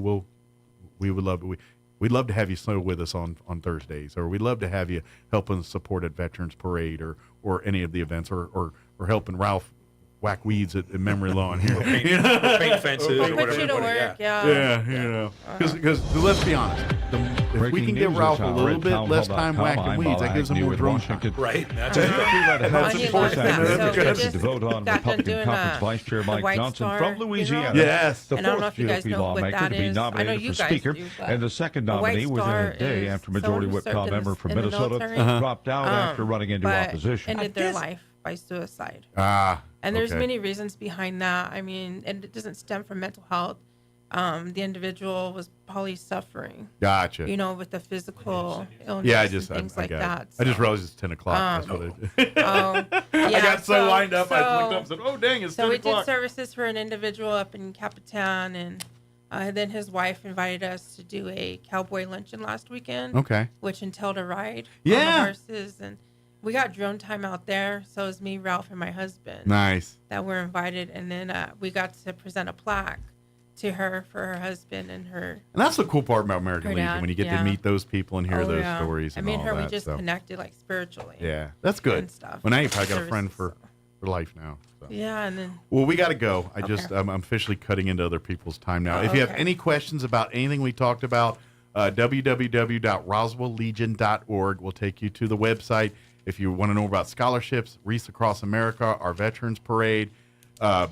We would love it. We'd love to have you slow with us on Thursdays, or we'd love to have you helping support at Veterans Parade or any of the events, or helping Ralph whack weeds at memory lawn here. Paint fences or whatever. Put you to work, Yeah. Because let's be honest, if we can give Ralph a little bit less time whacking weeds, that gives him more drone time. Right. That's to vote on Republican Conference Vice Chair Mike Johnson from Louisiana. Yes. The And I don't know fourth if you guys GOP know what lawmaker that to be is. I know nominated you for guys Speaker, do, but and the second a white nominee within star a day is after Majority someone who Whip served Top in member the- from in the Minnesota military, dropped out after running into but opposition. ended their life by suicide. And there's many reasons behind that. I mean, and it doesn't stem from mental health. The individual was probably suffering. Gotcha. You know, with the physical illness and things like got that. it. I just realized it's 10 o'clock. That's what it I got so lined up, I looked up and said, oh, dang, it's 10 So we o'clock. did services for an individual up in Capitan, and then his wife invited us to do a cowboy luncheon last weekend. Okay. Which entailed a ride on the Yeah. horses. And we got drone time out there. So it was me, Ralph, and my husband. Nice. That were invited. And then we got to present a plaque to her for her husband and her. And that's the cool part about American Her Legion, dad, when you get yeah. to meet those people and hear Oh, those yeah. stories I and mean, all her, that. we just so. connected like spiritually. Yeah, that's good. And stuff. Well, now you probably got a friend for life now. So. Yeah, and then. Well, we got to go. Okay. I'm officially cutting into other people's time now. Oh, if you have okay. any questions about anything we talked about, www.roswelllegion.org will take you to the website. If you want to know about scholarships, Wreaths Across America, our Veterans Parade,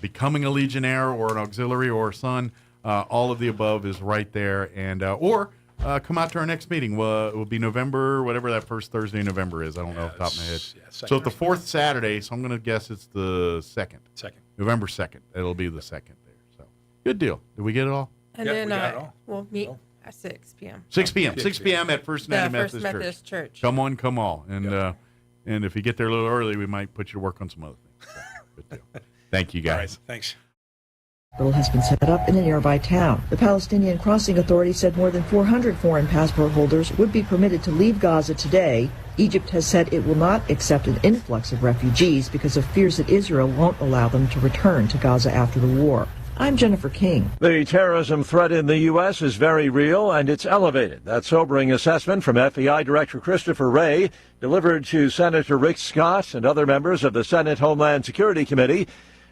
becoming a Legionnaire or an auxiliary or a son, all of the above is right there. And or come out to our next meeting. It will be November, whatever that first Thursday in November is. I don't know off the top of my head. So it's the fourth Saturday, so I'm going to guess it's the second. November 2nd. It'll be the second there. So good deal. Did we get it all? And then we'll meet at 6 p.m. 6 p.m. 6 p.m. at First United First Methodist Methodist Church. Come on, come all. And if you get there a little early, we might put you to work on some other things. So, good deal. Thank you, guys. All right, thanks. Hospital has been set up in a nearby town. The Palestinian Crossing Authority said more than 400 foreign passport holders would be permitted to leave Gaza today. Egypt has said it will not accept an influx of refugees because of fears that Israel won't allow them to return to Gaza after the war. I'm Jennifer King. The terrorism threat in the U.S. is very real, and it's elevated. That sobering assessment from FBI Director Christopher Wray, delivered to Senator Rick Scott and other members of the Senate Homeland Security Committee.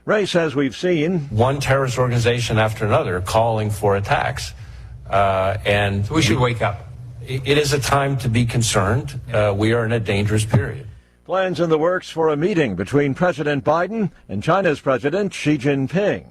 Wray says we've seen one terrorist organization after another calling for attacks, and we should wake up. It is a time to be concerned. We are in a dangerous period. plans in the works for a meeting between President Biden and China's President Xi Jinping.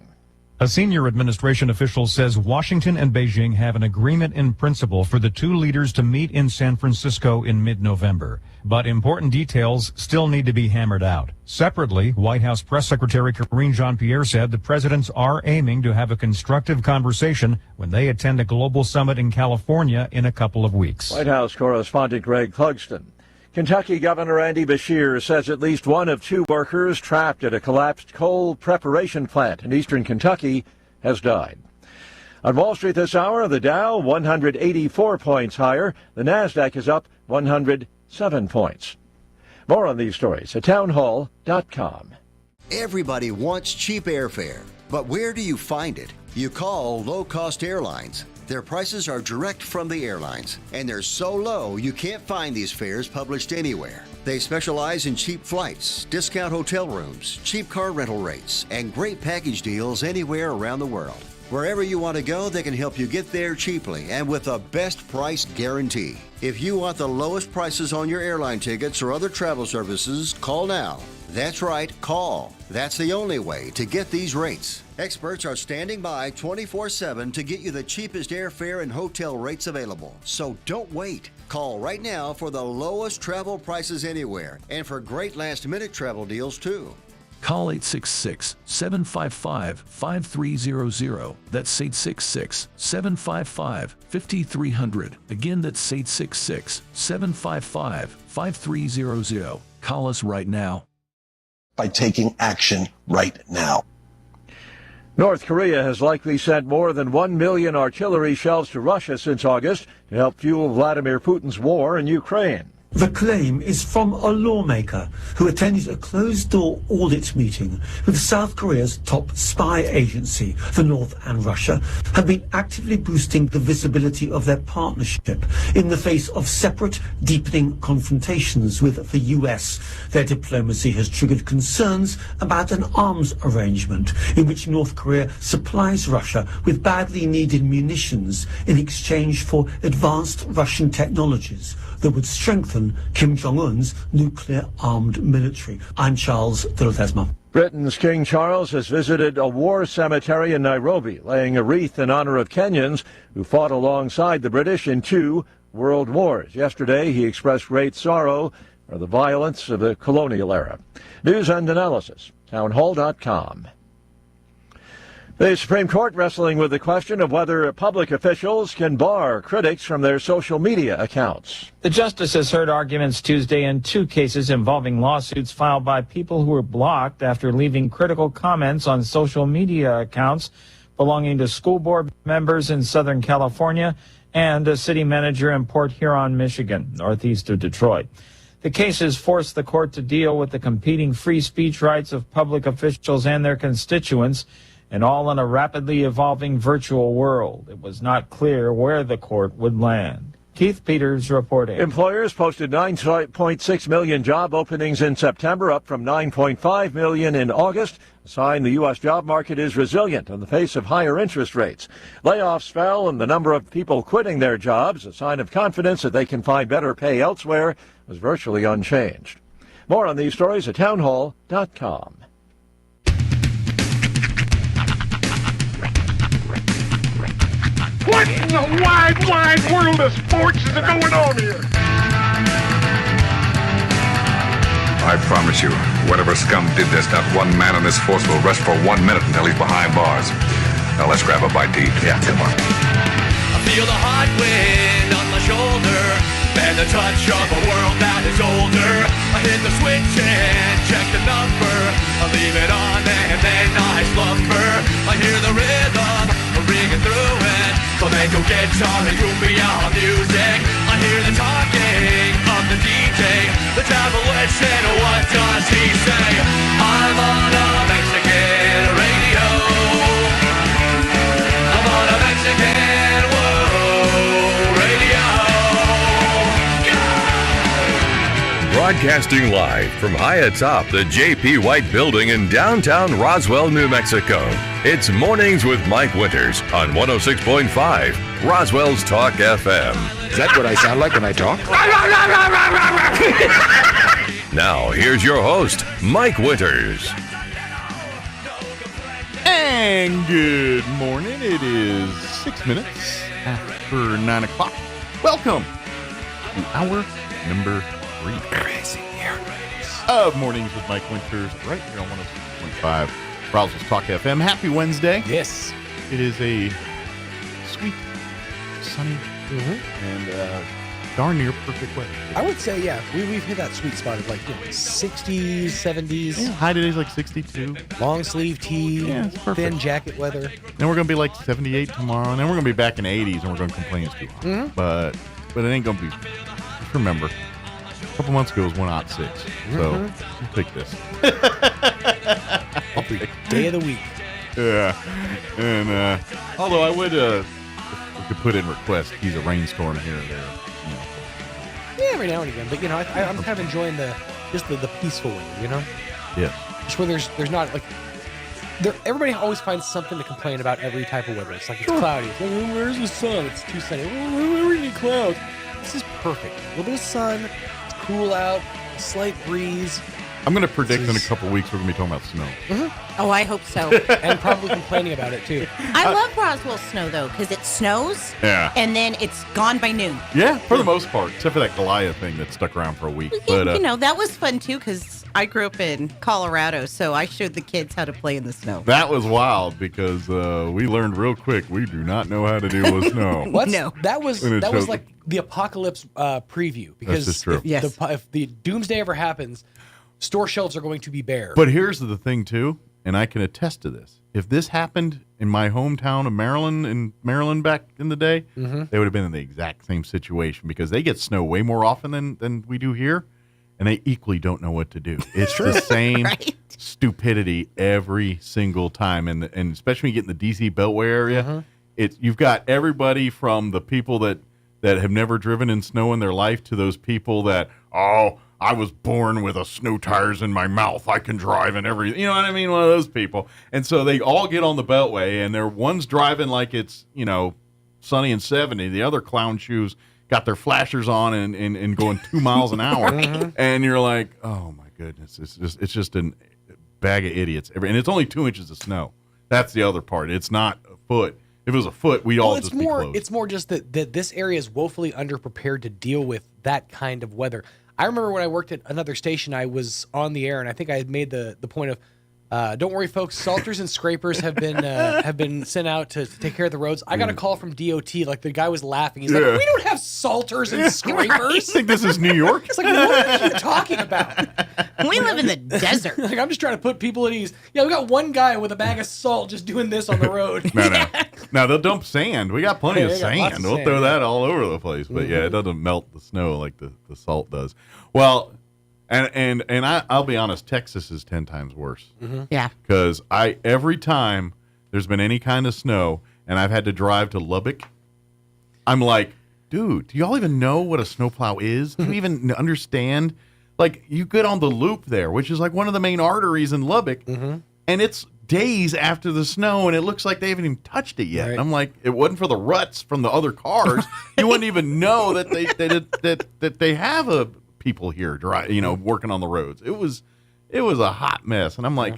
A senior administration official says Washington and Beijing have an agreement in principle for the two leaders to meet in San Francisco in mid-November. But important details still need to be hammered out. Separately, White House Press Secretary Karine Jean-Pierre said the presidents are aiming to have a constructive conversation when they attend a global summit in California in a couple of weeks. White House correspondent Greg Clugston. Kentucky Governor Andy Beshear says at least one of two workers trapped at a collapsed coal preparation plant in eastern Kentucky has died. On Wall Street this hour, the Dow 184 points higher. The Nasdaq is up 107 points. More on these stories at townhall.com. Everybody wants cheap airfare, but where do you find it? You call low-cost airlines. Their prices are direct from the airlines, and they're so low you can't find these fares published anywhere. They specialize in cheap flights, discount hotel rooms, cheap car rental rates, and great package deals anywhere around the world. Wherever you want to go, they can help you get there cheaply and with a best price guarantee. If you want the lowest prices on your airline tickets or other travel services, call now. That's right, call. That's the only way to get these rates. Experts are standing by 24/7 to get you the cheapest airfare and hotel rates available. So don't wait. Call right now for the lowest travel prices anywhere and for great last-minute travel deals too. Call 866-755-5300. That's 866-755-5300. Again, that's 866-755-5300. Call us right now. By taking action right now. North Korea has likely sent more than 1 million artillery shells to Russia since August to help fuel Vladimir Putin's war in Ukraine. The claim is from a lawmaker who attended a closed-door audit meeting with South Korea's top spy agency. The North and Russia have been actively boosting the visibility of their partnership in the face of separate, deepening confrontations with the US. Their diplomacy has triggered concerns about an arms arrangement in which North Korea supplies Russia with badly needed munitions in exchange for advanced Russian technologies that would strengthen Kim Jong-un's nuclear-armed military. I'm Charles de Ledesma. Britain's King Charles has visited a war cemetery in Nairobi, laying a wreath in honor of Kenyans who fought alongside the British in 2 world wars. Yesterday, he expressed great sorrow for the violence of the colonial era. News and analysis, townhall.com. The Supreme Court wrestling with the question of whether public officials can bar critics from their social media accounts. The justices heard arguments Tuesday in 2 cases involving lawsuits filed by people who were blocked after leaving critical comments on social media accounts belonging to school board members in Southern California and a city manager in Port Huron, Michigan, northeast of Detroit. The cases forced the court to deal with the competing free speech rights of public officials and their constituents, and all in a rapidly evolving virtual world. It was not clear where the court would land. Keith Peters reporting. Employers posted 9.6 million job openings in September, up from 9.5 million in August, a sign the U.S. job market is resilient in the face of higher interest rates. Layoffs fell, and the number of people quitting their jobs, a sign of confidence that they can find better pay elsewhere, was virtually unchanged. More on these stories at townhall.com. What in the wide, wide world of sports is going on here? I promise you, whatever scum did this, not one man in this force will rest for 1 minute until he's behind bars. Now let's grab a bite to eat. Yeah, come on. I feel the hot wind on my shoulder and the touch of a world that is older. I hit the switch and check the number. I leave it on and then I slumber. I hear the rhythm ringing through it. Flamenco guitar and cumbia music. I hear the talking of the DJ. The travel listen, what does he say? I'm on a Mexican radio. I'm on a Mexican radio. Broadcasting live from high atop the J.P. White Building in downtown Roswell, New Mexico. It's Mornings with Mike Winters on 106.5 Roswell's Talk FM. Is that what I sound like when I talk? Now, here's your host, Mike Winters. And good morning. It is 6 minutes after 9 o'clock. Welcome to hour number 3 of Mornings with Mike Winters, right here on 106.5 Roswell's Talk FM. Happy Wednesday. Yes. It is a sweet, sunny, and darn near perfect weather. I would say, yeah, we've hit that sweet spot of 60s, 70s. Yeah, high today's 62. Long sleeve tee, thin jacket weather. Then we're going to be 78 tomorrow, and then we're going to be back in 80s, and we're going to complain it's too hot. But it ain't going to be. Just remember, a couple months ago it was 106. So we'll take this. Every day of the week. Yeah. And although I would, if we could put in request, he's a rainstorm here or there. Yeah, every now and again. But I'm kind of enjoying the peaceful weather. Yeah. Just where there's not everybody always finds something to complain about every type of weather. It's it's cloudy. It's where's the sun? It's too sunny. Where are any clouds? This is perfect. A little bit of sun. It's cool out. A slight breeze. I'm going to predict in a couple weeks we're going to be talking about snow. Oh, I hope so. And probably complaining about it, too. I love Roswell snow, though, because it snows, and then it's gone by noon. Yeah, for the most part, except for that Goliath thing that stuck around for a week. But that was fun, too, because I grew up in Colorado, so I showed the kids how to play in the snow. That was wild, because we learned real quick we do not know how to deal with snow. No. That was like the apocalypse preview, because that's true. If the doomsday ever happens, store shelves are going to be bare. But here's the thing, too. and I can attest to this. If this happened in my hometown of Maryland back in the day, they would have been in the exact same situation because they get snow way more often than we do here, and they equally don't know what to do. It's the same stupidity every single time, and especially when you get in the D.C. Beltway area, you've got everybody from the people that have never driven in snow in their life to those people that, I was born with a snow tires in my mouth. I can drive and everything. You know what I mean? One of those people. And so they all get on the Beltway, and one's driving like it's, sunny and 70. The other clown shoes got their flashers on and going 2 miles an hour. And you're like, oh, my goodness. It's just a bag of idiots. And it's only 2 inches of snow. That's the other part. It's not a foot. If it was a foot, we'd all just be closed. It's more just that this area is woefully underprepared to deal with that kind of weather. I remember when I worked at another station, I was on the air, and I think I had made the point of, don't worry, folks, salters and scrapers have been sent out to take care of the roads. I got a call from DOT, like the guy was laughing. He's like, we don't have salters and scrapers. I think this is New York. It's like, what are you talking about? We live in the desert. Like, I'm just trying to put people at ease. Yeah, we got one guy with a bag of salt just doing this on the road. No, they'll dump sand. We got plenty of lots sand. of We'll sand, throw that all over the place. But yeah, it doesn't melt the snow like the salt does. Well, and I'll be honest, Texas is 10 times worse. Yeah. Because every time there's been any kind of snow and I've had to drive to Lubbock, I'm like, dude, do y'all even know what a snowplow is? Do you even understand? Like, you get on the loop there, which is like one of the main arteries in Lubbock, and it's days after the snow, and it looks like they haven't even touched it yet. Right. And I'm like, it wasn't for the ruts from the other cars, you wouldn't even know that they have people here, working on the roads. It was a hot mess, and I'm like,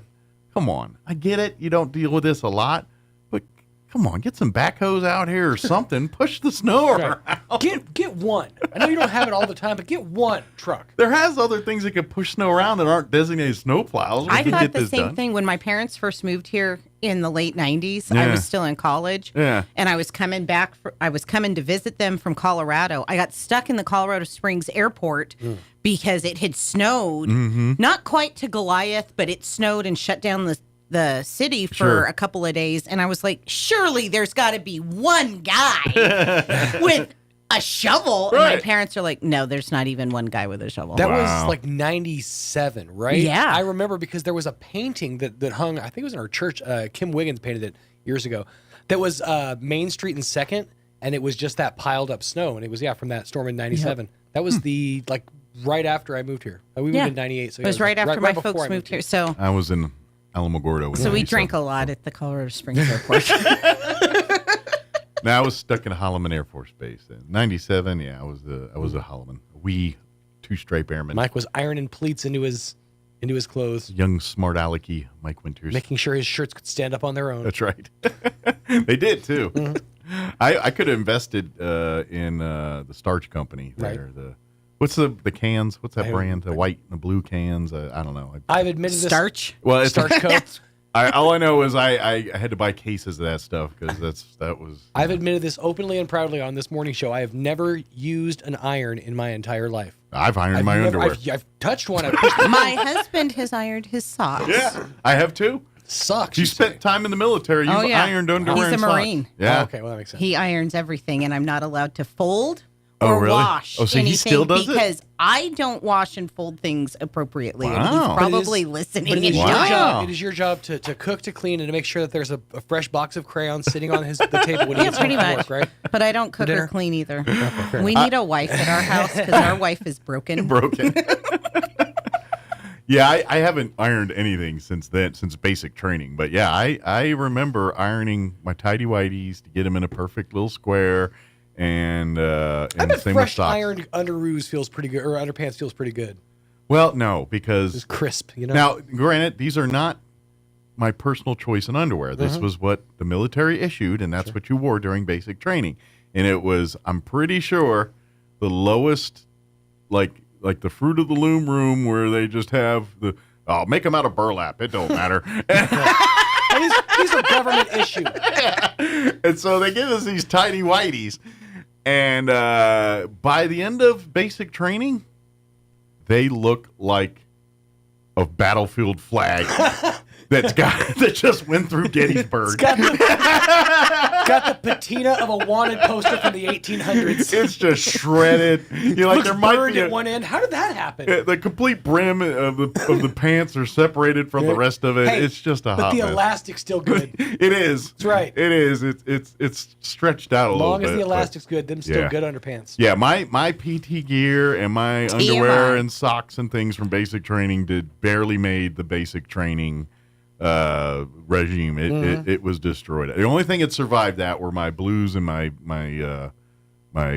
come on, I get it. You don't deal with this a lot, but come on, get some backhoes out here or something. Push the snow around. Get one. I know you don't have it all the time, but get one truck. There has other things that can push snow around that aren't designated snow plows. I thought the same thing when my parents first moved here in the late 90s. I was still in college. Yeah. And I was coming back. I was coming to visit them from Colorado. I got stuck in the Colorado Springs airport because it had snowed. Not quite to Goliath, but it snowed and shut down the city for a couple of days. And I was like, surely there's got to be one guy with a shovel. And my parents are like, no, there's not even one guy with a shovel. That was like 97, right? Yeah. I remember because there was a painting that hung, I think it was in our church. Kim Wiggins painted it years ago. That was Main Street and 2nd, and it was just that piled up snow. And it was, from that storm in 97. That was right after I moved here. We moved in 98. So it was right after my folks moved here. So I was in Alamogordo. So we drank a lot at the Colorado Springs Airport. Now I was stuck in Holloman Air Force Base. In 97, I was a Holloman. We 2-stripe airmen. Mike was ironing pleats into his clothes. Young, smart alecky Mike Winters. Making sure his shirts could stand up on their own. That's right. They did, too. I could have invested in the starch company there. Right. What's the cans? What's that brand? The white and the blue cans? I don't know. I've admitted this. Starch? Well, it's Starch Co. all I know is I had to buy cases of that stuff because that was. I've admitted this openly and proudly on this morning show. I have never used an iron in my entire life. I've ironed my underwear. I've touched one. My husband has ironed his socks. Yeah, I have too. Sucks. You spent time in the military. You've ironed underwear. He's a Marine. Yeah. Okay, well that makes sense. He irons everything, and I'm not allowed to fold or really? wash So anything he still does because I don't wash and fold things appropriately. And he's Wow. probably listening. But it is and your not. job. It is your job to cook, to clean, and to make sure that there's a fresh box of crayons sitting on the table when he gets pretty home from much. work, right? But I don't cook Dinner? or clean either. fair We enough. need a wife at our house because our wife is broken. Yeah, I haven't ironed anything since basic training. But yeah, I remember ironing my tidy whities to get them in a perfect little square, and I bet same with fresh socks. ironed underoos feels pretty good, or underpants feels pretty good. Well, no, because It's crisp, you know. Now, granted, these are not my personal choice in underwear. This was what the military issued, and that's what you wore during basic training. And it was, I'm pretty sure, the lowest, like the Fruit of the Loom room where they just have make them out of burlap. It don't matter. These are government issued. And so they give us these tiny whiteys. And by the end of basic training, they look like a battlefield flag. that just went through Gettysburg. It's got the patina of a wanted poster from the 1800s. It's just shredded. You're like, Looks there might burned be at one end. How did that happen? the complete brim of the pants are separated from the rest of it. Hey, it's just a hot but the mess. elastic's still good. It is. That's right. It is. It's stretched out a As little long bit. as the but- elastic's good, them still yeah. good underpants. Yeah, my PT gear and my underwear and socks and things from basic training barely made the basic training regime. It was destroyed. The only thing that survived that were my blues and my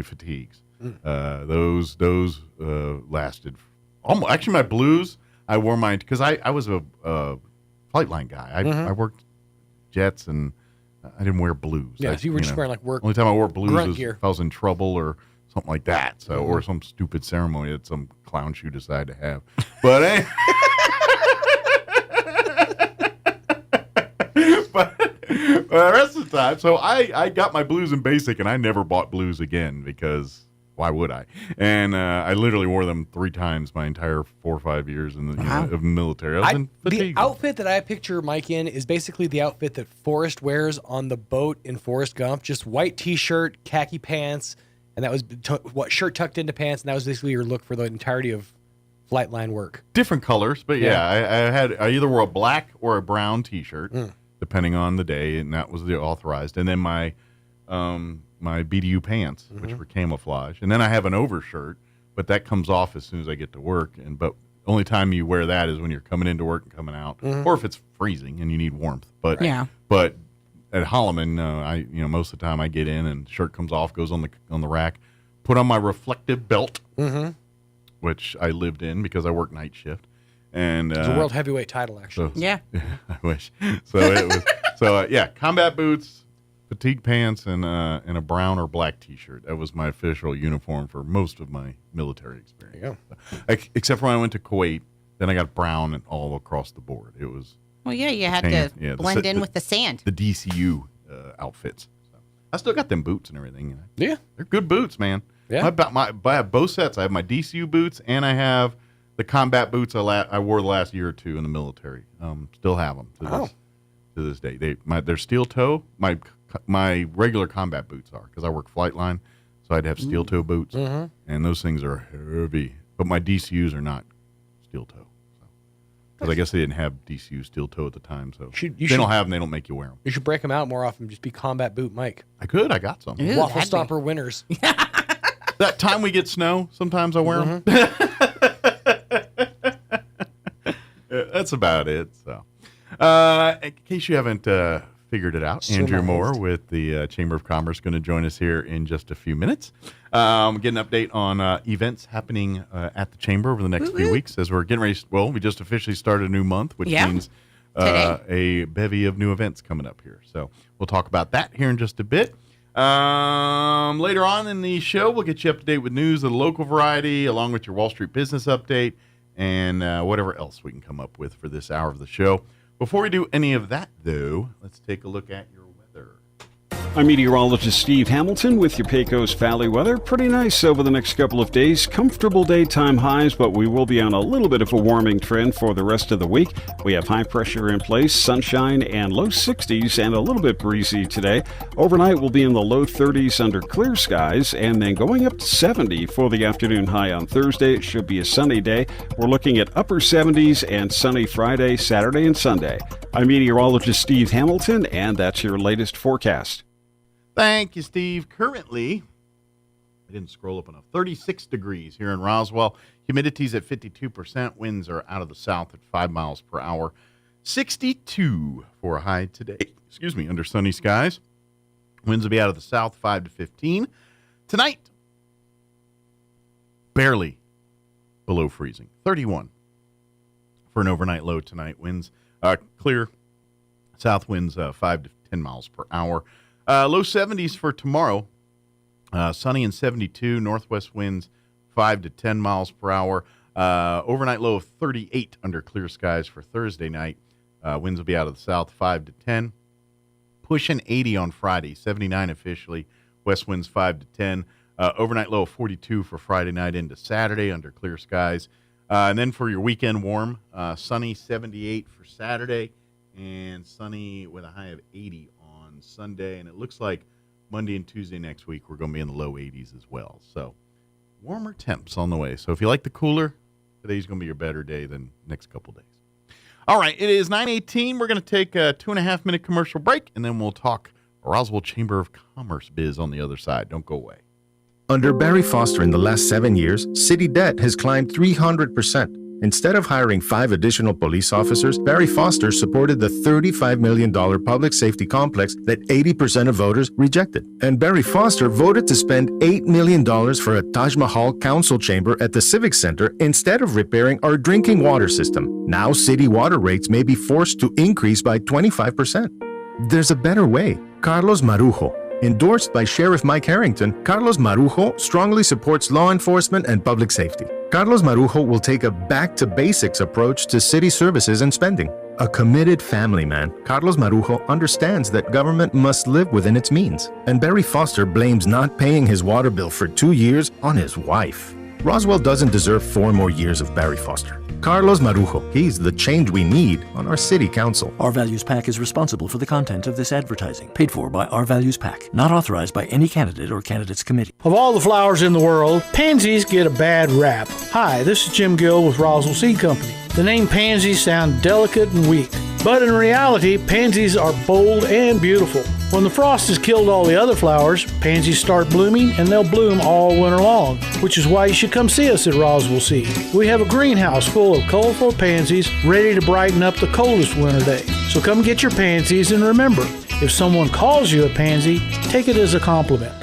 fatigues. Those lasted. Almost, actually, my blues, I wore mine because I was a flight line guy. I worked jets and I didn't wear blues. Yeah, so you were just wearing like work. Only time I wore blues grunt was gear. if I was in trouble or something like that. So or some stupid ceremony that some clown shoe decided to have. But but the rest of the time, so I got my blues in basic, and I never bought blues again because why would I? And I literally wore them 3 times my entire 4 or 5 years in the of the military. I was in The fatigue. outfit that I picture Mike in is basically the outfit that Forrest wears on the boat in Forrest Gump. Just white T-shirt, khaki pants, and that was shirt tucked into pants, and that was basically your look for the entirety of flight line work. Different colors, but I either wore a black or a brown T-shirt, depending on the day, and that was the authorized. And then my my BDU pants, which were camouflage, and then I have an overshirt, but that comes off as soon as I get to work. But only time you wear that is when you're coming into work and coming out, or if it's freezing and you need warmth. But but at Holloman, most of the time I get in and shirt comes off, goes on the rack, put on my reflective belt, which I lived in because I worked night shift. And It's a world heavyweight title, actually. I wish. So it was. Combat boots, fatigue pants, and a brown or black T-shirt. That was my official uniform for most of my military experience. There you go. Except for when I went to Kuwait, then I got brown and all across the board. It was. Well, yeah, you had to blend in with the sand. The DCU outfits. So I still got them boots and everything. Yeah, they're good boots, man. Yeah. I have both sets. I have my DCU boots and I have the combat boots I wore the last year or two in the military. Still have them to this day. They're steel toe. My regular combat boots are because I work flight line, so I'd have steel toe boots, and those things are heavy. But my DCUs are not steel toe. Because I guess they didn't have DCU steel toe at the time, so they don't have them. They don't make you wear them. You should break them out more often. Just be combat boot Mike. I could. I got some. Ooh, Waffle Stomper winners. That time we get snow, sometimes I wear them. That's about it. So, in case you haven't figured it out, Andrew Moore with the Chamber of Commerce going to join us here in just a few minutes. Get an update on events happening at the Chamber over the next few weeks as we're getting ready. Well, we just officially started a new month, which means a bevy of new events coming up here. So we'll talk about that here in just a bit. Later on in the show, we'll get you up to date with news of the local variety, along with your Wall Street business update and whatever else we can come up with for this hour of the show. Before we do any of that, though, let's take a look at your weather. I'm meteorologist Steve Hamilton with your Pecos Valley weather. Pretty nice over the next couple of days. Comfortable daytime highs, but we will be on a little bit of a warming trend for the rest of the week. We have high pressure in place, sunshine, and low 60s, and a little bit breezy today. Overnight, we'll be in the low 30s under clear skies, and then going up to 70 for the afternoon high on Thursday. It should be a sunny day. We're looking at upper 70s and sunny Friday, Saturday, and Sunday. I'm meteorologist Steve Hamilton, and that's your latest forecast. Thank you, Steve. Currently, I didn't scroll up enough, 36 degrees here in Roswell. Humidity's at 52%. Winds are out of the south at 5 miles per hour. 62 for a high today. Under sunny skies. Winds will be out of the south, 5 to 15. Tonight, barely below freezing, 31 for an overnight low tonight. Winds clear. South winds 5 to 10 miles per hour. Low 70s for tomorrow. Sunny and 72. Northwest winds 5 to 10 miles per hour. Overnight low of 38 under clear skies for Thursday night. Winds will be out of the south 5 to 10. Pushing 80 on Friday. 79 officially. West winds 5 to 10. Overnight low of 42 for Friday night into Saturday under clear skies. And then for your weekend warm, sunny 78 for Saturday. and sunny with a high of 80 on Sunday. And it looks like Monday and Tuesday next week we're going to be in the low 80s as well. So warmer temps on the way. So if you like the cooler, today's going to be your better day than next couple days. All right, it is 9:18. We're going to take a 2.5-minute commercial break, and then we'll talk Roswell Chamber of Commerce biz on the other side. Don't go away. Under Barry Foster in the last 7 years, city debt has climbed 300%. Instead of hiring 5 additional police officers, Barry Foster supported the $35 million public safety complex that 80% of voters rejected. And Barry Foster voted to spend $8 million for a Taj Mahal council chamber at the Civic Center instead of repairing our drinking water system. Now city water rates may be forced to increase by 25%. There's a better way. Carlos Marujo. Endorsed by Sheriff Mike Harrington, Carlos Marujo strongly supports law enforcement and public safety. Carlos Marujo will take a back-to-basics approach to city services and spending. A committed family man, Carlos Marujo understands that government must live within its means. And Barry Foster blames not paying his water bill for 2 years on his wife. Roswell doesn't deserve 4 more years of Barry Foster. Carlos Marujo, he's the change we need on our city council. Our Values PAC is responsible for the content of this advertising, paid for by Our Values PAC, not authorized by any candidate or candidates committee. Of all the flowers in the world, pansies get a bad rap. Hi, this is Jim Gill with Roswell Seed Company. The name pansies sound delicate and weak, but in reality, pansies are bold and beautiful. When the frost has killed all the other flowers, pansies start blooming and they'll bloom all winter long, which is why you should come see us at Roswell Seed. We have a greenhouse full of colorful pansies ready to brighten up the coldest winter day. So come get your pansies, and remember, if someone calls you a pansy, take it as a compliment.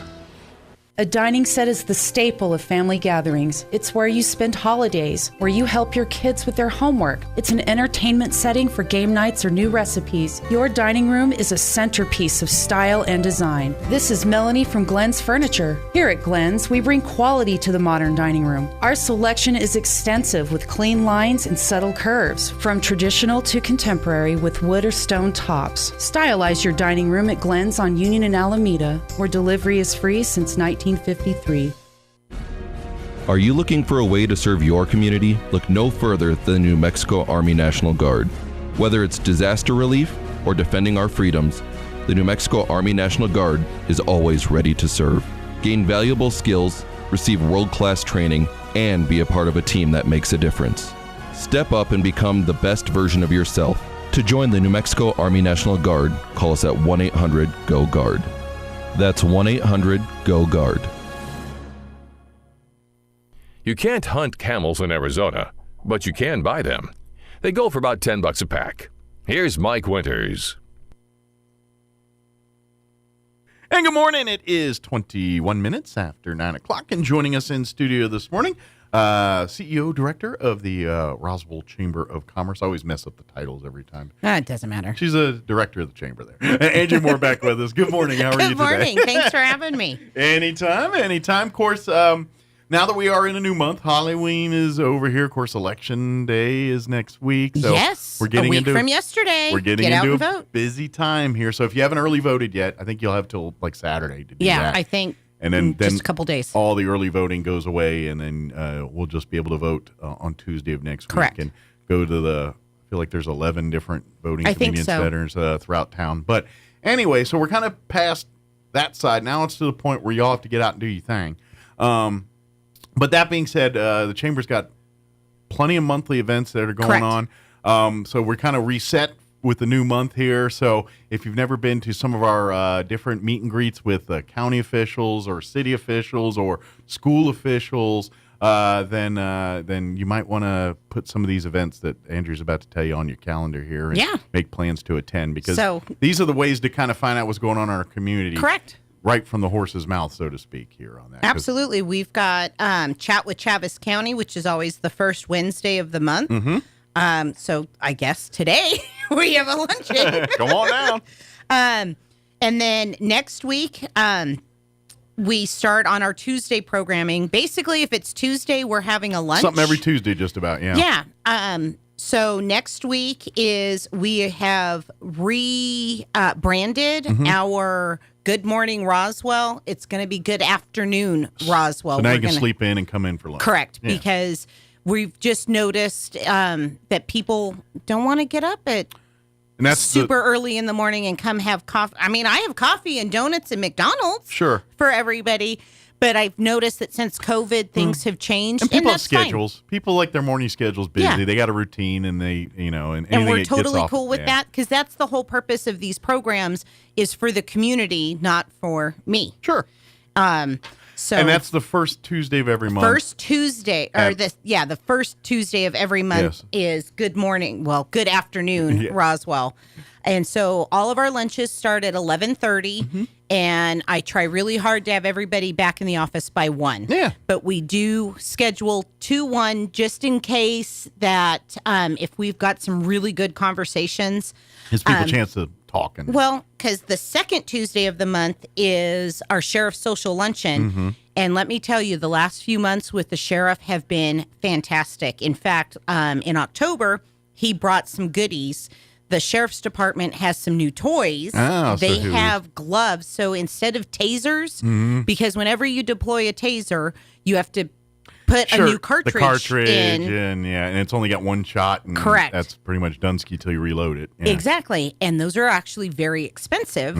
A dining set is the staple of family gatherings. It's where you spend holidays, where you help your kids with their homework. It's an entertainment setting for game nights or new recipes. Your dining room is a centerpiece of style and design. This is Melanie from Glenn's Furniture. Here at Glenn's, we bring quality to the modern dining room. Our selection is extensive with clean lines and subtle curves, from traditional to contemporary with wood or stone tops. Stylize your dining room at Glenn's on Union and Alameda, where delivery is free since 1953. Are you looking for a way to serve your community? Look no further than the New Mexico Army National Guard. Whether it's disaster relief or defending our freedoms, the New Mexico Army National Guard is always ready to serve. Gain valuable skills, receive world-class training, and be a part of a team that makes a difference. Step up and become the best version of yourself. To join the New Mexico Army National Guard, call us at 1-800-GO-GUARD. That's 1-800-GO-GUARD. You can't hunt camels in Arizona, but you can buy them. They go for about $10 a pack. Here's Mike Winters. And good morning. It is 21 minutes after 9 o'clock, and joining us in studio this morning, CEO, Director of the Roswell Chamber of Commerce. I always mess up the titles every time. It doesn't matter. She's a director of the chamber there. Angie Moore back with us. Good morning. How are you today? Good morning. Thanks for having me. Anytime. Of course, now that we are in a new month, Halloween is over here. Of course, Election Day is next week. So yes, we're getting a week from yesterday. We're getting Get into out and a vote. busy time here. So if you haven't early voted yet, I think you'll have till like Saturday to do that. Yeah, I think. And then just a couple days. All the early voting goes away, and then we'll just be able to vote on Tuesday of next Correct. week and go to I feel like there's 11 different voting I think convenience so. centers throughout town. But anyway, so we're kind of past that side. Now it's to the point where y'all have to get out and do your thing. But that being said, the Chamber's got plenty of monthly events that are going Correct. on. So we're kind of reset with the new month here. So if you've never been to some of our different meet and greets with county officials or city officials or school officials, then you might want to put some of these events that Andrew's about to tell you on your calendar here and make plans to attend, because these are the ways to kind of find out what's going on in our community. Correct. Right from the horse's mouth, so to speak, here on that. Absolutely. We've got Chat with Chavis County, which is always the first Wednesday of the month. Mm-hmm. So I guess today we have a luncheon. Come on down. And then next week, we start on our Tuesday programming. Basically, if it's Tuesday, we're having a lunch. Something every Tuesday, just about, yeah. Yeah. So next week is we have rebranded our Good Morning Roswell. It's going to be Good Afternoon Roswell. So now you can sleep in and come in for lunch. Correct, Yeah. because we've just noticed that people don't want to get up at And that's super early in the morning and come have coffee. I mean, I have coffee and donuts at McDonald's Sure. for everybody. But I've noticed that since COVID, things have changed. And people have that's fine. schedules. People like their morning schedules busy. Yeah. They got a routine, and they, and And we're it gets totally off- cool with yeah. that because that's the whole purpose of these programs is for the community, not for me. Sure. So And that's the first Tuesday of every month. first Tuesday the first Tuesday of every month is good morning. Well, good afternoon, Yeah. Roswell. And so all of our lunches start at 11:30, and I try really hard to have everybody back in the office by 1. Yeah. But we do schedule 2-1 just in case that if we've got some really good conversations. Gives people a chance to talk. Well, because the second Tuesday of the month is our sheriff's social luncheon. And let me tell you, the last few months with the sheriff have been fantastic. In fact, in October, he brought some goodies. The sheriff's department has some new toys. They have gloves. So instead of tasers, because whenever you deploy a taser, you have to put a new cartridge, the cartridge in. and it's only got one shot. And Correct. That's pretty much Dunsky till you reload it. Yeah. Exactly. And those are actually very expensive.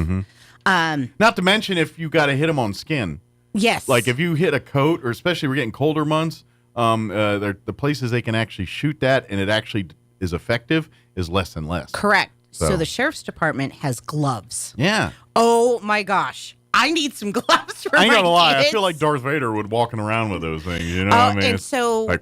Not to mention if you got to hit them on skin. Yes. Like if you hit a coat, or especially we're getting colder months, the places they can actually shoot that and it actually is effective is less and less. Correct. So the sheriff's department has gloves. Yeah. Oh my gosh. I need some gloves for I ain't my gonna lie. kids. I feel like Darth Vader would walking around with those things. You know what I mean? And It's so, like,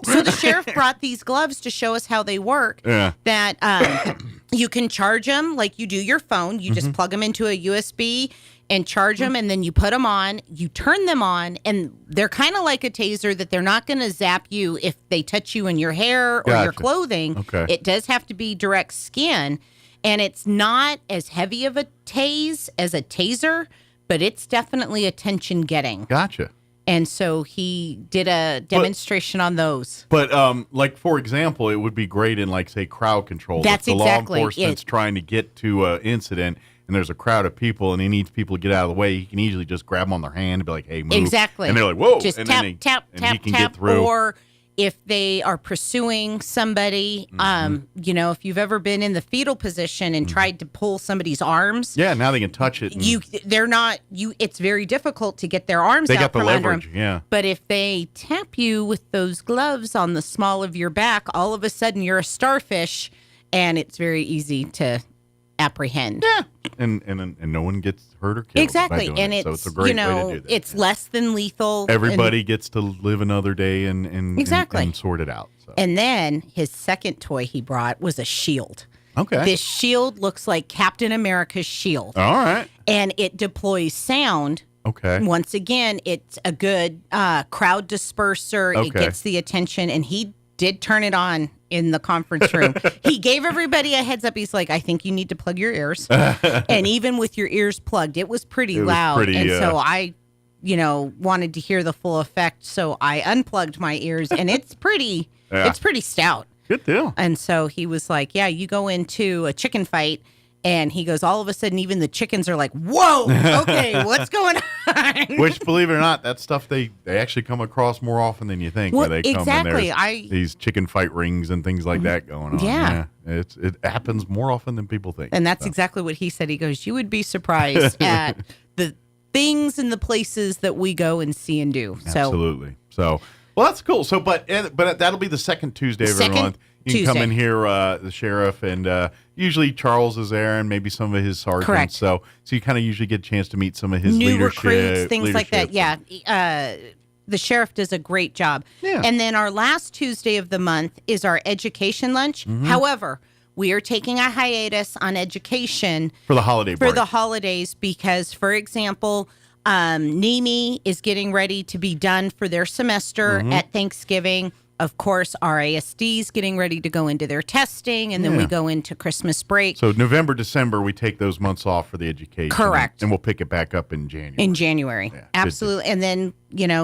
so the sheriff brought these gloves to show us how they work. Yeah. That you can charge them like you do your phone. You just plug them into a USB and charge them, and then you put them on. You turn them on, and they're kind of like a taser that they're not going to zap you if they touch you in your hair or your clothing. Okay. It does have to be direct skin, and it's not as heavy of a tase as a taser, but it's definitely attention getting. Gotcha. And so he did a demonstration on those. But like for example, it would be great in like say crowd control. That's if the exactly law enforcement's it. trying to get to an incident and there's a crowd of people and he needs people to get out of the way. He can easily just grab them on their hand and be like, "Hey, move!" Exactly. And they're like, "Whoa!" Just and tap, then he, tap, and tap, he can tap. get through. Or if they are pursuing somebody, if you've ever been in the fetal position and tried to pull somebody's arms, Yeah, now they can touch it. And it's very difficult to get their arms they out got the from under leverage. them. Yeah. But if they tap you with those gloves on the small of your back, all of a sudden you're a starfish, and it's very easy to apprehend. Yeah. And no one gets hurt or killed. by Exactly. doing And it. it's, so it's a great way to do that. it's less than lethal. Everybody gets to live another day and Exactly. and sort it out. So. And then his second toy he brought was a shield. Okay. This shield looks like Captain America's shield. All right. And it deploys sound. Okay. Once again, it's a good crowd disperser. Okay. It gets the attention. And he did turn it on in the conference room. He gave everybody a heads up. He's like, I think you need to plug your ears. And even with your ears plugged, it was pretty loud. And so I, wanted to hear the full effect. So I unplugged my ears, and it's pretty, it's pretty stout. Good deal. And so he was like, yeah, you go into a chicken fight, and he goes, all of a sudden, even the chickens are like, whoa, okay, what's going on? Which, believe it or not, that stuff they actually come across more often than you think. Well, where they exactly. Come and there's these chicken fight rings and things like that going on. Yeah. It happens more often than people think. And that's exactly what he said. He goes, you would be surprised at the things and the places that we go and see and do. Absolutely. So, well, that's cool. So, but that'll be the second Tuesday of every month. You can come in here, the sheriff, and usually Charles is there, and maybe some of his sergeants. Correct. So you kind of usually get a chance to meet some of his new leadership, recruits, things like that. Yeah. The sheriff does a great job. Yeah. And then our last Tuesday of the month is our education lunch. However, we are taking a hiatus on education for the holiday break. For the holidays because, for example, NEMI is getting ready to be done for their semester at Thanksgiving. Of course, RASD is getting ready to go into their testing, and then we go into Christmas break. So November, December, we take those months off for the education. Correct. And we'll pick it back up in January. In January. Yeah, absolutely. And then,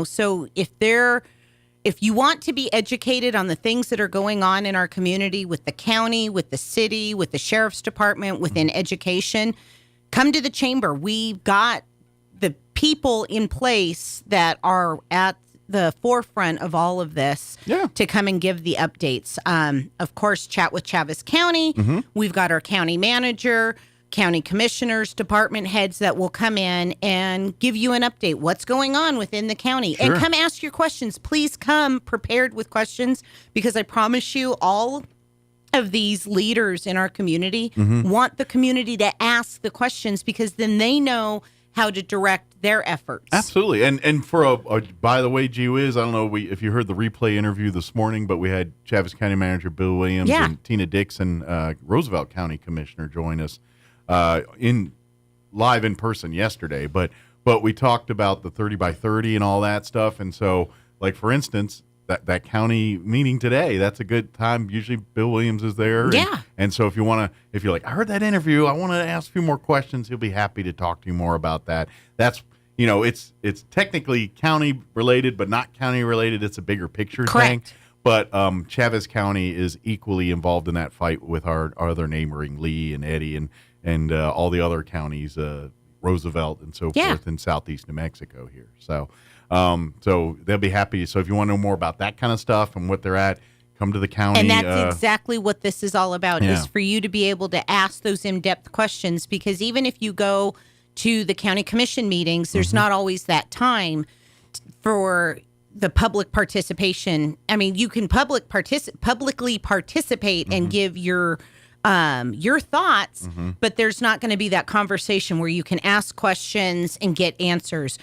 so if you want to be educated on the things that are going on in our community with the county, with the city, with the sheriff's department, within education, come to the chamber. We've got the people in place that are at the forefront of all of this to come and give the updates. Of course, chat with Chaves County. We've got our county manager, county commissioners, department heads that will come in and give you an update. What's going on within the county? And come ask your questions. Please come prepared with questions, because I promise you all of these leaders in our community want the community to ask the questions, because then they know how to direct their efforts. Absolutely. And for a by the way, gee whiz, I don't know if you heard the replay interview this morning, but we had Chaves County Manager Bill Williams and Tina Dixon, Roosevelt County Commissioner, join us live in person yesterday. But we talked about the 30 by 30 and all that stuff. And so, like, for instance, that county meeting today, that's a good time. Usually Bill Williams is there. And so if you're like, I heard that interview, I want to ask a few more questions, he'll be happy to talk to you more about that. That's, it's technically county related, but not county related. It's a bigger picture thing. But Chaves County is equally involved in that fight with our other neighboring Lee and Eddy and all the other counties, Roosevelt and so forth in southeast New Mexico here. So they'll be happy. So if you want to know more about that kind of stuff and what they're at, come to the county. And that's exactly what this is all about, is for you to be able to ask those in-depth questions, because even if you go to the county commission meetings, there's not always that time for the public participation. I mean, you can publicly participate and give your thoughts, but there's not going to be that conversation where you can ask questions and get answers.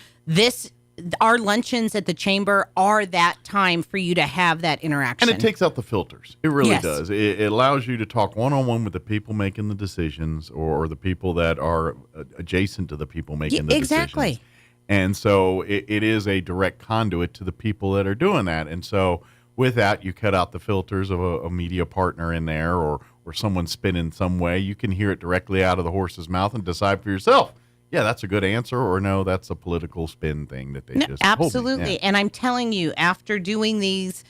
Our luncheons at the chamber are that time for you to have that interaction. And it takes out the filters. It really does. It allows you to talk one-on-one with the people making the decisions, or the people that are adjacent to the people making the decisions. And so it is a direct conduit to the people that are doing that. And so with that, you cut out the filters of a media partner in there, or someone spinning some way. You can hear it directly out of the horse's mouth and decide for yourself. Yeah, that's a good answer, or no, that's a political spin thing that they just absolutely. told me. And I'm telling you, after doing these,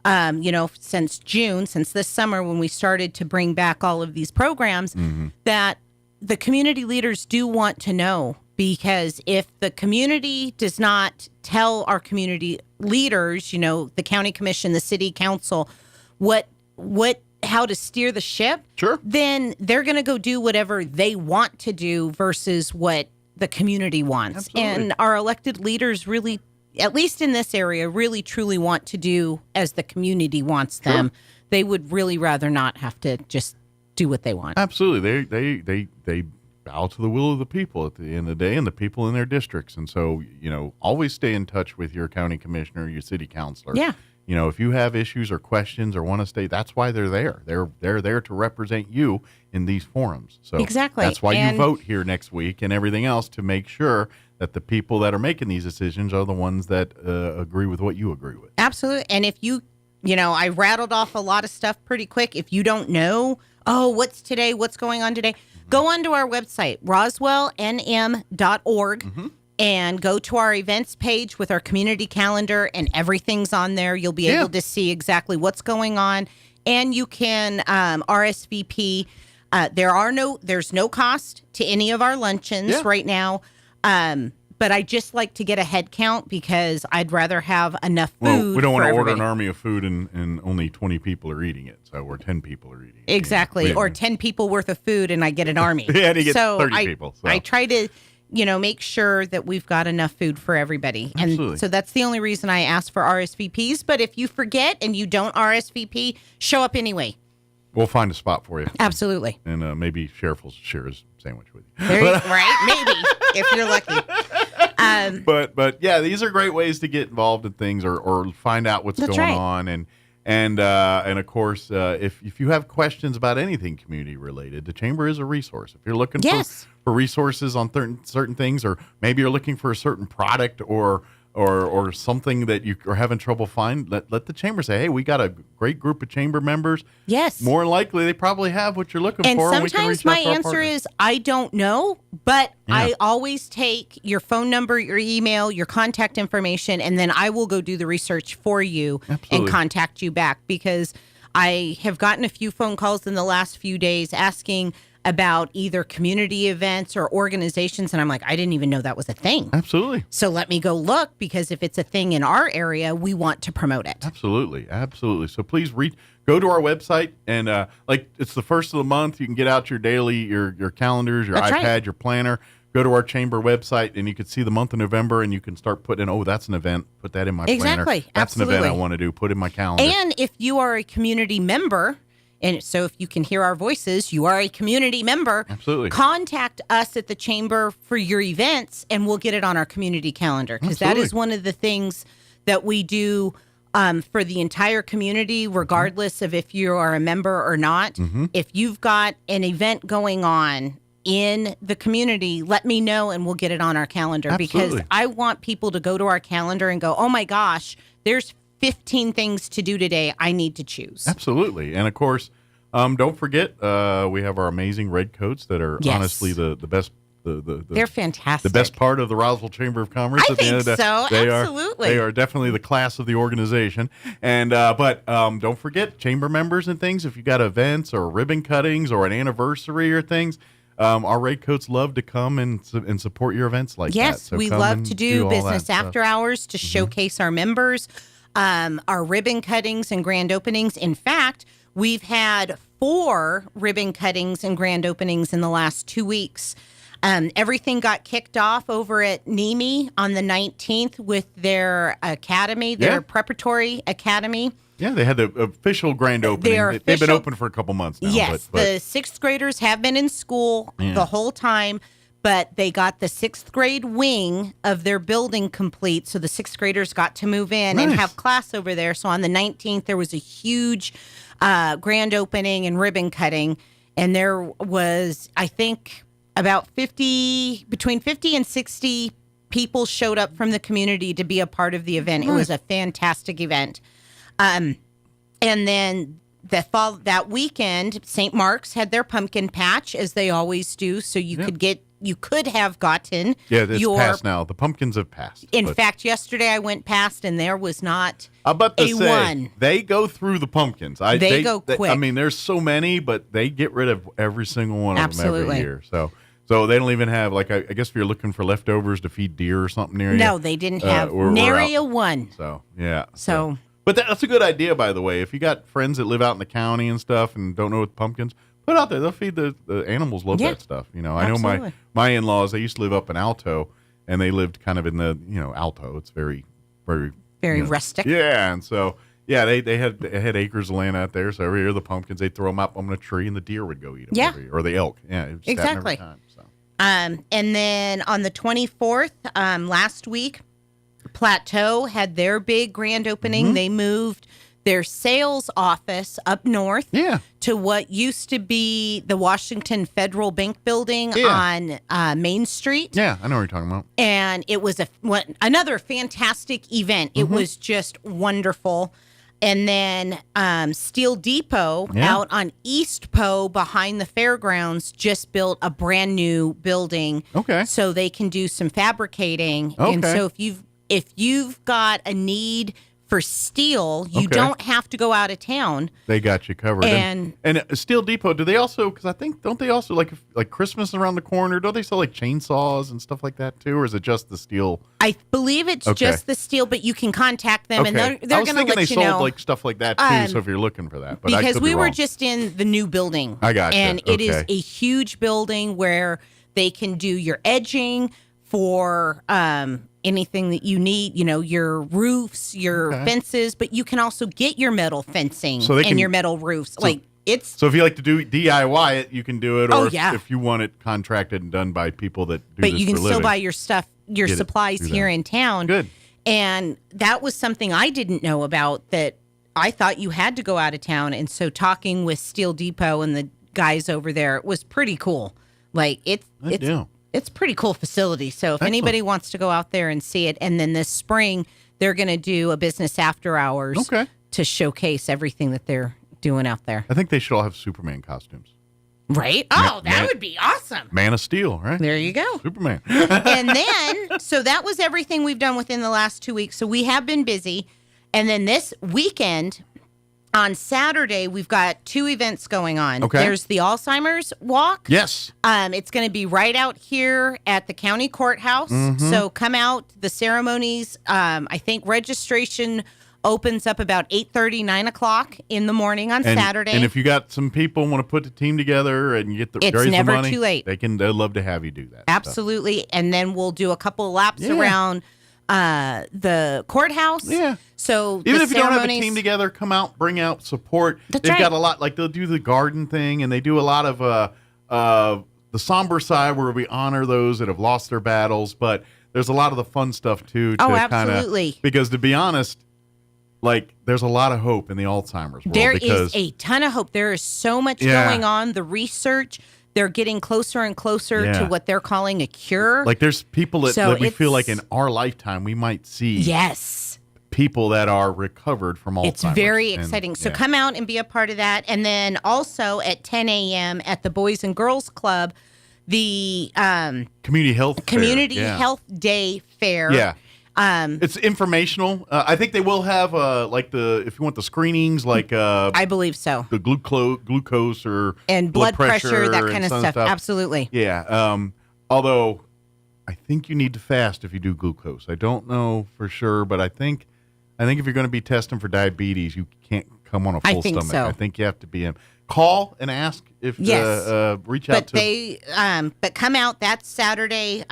since June, since this summer when we started to bring back all of these programs, that the community leaders do want to know, because if the community does not tell our community leaders, the county commission, the city council, how to steer the ship, then they're going to go do whatever they want to do versus what the community wants. Absolutely. And our elected leaders really, at least in this area, really truly want to do as the community wants them. They would really rather not have to just do what they want. Absolutely. They bow to the will of the people at the end of the day, and the people in their districts. And so, always stay in touch with your county commissioner, your city councilor. If you have issues or questions or want to stay, that's why they're there. They're there to represent you in these forums. So that's why you vote here next week and everything else, to make sure that the people that are making these decisions are the ones that agree with what you agree with. Absolutely. And if you, I rattled off a lot of stuff pretty quick. If you don't know, what's today, what's going on today, go onto our website, roswellnm.org. And go to our events page with our community calendar, and everything's on there. You'll be able to see exactly what's going on, and you can RSVP. There's no cost to any of our luncheons right now. But I just like to get a head count, because I'd rather have enough food. Well, we don't want to order everybody. an army of food and only 20 people are eating it, or 10 people are eating it. Exactly, or 10 people worth of food, and I get an army. And you get 30 people. So I try to make sure that we've got enough food for everybody. Absolutely. And so that's the only reason I ask for RSVPs. But if you forget and you don't RSVP, show up anyway. We'll find a spot for you. Absolutely. And maybe Sheriff will share his sandwich with you. Right? Maybe, if you're lucky. But yeah, these are great ways to get involved in things, or find out what's going on. And of course, if you have questions about anything community related, the chamber is a resource. If you're looking for resources on certain things, or maybe you're looking for a certain product or something that you are having trouble finding, let the chamber say, hey, we got a great group of chamber members. Yes. More likely, they probably have what you're looking for. And sometimes my answer is, I don't know, but I always take your phone number, your email, your contact information, and then I will go do the research for you and contact you back, because I have gotten a few phone calls in the last few days asking about either community events or organizations. And I'm like, I didn't even know that was a thing. Absolutely. So let me go look, because if it's a thing in our area, we want to promote it. Absolutely. So please go to our website, and it's the first of the month. You can get out your daily, your calendars, your That's iPad, right. your planner. Go to our chamber website, and you can see the month of November, and you can start putting in, that's an event. Put that in my planner. Exactly. That's Absolutely. an event I want to do. Put in my calendar. And if you are a community member, and so if you can hear our voices, you are a community member. Absolutely. Contact us at the chamber for your events, and we'll get it on our community calendar, because that is one of the things that we do for the entire community, regardless of if you are a member or not. If you've got an event going on in the community, let me know, and we'll get it on our calendar. Absolutely. Because I want people to go to our calendar and go, oh my gosh, there's 15 things to do today. I need to choose. Absolutely. And of course, don't forget, we have our amazing red coats that are honestly the best. They're fantastic. The best part of the Roswell Chamber of Commerce. I at the end of think the, so. Absolutely. They are definitely the class of the organization. And but don't forget, chamber members and things. If you got events or ribbon cuttings or an anniversary or things, our red coats love to come and support your events like that. Yes, So we come love and to do all business that after stuff. hours to showcase our members, our ribbon cuttings and grand openings. In fact, we've had 4 ribbon cuttings and grand openings in the last 2 weeks. Everything got kicked off over at NEMI on the 19th with their academy, their preparatory academy. Yeah, they had the official grand opening. They've been open for a couple months now. Yes, the 6th graders have been in school the whole time, but they got the 6th grade wing of their building complete, so the 6th graders got to move in and have class over there. So on the 19th, there was a huge grand opening and ribbon cutting, and there was, I think, about between 50 and 60 people showed up from the community to be a part of the event. It was a fantastic event. And then that weekend, St. Mark's had their pumpkin patch, as they always do. So you could have gotten it's passed now. The pumpkins have passed. In fact, yesterday I went past and there was not about to say, one. They go through the pumpkins. They go quick. I mean, there's so many, but they get rid of every single one of them every year. So they don't even have, like, I guess if you're looking for leftovers to feed deer or something near you. No, they didn't have nary a one. So, yeah. So. But that's a good idea, by the way. If you got friends that live out in the county and stuff and don't know what pumpkins, put out there. They'll feed the animals. Love that stuff. You know, I know my in-laws, they used to live up in Alto, and they lived kind of in the, Alto. It's very, very... Very rustic. Yeah, and so... Yeah, they had acres of land out there, so every year the pumpkins, they'd throw them up on a tree, and the deer would go eat them. Yeah. Or the elk. Yeah, it just exactly. happened every time, so. And then on the 24th, last week, Plateau had their big grand opening. They moved their sales office up north to what used to be the Washington Federal Bank building on Main Street. Yeah, I know what you're talking about. And it was another fantastic event. It was just wonderful. And then Steel Depot out on East Poe behind the fairgrounds just built a brand new building. Okay. So they can do some fabricating. Okay. And so if you've got a need for steel, you don't have to go out of town. They got you covered. And Steel Depot, do they also, because I think, don't they also, like Christmas around the corner, don't they sell like chainsaws and stuff like that too? Or is it just the steel? I believe it's just the steel, but you can contact them and they're going to let you know. I was thinking they sold like stuff like that too, so if you're looking for that. But because we were wrong. just in the new building. I got you. And it is a huge building where they can do your edging for anything that you need, your roofs, your fences, but you can also get your metal fencing and your metal roofs. So if you like to do DIY it, you can do it. Or yeah. if you want it contracted and done by people that do but this you can for still living, buy your stuff, your supplies here in town. Good. And that was something I didn't know about, that I thought you had to go out of town. And so talking with Steel Depot and the guys over there, it was pretty cool. Like it's a pretty cool facility. So if anybody wants to go out there and see it, and then this spring they're going to do a business after hours to showcase everything that they're doing out there. I think they should all have Superman costumes. Right? Oh, that would be awesome. Man of Steel, right? There you go. Superman. And then, so that was everything we've done within the last 2 weeks. So we have been busy. And then this weekend, On Saturday, we've got 2 events going on. Okay. There's the Alzheimer's Walk. Yes. It's going to be right out here at the county courthouse. Mm-hmm. So come out. The ceremonies, I think registration opens up about 8:30, 9 o'clock in the morning on Saturday. And if you got some people want to put the team together and you get the It's raise the never money, too late. They'd love to have you do that. Absolutely. And then we'll do a couple laps around the courthouse. Yeah. So Even the if you don't have a ceremonies- team together, come out, bring out support. That's They've right. got a lot, like they'll do the garden thing, and they do a lot of the somber side where we honor those that have lost their battles, but there's a lot of the fun stuff too. Oh, kinda- absolutely. Because to be honest, like there's a lot of hope in the Alzheimer's world. There because is a ton of hope. There is so much Yeah. going on. The research, they're getting closer and closer to Yeah. what they're calling a cure. Like there's people that, So that we feel like it's- in our lifetime we might see. Yes. People that are recovered from Alzheimer's. It's very And, exciting. So yeah. come out and be a part of that. And then also at 10 a.m. at the Boys and Girls Club, the Community health fair, Community yeah. Health Day Fair. Yeah. It's informational. I think they will have if you want the screenings, like I believe so. the glucose or And blood pressure, that and kind of some stuff. Absolutely. Yeah. Although I think you need to fast if you do glucose. I don't know for sure, but I think if you're going to be testing for diabetes, you can't come on a I full think stomach. so. I think you have to be in. Call and ask if Yes. reach out to. But come out that Saturday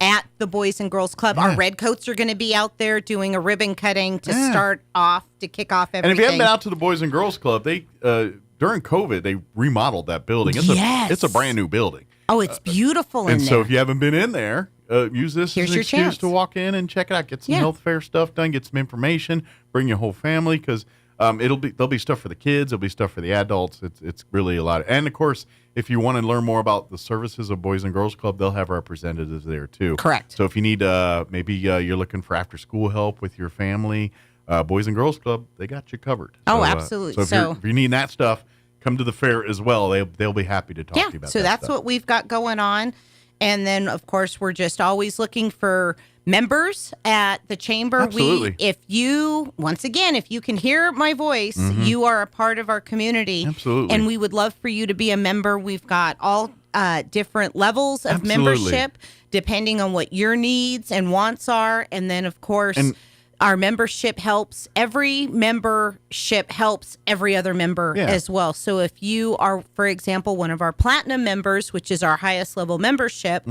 at the Boys and Girls Club. Our Redcoats are going to be out there doing a ribbon cutting to start off, to kick off everything. And if you haven't been out to the Boys and Girls Club, they during COVID they remodeled that building. It's a brand new building. Oh, it's beautiful in And there. so if you haven't been in there, use this Here's as an your excuse chance. to walk in and check it out. Get some Yeah. health fair stuff done. Get some information. Bring your whole family because there'll be stuff for the kids. There'll be stuff for the adults. It's really a lot. And of course, if you want to learn more about the services of Boys and Girls Club, they'll have representatives there too. Correct. So if you need maybe you're looking for after school help with your family, Boys and Girls Club, they got you covered. Oh, So, absolutely. So if you need that stuff, come to the fair as well. They'll be happy to talk to you about that. So that's stuff. what we've got going on. And then, of course, we're just always looking for members at the chamber. Absolutely. If you can hear my voice, you are a part of our community. Absolutely. And we would love for you to be a member. We've got all different levels of Absolutely. membership, depending on what your needs and wants are. And then, of course, our membership helps. Every membership helps every other member as well. So if you are, for example, one of our platinum members, which is our highest level membership,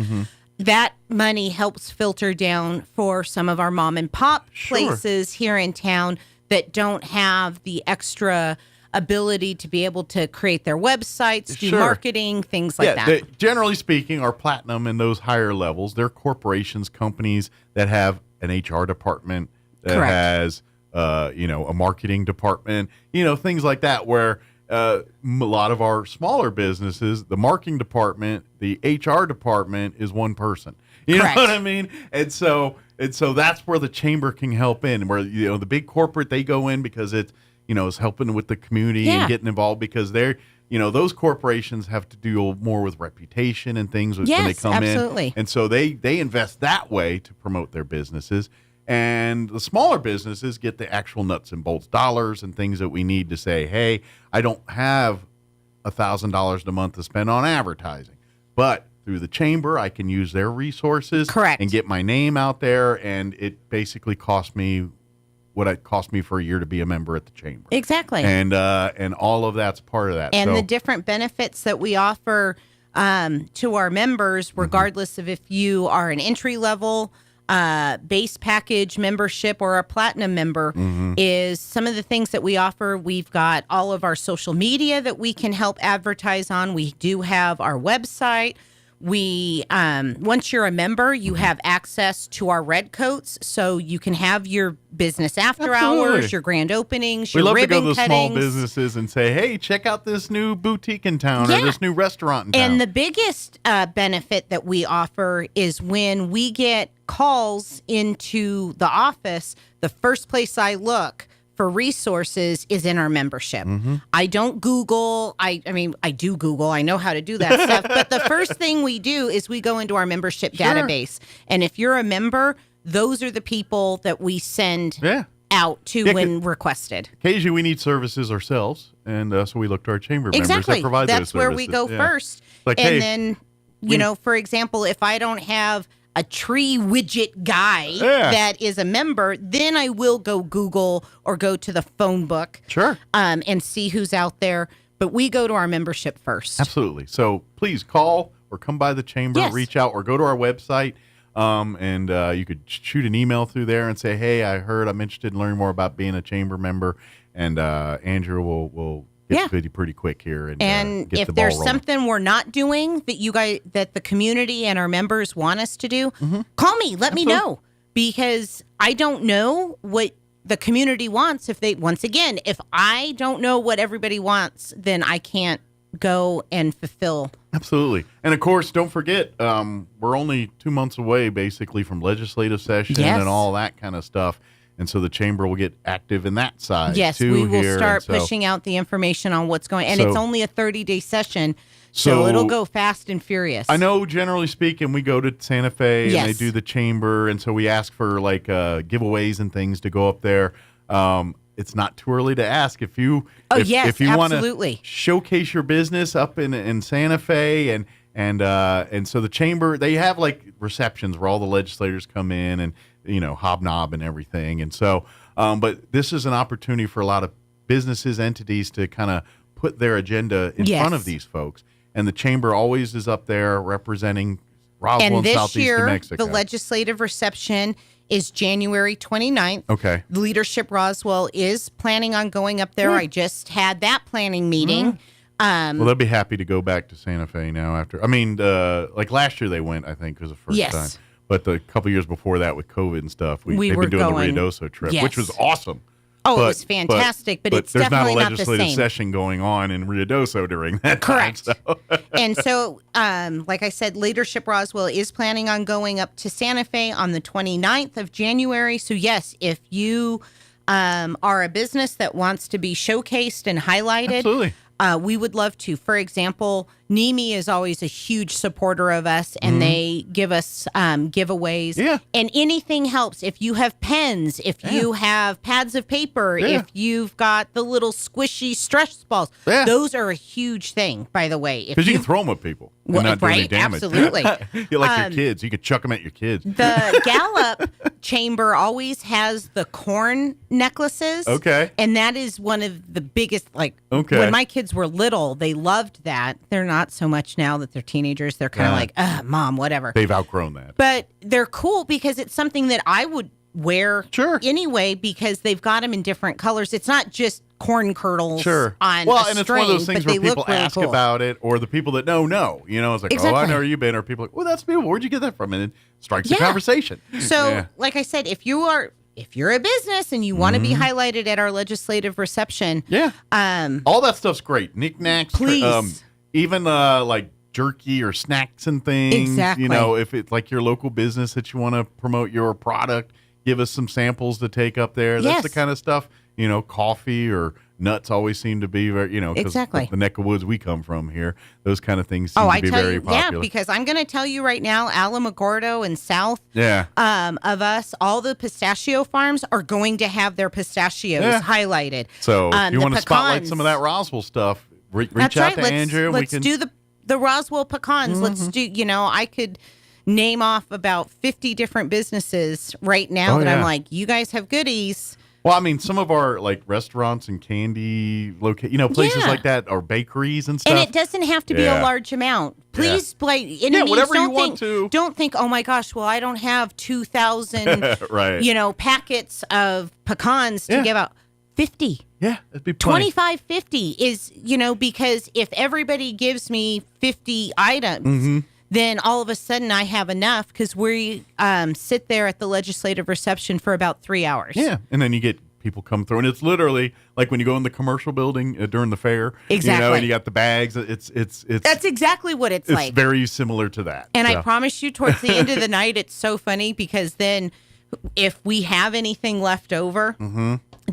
that money helps filter down for some of our mom and pop places here in town that don't have the extra ability to be able to create their websites, do marketing, things like that. Generally speaking, our platinum and those higher levels, they're corporations, companies that have an HR department, that Correct. has a marketing department, things like that, where a lot of our smaller businesses, the marketing department, the HR department is one person. You Correct. know what I mean? And so that's where the chamber can help in, where the big corporate, they go in because it's helping with the community and getting involved, because they're those corporations have to do more with reputation and things when they come absolutely. in. And so they invest that way to promote their businesses. And the smaller businesses get the actual nuts and bolts dollars and things that we need to say, hey, I don't have $1,000 a month to spend on advertising, but through the chamber, I can use their resources and get my name out there. And it basically cost me what it cost me for a year to be a member at the chamber. Exactly. And all of that's part of that. And the different benefits that we offer to our members, regardless of if you are an entry level base package membership or a platinum member, is some of the things that we offer. We've got all of our social media that we can help advertise on. We do have our website. We once you're a member, you have access to our Redcoats, so you can have your business after hours, your grand openings, we your love to ribbon go to the cuttings. small businesses and say, hey, check out this new boutique in town or this new restaurant in town. And the biggest benefit that we offer is when we get calls into the office, the first place I look for resources is in our membership. I don't Google. I mean, I do Google. I know how to do that stuff. But the first thing we do is we go into our membership database. And if you're a member, those are the people that we send out to when requested. Occasionally we need services ourselves, and so we look to our chamber members that provide those services. That's where we go first. Like, and then, for example, if I don't have a tree widget guy that is a member, then I will go Google or go to the phone book and see who's out there. But we go to our membership first. Absolutely. So please call or come by the chamber, reach out, or go to our website. And you could shoot an email through there and say, hey, I heard I'm interested in learning more about being a chamber member. And Andrew will get to you pretty quick here. And get if the ball there's rolling. something we're not doing that the community and our members want us to do, call me. Let me know. Because I don't know what the community wants. If I don't know what everybody wants, then I can't go and fulfill. Absolutely. And of course, don't forget, we're only 2 months away basically from legislative session and all that kind of stuff. And so the chamber will get active in that side too. We will here. start pushing out the information on what's going on. And it's only a 30-day session, so it'll go fast and furious. I know generally speaking, we go to Santa Fe and they do the chamber. And so we ask for like giveaways and things to go up there. It's not too early to ask if you want to showcase your business up in Santa Fe and so the chamber, they have like receptions where all the legislators come in and hobnob and everything, and so but this is an opportunity for a lot of businesses, entities to kind of put their agenda in front of these folks, and the chamber always is up there representing Roswell and Southeast New Mexico. The legislative reception is January 29th. Okay. Leadership Roswell is planning on going up there. I just had that planning meeting. Well, they'll be happy to go back to Santa Fe now after. I mean, like last year they went, I think, was the first time. But the couple years before that with COVID and stuff, they've been doing the Ruidoso trip, which was awesome. Oh, it was fantastic, but it's definitely not the same. There's not a legislative session going on in Ruidoso during that Correct. time. So. And so, like I said, Leadership Roswell is planning on going up to Santa Fe on the 29th of January. So, yes, if you are a business that wants to be showcased and highlighted, we would love to. For example, NEMI is always a huge supporter of us, and they give us giveaways. Yeah. And anything helps. If you have pens, if you have pads of paper, if you've got the little squishy stress balls, those are a huge thing, by the way. Because you can throw them at people and not do any damage. Absolutely. You're like your kids. You could chuck them at your kids. The Gallup Chamber always has the corn necklaces. Okay. And that is one of the biggest, when my kids were little, they loved that. They're not so much now that they're teenagers. They're kind of like, Mom, whatever. They've outgrown that. But they're cool because it's something that I would wear anyway, because they've got them in different colors. It's not just corn kernels on a and it's string, one of those things where people ask cool. about it, or the people that know. It's like, oh, I know where you've been, or people are like, well, that's beautiful. Where'd you get that from? And it strikes a conversation. So, like I said, if you're a business and you want to be highlighted at our legislative reception, all that stuff's great. Knickknacks, please. Even like jerky or snacks and things. Exactly. If it's like your local business that you want to promote your product, give us some samples to take up there. That's the kind of stuff. Coffee or nuts always seem to be very, because the neck of woods we come from here, those kind of things seem to be very popular. Yeah, because I'm going to tell you right now, Alamogordo and south of us, all the pistachio farms are going to have their pistachios highlighted. So if you want to spotlight some of that Roswell stuff, reach out to Andrew. Let's do the Roswell pecans. Let's do, I could name off about 50 different businesses right now that I'm like, you guys have goodies. Well, I mean, some of our restaurants and candy places like that, or bakeries and stuff. And it doesn't have to be a large amount. Please, whatever you want to. Don't think, oh my gosh, well, I don't have 2,000, packets of pecans to give out. 50. Yeah, that'd be plenty. 25, 50 is, because if everybody gives me 50 items, then all of a sudden I have enough, because we sit there at the legislative reception for about 3 hours. Yeah, and then you get people come through, and it's literally like when you go in the commercial building during the fair. Exactly. And you got the bags. It's that's exactly what it's like. It's very similar to that. And I promise you, towards the end of the night, it's so funny, because then if we have anything left over,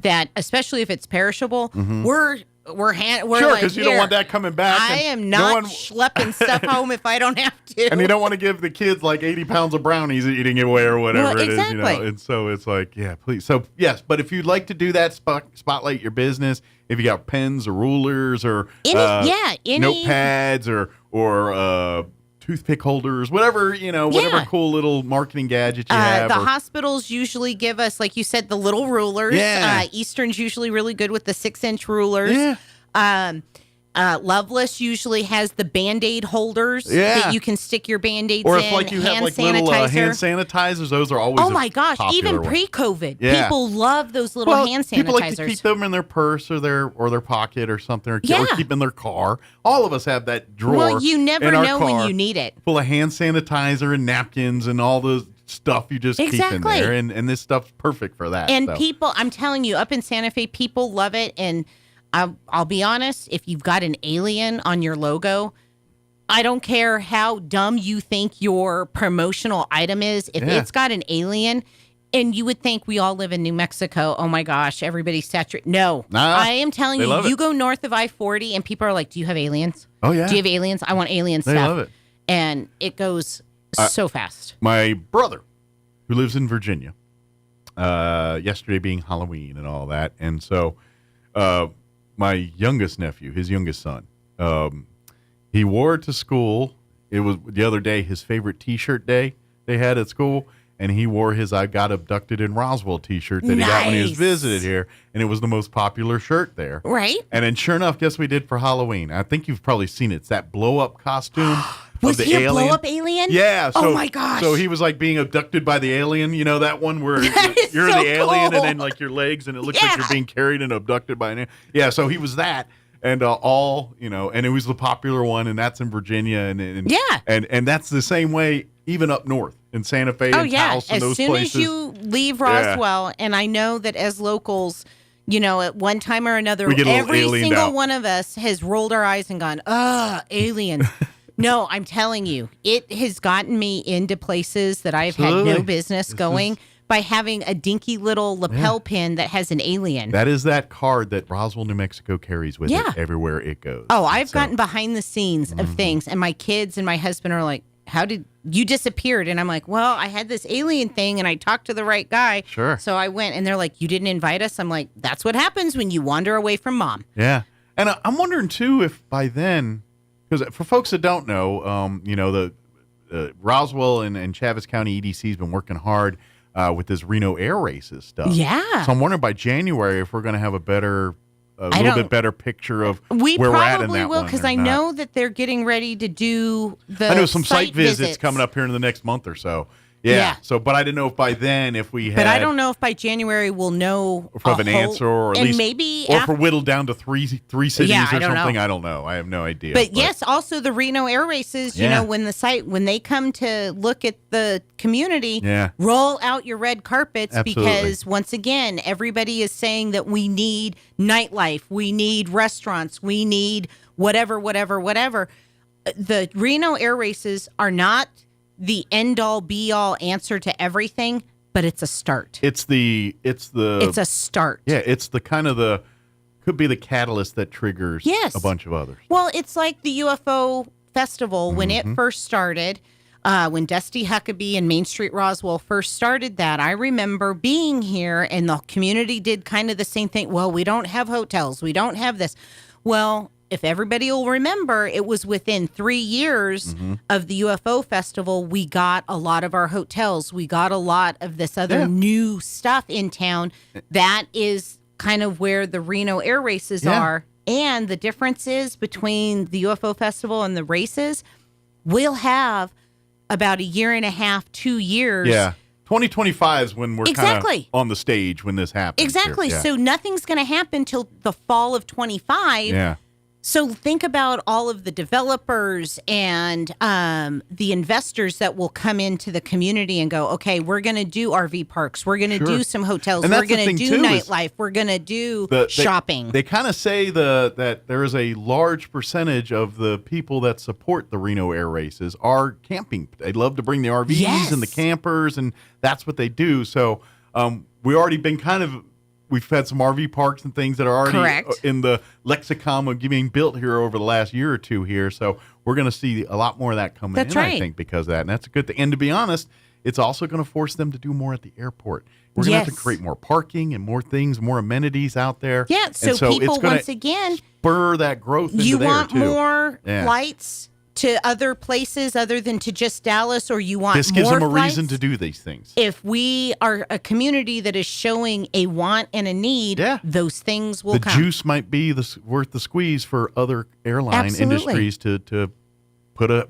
that, especially if it's perishable, we're We're sure, like, because you don't want that coming back. I am not schlepping stuff home if I don't have to. And you don't want to give the kids like 80 pounds of brownies eating away or whatever it is, you know. And so it's like, yeah, please. So yes, but if you'd like to do that, spotlight your business. If you got pens or rulers or notepads or toothpick holders, whatever, whatever cool little marketing gadget you have. The hospitals usually give us, like you said, the little rulers. Yeah. Eastern's usually really good with the 6-inch rulers. Yeah. Loveless usually has the Band-Aid holders that you can stick your Band-Aids in. Or if like you have like little hand sanitizers, those are always my gosh, even pre-COVID, people love those little hand sanitizers. People like to keep them in their purse or their pocket or something, or keep in their car. All of us have that drawer. Well, you never know when you need it. Full of hand sanitizer and napkins and all the stuff you just keep in there. And this stuff's perfect for that. And people, I'm telling you, up in Santa Fe, people love it. And I'll be honest, if you've got an alien on your logo, I don't care how dumb you think your promotional item is. If it's got an alien, and you would think we all live in New Mexico, oh my gosh, everybody's saturated. No, I am telling you, you go north of I-40 and people are like, do you have aliens? Oh, yeah. Do you have aliens? I want alien stuff. They love it. And it goes so fast. My brother, who lives in Virginia, yesterday being Halloween and all that, and so my youngest nephew, his youngest son, he wore it to school. It was the other day his favorite T-shirt day they had at school, and he wore his "I Got Abducted in Roswell" T-shirt that he got when he was visited here, and it was the most popular shirt there. Right. And then, sure enough, guess what we did for Halloween? I think you've probably seen it. It's that blow-up costume. Was he a blow-up alien? Yeah. So, oh my gosh. So he was like being abducted by the alien. You know that one where you're so the alien cool. and then like your legs, and it looks like you're being carried and abducted by an alien. Yeah. So he was that, and and it was the popular one, and that's in Virginia, and that's the same way even up north in Santa Fe and Taos and those places. As soon as you leave Roswell, and I know that as locals, at one time or another, every single one of us has rolled our eyes and gone, aliens. No, I'm telling you, it has gotten me into places that I've had no business going by having a dinky little lapel pin that has an alien. That is that card that Roswell, New Mexico carries with it everywhere it goes. Oh, I've gotten behind the scenes of things, and my kids and my husband are like, how did you disappeared? And I'm like, well, I had this alien thing, and I talked to the right guy. Sure. So I went, and they're like, you didn't invite us? I'm like, that's what happens when you wander away from mom. Yeah. And I'm wondering, too, if by then... Because for folks that don't know, the Roswell and Chaves County EDC has been working hard with this Reno air races stuff. Yeah. So I'm wondering by January if we're going to have a little bit better picture of where we're at in that one. We probably will, because I know that they're getting ready to do the I know some site visits visits coming up here in the next month or so. Yeah. So, but I didn't know if by then, if we had. But I don't know if by January we'll know. If we have an answer, or at least, maybe, or if we're whittled down to three cities or something. I don't know. I have no idea. But yes, also the Reno air races. You know, when they come to look at the community, roll out your red carpets. Absolutely. Because once again, everybody is saying that we need nightlife, we need restaurants, we need whatever. The Reno air races are not the end-all be-all answer to everything, but it's a start. It's a start. Yeah, it's the kind of could be the catalyst that triggers a bunch of others. Well, it's like the UFO festival when it first started, when Dusty Huckabee and Main Street Roswell first started that. I remember being here, and the community did kind of the same thing. Well, we don't have hotels. We don't have this. Well, if everybody will remember, it was within 3 years of the UFO festival, we got a lot of our hotels. We got a lot of this other new stuff in town. That is kind of where the Reno air races are. And the difference is between the UFO festival and the races, we'll have about a year and a half, 2 years. Yeah. 2025 is when we're kind of on the stage when this happens. Exactly. Yeah. So nothing's going to happen till the fall of 25. Yeah. So think about all of the developers and the investors that will come into the community and go, okay, we're going to do RV parks. We're going to do some hotels. We're going to do nightlife. We're going to do shopping. They kind of say that there is a large percentage of the people that support the Reno air races are camping. They love to bring the RVs and the campers, and that's what they do. So we already been kind of we've had some RV parks and things that are already Correct. in the lexicon of being built here over the last year or two here. So we're going to see a lot more of that coming That's in, right. I think, because of that. And that's a good thing. And to be honest, it's also going to force them to do more at the airport. We're going to have to create more parking and more things, more amenities out there. Yeah, so people, once again, spur that growth into you there, want too. more Yeah. flights to other places other than to just Dallas, or you want This gives more them a flights? reason to do these things. If we are a community that is showing a want and a need, those things will The come. juice might be worth the squeeze for other airline Absolutely. industries to put a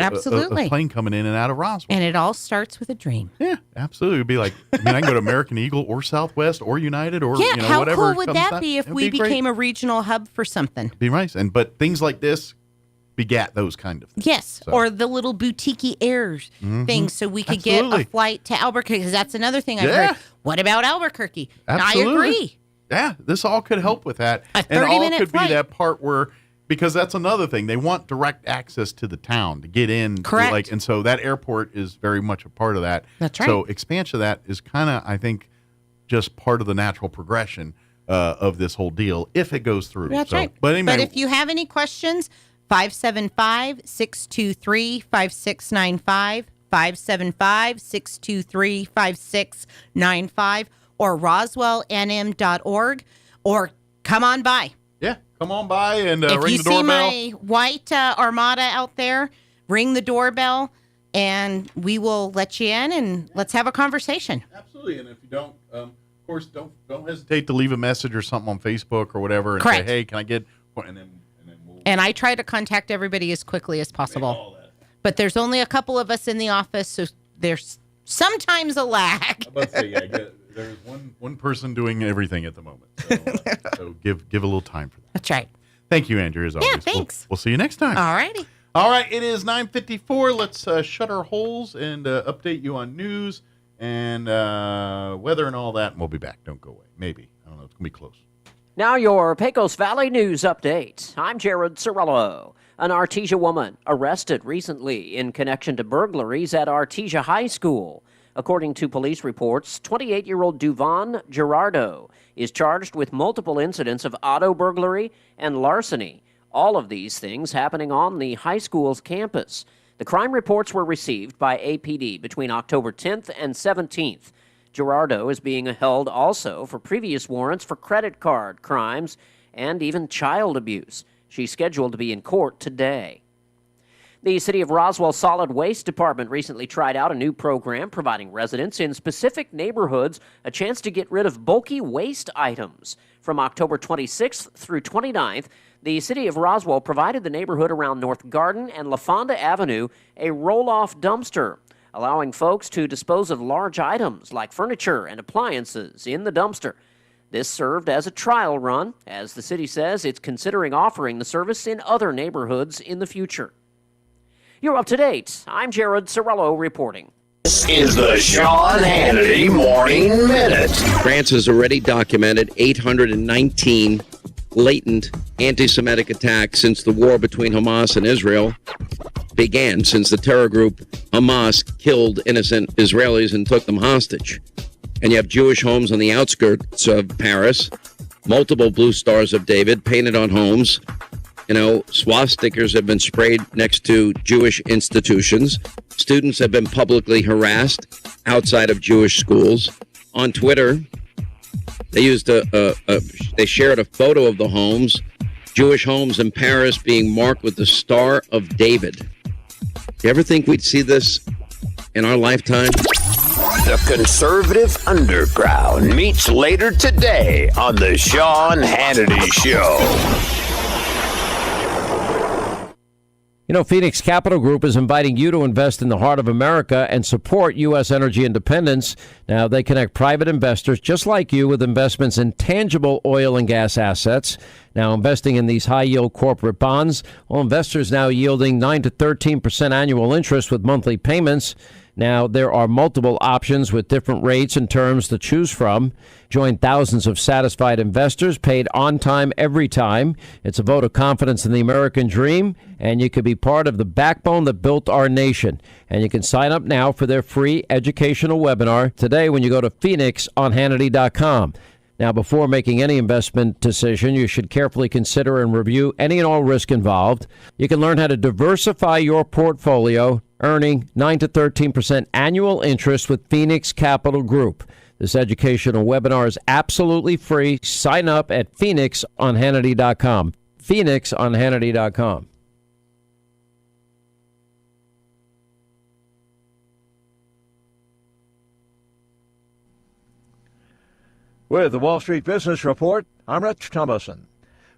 Absolutely. plane coming in and out of Roswell. And it all starts with a dream. Yeah, absolutely. It'd be like, I mean, I can go to American Eagle or Southwest or United or how whatever. cool would comes that out. be if It'd we be great. became a regional hub for something? Be nice. But things like this begat those kind of things. Yes, So. or the little boutique airs Mhm. things, so we could Absolutely. get a flight to Albuquerque, because that's another thing I've Yeah. heard. What about Albuquerque? Absolutely. I agree. Yeah, this all could help with that. A And all 30-minute could flight. be that part where, because that's another thing, they want direct access to the town to get in. Correct. And so that airport is very much a part of that. That's right. So expansion of that is kind of, I think, just part of the natural progression of this whole deal if it goes through. That's So, right. But anyway, if you have any questions, 575-623-5695, 575-623-5695, or roswellnm.org, or come on by. Yeah, come on by and If ring you the see doorbell. my white Armada out there, ring the doorbell, and we will let you in, and let's have a conversation. Absolutely. And if you don't, of course, don't hesitate to leave a message or something on Facebook or whatever and Correct. say, hey, can I get, and then And I try to contact everybody as quickly as possible. But there's only a couple of us in the office, so there's sometimes a lag. Let's say, there's one person doing everything at the moment. So give a little time for that. That's right. Thank you, Andrew, as always. Thanks. We'll see you next time. All righty. All right, it is 9:54. Let's shut our holes and update you on news and weather and all that, and we'll be back. Don't go away. Maybe. I don't know. It's going to be close. Now your Pecos Valley News Update. I'm Jared Cirillo. An Artesia woman arrested recently in connection to burglaries at Artesia High School. According to police reports, 28-year-old Duvon Gerardo is charged with multiple incidents of auto burglary and larceny. All of these things happening on the high school's campus. The crime reports were received by APD between October 10th and 17th. Gerardo is being held also for previous warrants for credit card crimes and even child abuse. She's scheduled to be in court today. The City of Roswell Solid Waste Department recently tried out a new program providing residents in specific neighborhoods a chance to get rid of bulky waste items. From October 26th through 29th, the City of Roswell provided the neighborhood around North Garden and LaFonda Avenue a roll-off dumpster, allowing folks to dispose of large items like furniture and appliances in the dumpster. This served as a trial run, as the city says it's considering offering the service in other neighborhoods in the future. You're up to date. I'm Jared Cirillo reporting. This is the Sean Hannity Morning Minute. France has already documented 819 latent anti-Semitic attacks since the war between Hamas and Israel began, since the terror group Hamas killed innocent Israelis and took them hostage. And you have Jewish homes on the outskirts of Paris, multiple blue stars of David painted on homes. You know, swastikas have been sprayed next to Jewish institutions. Students have been publicly harassed outside of Jewish schools. On Twitter, they used they shared a photo of the homes, Jewish homes in Paris being marked with the Star of David. You ever think we'd see this in our lifetime? The conservative underground meets later today on the Sean Hannity Show. You know, Phoenix Capital Group is inviting you to invest in the heart of America and support U.S. energy independence. Now, they connect private investors just like you with investments in tangible oil and gas assets. Now, investing in these high-yield corporate bonds, well, investors now yielding 9 to 13% annual interest with monthly payments. Now, there are multiple options with different rates and terms to choose from. Join thousands of satisfied investors paid on time every time. It's a vote of confidence in the American dream, and you could be part of the backbone that built our nation. And you can sign up now for their free educational webinar today when you go to phoenixonhannity.com. Now, before making any investment decision, you should carefully consider and review any and all risk involved. You can learn how to diversify your portfolio, earning 9 to 13% annual interest with Phoenix Capital Group. This educational webinar is absolutely free. Sign up at phoenixonhannity.com. phoenixonhannity.com. With the Wall Street Business Report, I'm Rich Thomason.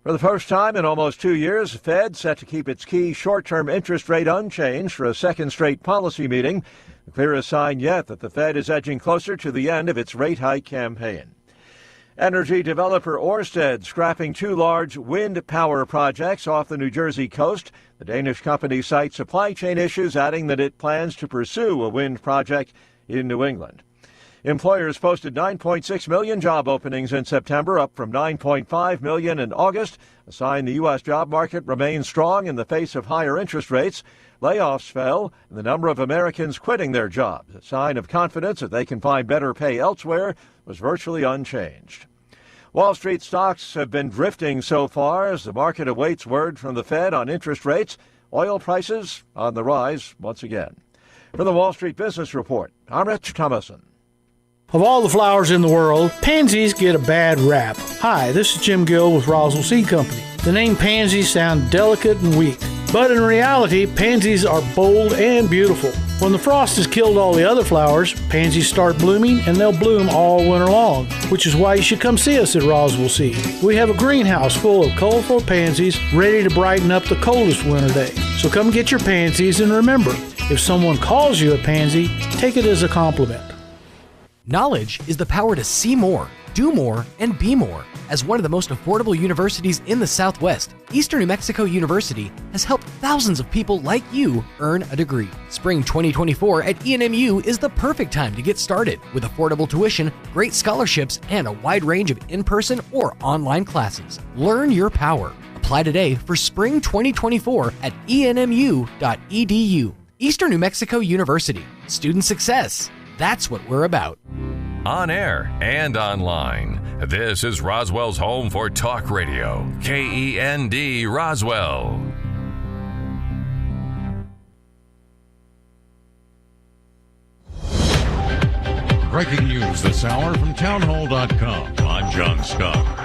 For the first time in almost 2 years, the Fed set to keep its key short-term interest rate unchanged for a second straight policy meeting, the clearest sign yet that the Fed is edging closer to the end of its rate hike campaign. Energy developer Ørsted scrapping 2 large wind power projects off the New Jersey coast. The Danish company cites supply chain issues, adding that it plans to pursue a wind project in New England. Employers posted 9.6 million job openings in September, up from 9.5 million in August, a sign the U.S. job market remains strong in the face of higher interest rates. Layoffs fell, and the number of Americans quitting their jobs, a sign of confidence that they can find better pay elsewhere, was virtually unchanged. Wall Street stocks have been drifting so far as the market awaits word from the Fed on interest rates. Oil prices on the rise once again. For the Wall Street Business Report, I'm Rich Thomason. Of all the flowers in the world, pansies get a bad rap. Hi, this is Jim Gill with Roswell Seed Company. The name pansies sound delicate and weak, but in reality, pansies are bold and beautiful. When the frost has killed all the other flowers, pansies start blooming, and they'll bloom all winter long, which is why you should come see us at Roswell Seed. We have a greenhouse full of colorful pansies ready to brighten up the coldest winter day. So come get your pansies, and remember, if someone calls you a pansy, take it as a compliment. Knowledge is the power to see more, do more, and be more. As one of the most affordable universities in the Southwest, Eastern New Mexico University has helped thousands of people like you earn a degree. Spring 2024 at ENMU is the perfect time to get started with affordable tuition, great scholarships, and a wide range of in-person or online classes. Learn your power. Apply today for spring 2024 at enmu.edu. Eastern New Mexico University. Student success. That's what we're about. On air and online, this is Roswell's home for talk radio. KEND Roswell. Breaking news this hour from townhall.com. I'm John Scott.